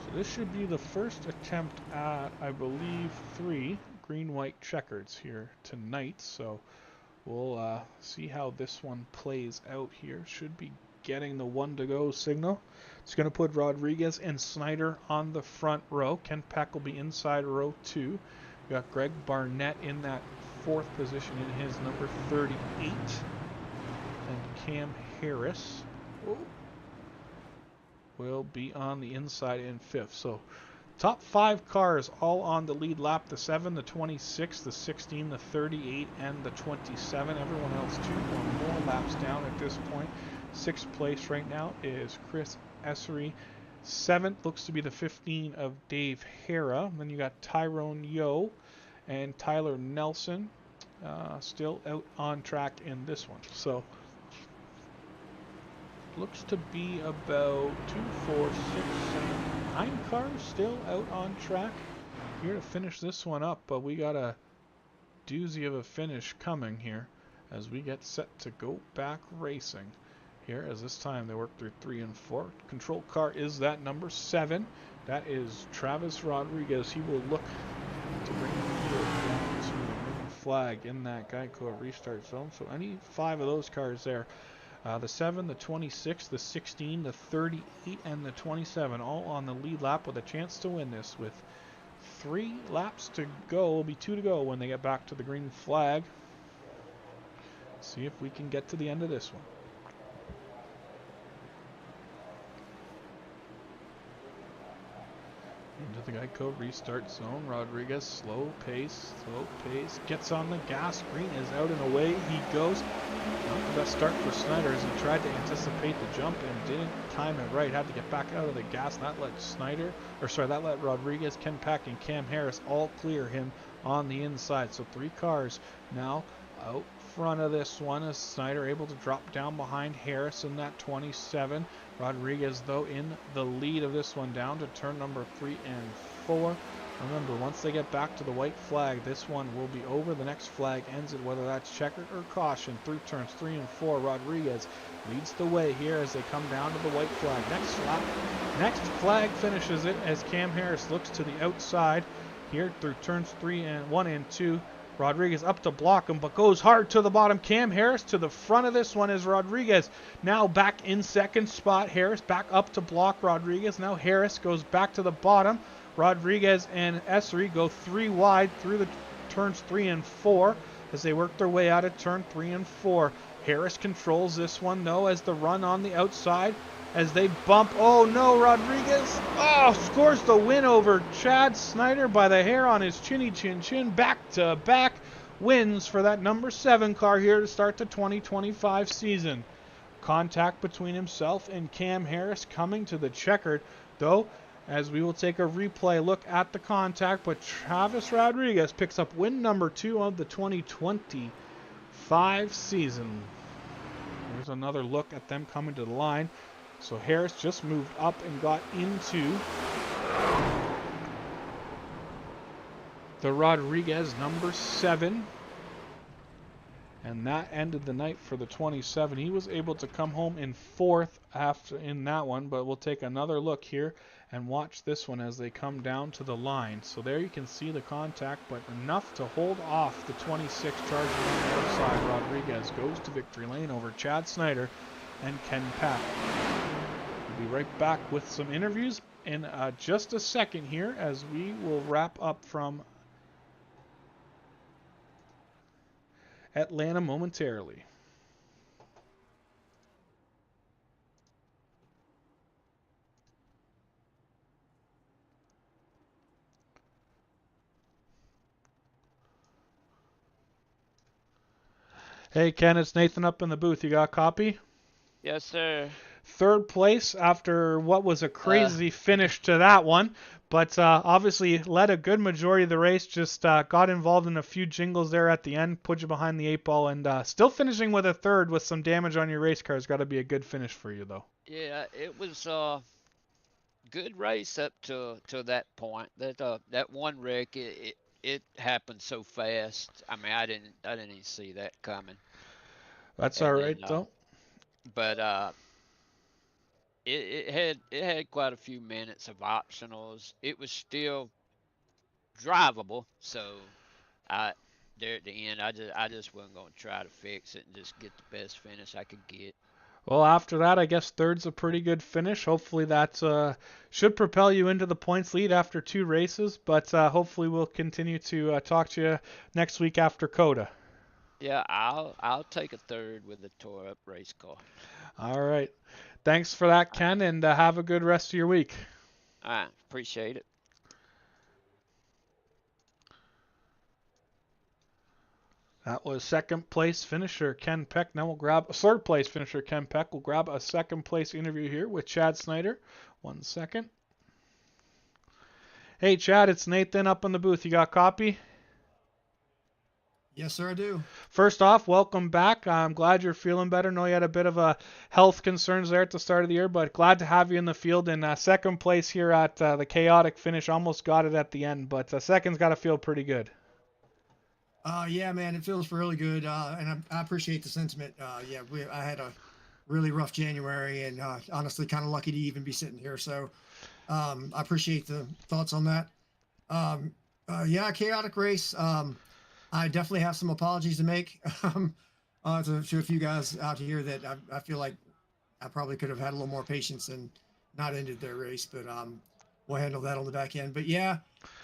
So this should be the first attempt at, I believe, 3 green-white checkers here tonight. So we'll see how this one plays out here. Should be getting the 1 to go signal. It's going to put Rodriguez and Snyder on the front row. Ken Peck will be inside row 2. We got Greg Barnett in that 4th position in his number 38. And Cam Harris will be on the inside in 5th. So top 5 cars all on the lead lap. The 7, the 26, the 16, the 38, and the 27. Everyone else 2 or more laps down at this point. 6th place right now is Chris Essery. 7th looks to be the 15 of Dave Hara. Then you got Tyrone Yo and Tyler Nelson still out on track in this one. So looks to be about 2, 4, 6, 7, 9 cars still out on track here to finish this one up, but we got a doozy of a finish coming here as we get set to go back racing here, as this time they work through 3 and 4. Control car is that number 7. That is Travis Rodriguez. He will look to bring the field down to the green flag in that Geico restart zone. So any 5 of those cars there, the 7, the 26, the 16, the 38, and the 27, all on the lead lap with a chance to win this with 3 laps to go. Will be 2 to go when they get back to the green flag. See if we can get to the end of this one. Into the Geico restart zone. Rodriguez, slow pace, gets on the gas. Green is out and away he goes. Not the best start for Snyder as he tried to anticipate the jump and didn't time it right. Had to get back out of the gas. That let Rodriguez, Ken Peck, and Cam Harris all clear him on the inside. So 3 cars now out front of this one as Snyder able to drop down behind Harris in that 27. Rodriguez, though, in the lead of this one down to turn number 3 and 4. Remember, once they get back to the white flag, this one will be over. The next flag ends it, whether that's checkered or caution. Through turns 3 and 4, Rodriguez leads the way here as they come down to the white flag. Next flag finishes it as Cam Harris looks to the outside here through turns 1 and 2. Rodriguez up to block him, but goes hard to the bottom. Cam Harris to the front of this one is Rodriguez. Now back in 2nd spot. Harris back up to block Rodriguez. Now Harris goes back to the bottom. Rodriguez and Essery go 3 wide through the turns 3 and 4 as they work their way out of turn 3 and 4. Harris controls this one, though, as the run on the outside as they bump. Oh no, Rodriguez scores the win over Chad Snyder by the hair on his chinny chin chin. Back-to-back wins for that number 7 car here to start the 2025 season. Contact between himself and Cam Harris coming to the checkered, though, as we will take a replay look at the contact, but Travis Rodriguez picks up win number 2 of the 2025 season. There's another look at them coming to the line. So Harris just moved up and got into the Rodriguez number 7. And that ended the night for the 27. He was able to come home in 4th after in that one, but we'll take another look here and watch this one as they come down to the line. So there you can see the contact, but enough to hold off the 26 charging on the outside. Rodriguez goes to victory lane over Chad Snyder and Ken Peck. We'll be right back with some interviews in just a second here as we will wrap up from Atlanta momentarily. Hey Ken, it's Nathan up in the booth. You got a copy? Yes, sir. third place after what was a Uh, crazy finish to that one. But obviously led a good majority of the race, just got involved in a few jingles there at the end, put you behind the 8 ball, and still finishing with a third with some damage on your race car has got to be a good finish for you, though. yeah, it was good race up to that point. That one wreck, it happened so fast. I mean, I didn't even see that coming. That's all And right, then though. but it had quite a few minutes of optionals. It was still drivable, so I there at the end, I just wasn't gonna try to fix it and just get the best finish I could get. Well, after that, I guess third's a pretty good finish. Hopefully that should propel you into the points lead after 2 races, but hopefully we'll continue to talk to you next week after COTA. Yeah, I'll take a third with a tore up race car. All right. Thanks for that, All right, Ken, and have a good rest of your week. all right, appreciate it. That was second place finisher Ken Peck. Now we'll grab a third place finisher Ken Peck. We'll grab a second place interview here with Chad Snyder. 1 second. Hey, Chad, it's Nathan up in the booth. You got a copy? Yes, sir, I do. First off, welcome back. I'm glad you're feeling better. Know you had a bit of a health concerns there at the start of the year, but glad to have you in the field. In second place here at the chaotic finish. Almost got it at the end, but second's got to feel pretty good. Yeah, man, it feels really good, and I appreciate the sentiment. Yeah, I had a really rough January, and honestly, kind of lucky to even be sitting here. So I appreciate the thoughts on that. Yeah, chaotic race. I definitely have some apologies to make to a few guys out here that I feel like I probably could have had a little more patience and not ended their race, but we'll handle that on the back end. But yeah,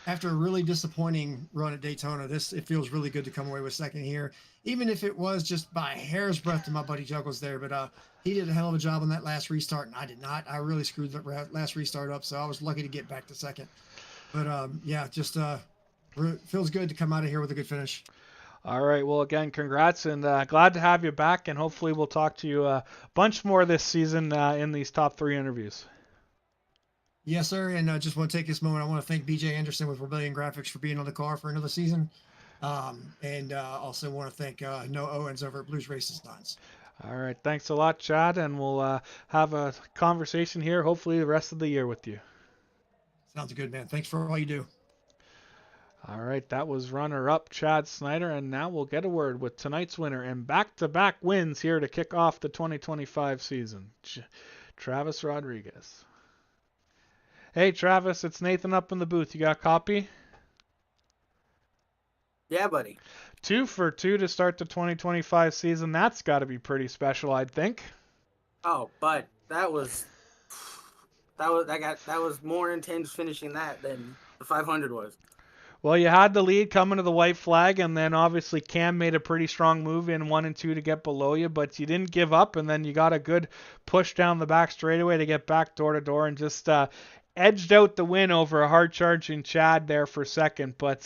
after a really disappointing run at Daytona, it feels really good to come away with second here, even if it was just by a hair's breadth to my buddy Juggles there. But he did a hell of a job on that last restart, and I did not. I really screwed that last restart up, so I was lucky to get back to second. But yeah, just feels good to come out of here with a good finish. All right. Well, again, congrats, and glad to have you back. And hopefully, we'll talk to you a bunch more this season in these top 3 interviews. Yes, sir. And I just want to take this moment. I want to thank BJ Anderson with Rebellion Graphics for being on the car for another season. And also want to thank Noah Owens over at Blues Race Designs. All right. Thanks a lot, Chad, and we'll have a conversation here hopefully the rest of the year with you. Sounds good, man. Thanks for all you do. All right, that was runner-up Chad Snyder, and now we'll get a word with tonight's winner and back-to-back wins here to kick off the 2025 season, Travis Rodriguez. Hey, Travis, it's Nathan up in the booth. You got a copy? Yeah, buddy. 2 for 2 to start the 2025 season. That's got to be pretty special, I'd think. Oh, but that was more intense finishing that than the 500 was. Well, you had the lead coming to the white flag, and then obviously Cam made a pretty strong move in 1 and 2 to get below you, but you didn't give up, and then you got a good push down the back straightaway to get back door to door and just edged out the win over a hard charging Chad there for second. But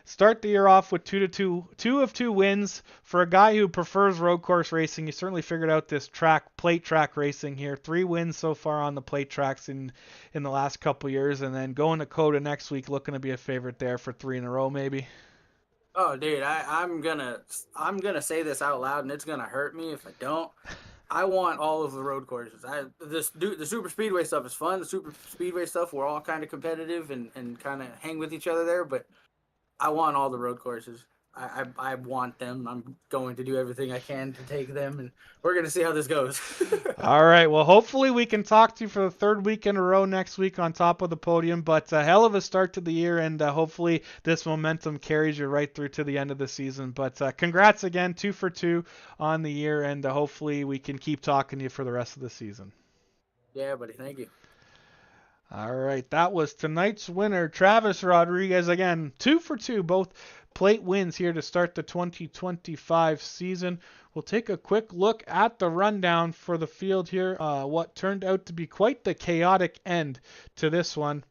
start the year off with 2 of 2 wins for a guy who prefers road course racing. You certainly figured out this plate track racing here. 3 wins so far on the plate tracks in the last couple years, and then going to COTA next week, looking to be a favorite there for 3 in a row maybe. Oh, dude, I'm gonna say this out loud, and it's gonna hurt me if I don't. I want all of the road courses. The super speedway stuff is fun. The super speedway stuff, we're all kind of competitive and kind of hang with each other there. But I want all the road courses. I want them. I'm going to do everything I can to take them, and we're gonna see how this goes. All right. Well, hopefully we can talk to you for the 3rd week in a row next week on top of the podium. But a hell of a start to the year, and hopefully this momentum carries you right through to the end of the season. But congrats again, 2 for 2 on the year, and hopefully we can keep talking to you for the rest of the season. Yeah, buddy. Thank you. All right. That was tonight's winner, Travis Rodriguez. Again, 2 for 2, both plate wins here to start the 2025 season. We'll take a quick look at the rundown for the field here. What turned out to be quite the chaotic end to this one.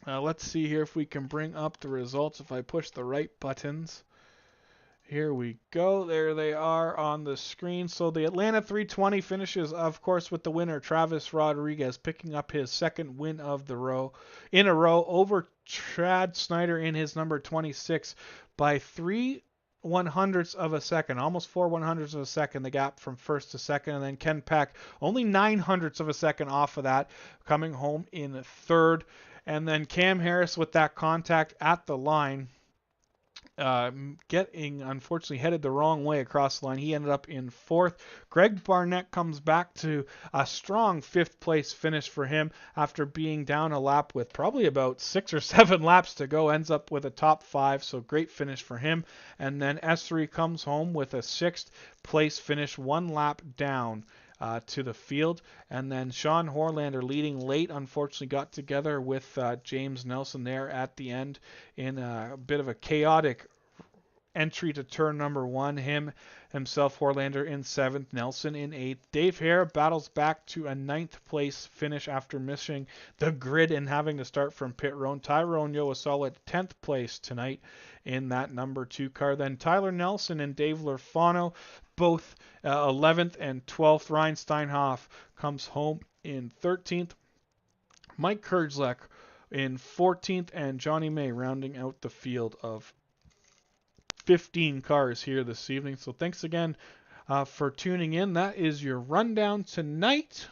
Let's see here if we can bring up the results if I push the right buttons. Here we go. There they are on the screen. So the Atlanta 320 finishes, of course, with the winner, Travis Rodriguez, picking up his second win of the row in a row over Chad Snyder in his number 26 by 3/100ths of a second, almost 4/100ths of a second, the gap from first to second. And then Ken Peck, only 900ths of a second off of that, coming home in third. And then Cam Harris with that contact at the line, getting unfortunately headed the wrong way across the line. He ended up in fourth. Greg Barnett comes back to a strong fifth place finish for him after being down a lap with probably about 6 or 7 laps to go. Ends up with a top 5, so great finish for him. And then S3 comes home with a sixth place finish, 1 lap down to the field. And then Sean Horlander leading late, unfortunately got together with James Nelson there at the end in a bit of a chaotic entry to turn number 1. Himself, Horlander in 7th, Nelson in 8th. Dave Hare battles back to a 9th place finish after missing the grid and having to start from pit road. Tyrone Yo a solid 10th place tonight in that number 2 car. Then Tyler Nelson and Dave Lorfano, both 11th and 12th. Ryan Steinhoff comes home in 13th. Mike Kurdzlek in 14th, and Johnny May rounding out the field of 15 cars here this evening. So thanks again for tuning in. That is your rundown tonight.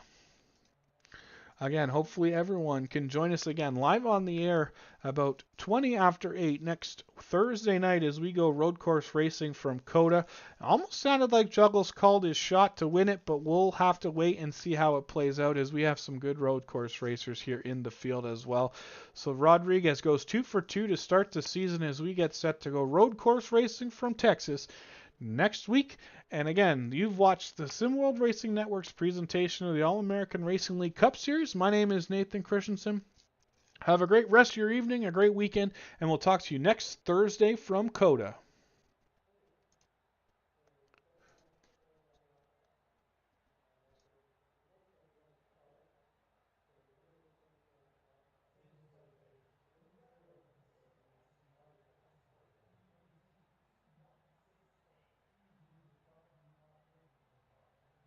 Again, hopefully everyone can join us again live on the air about 20 after 8 next Thursday night as we go road course racing from COTA. Almost sounded like Juggles called his shot to win it, but we'll have to wait and see how it plays out as we have some good road course racers here in the field as well. So Rodriguez goes 2 for 2 to start the season as we get set to go road course racing from Texas next week. And again, you've watched the SimWorld Racing Network's presentation of the All-American Racing League Cup Series. My name is Nathan Christensen. Have a great rest of your evening, a great weekend, and we'll talk to you next Thursday from COTA.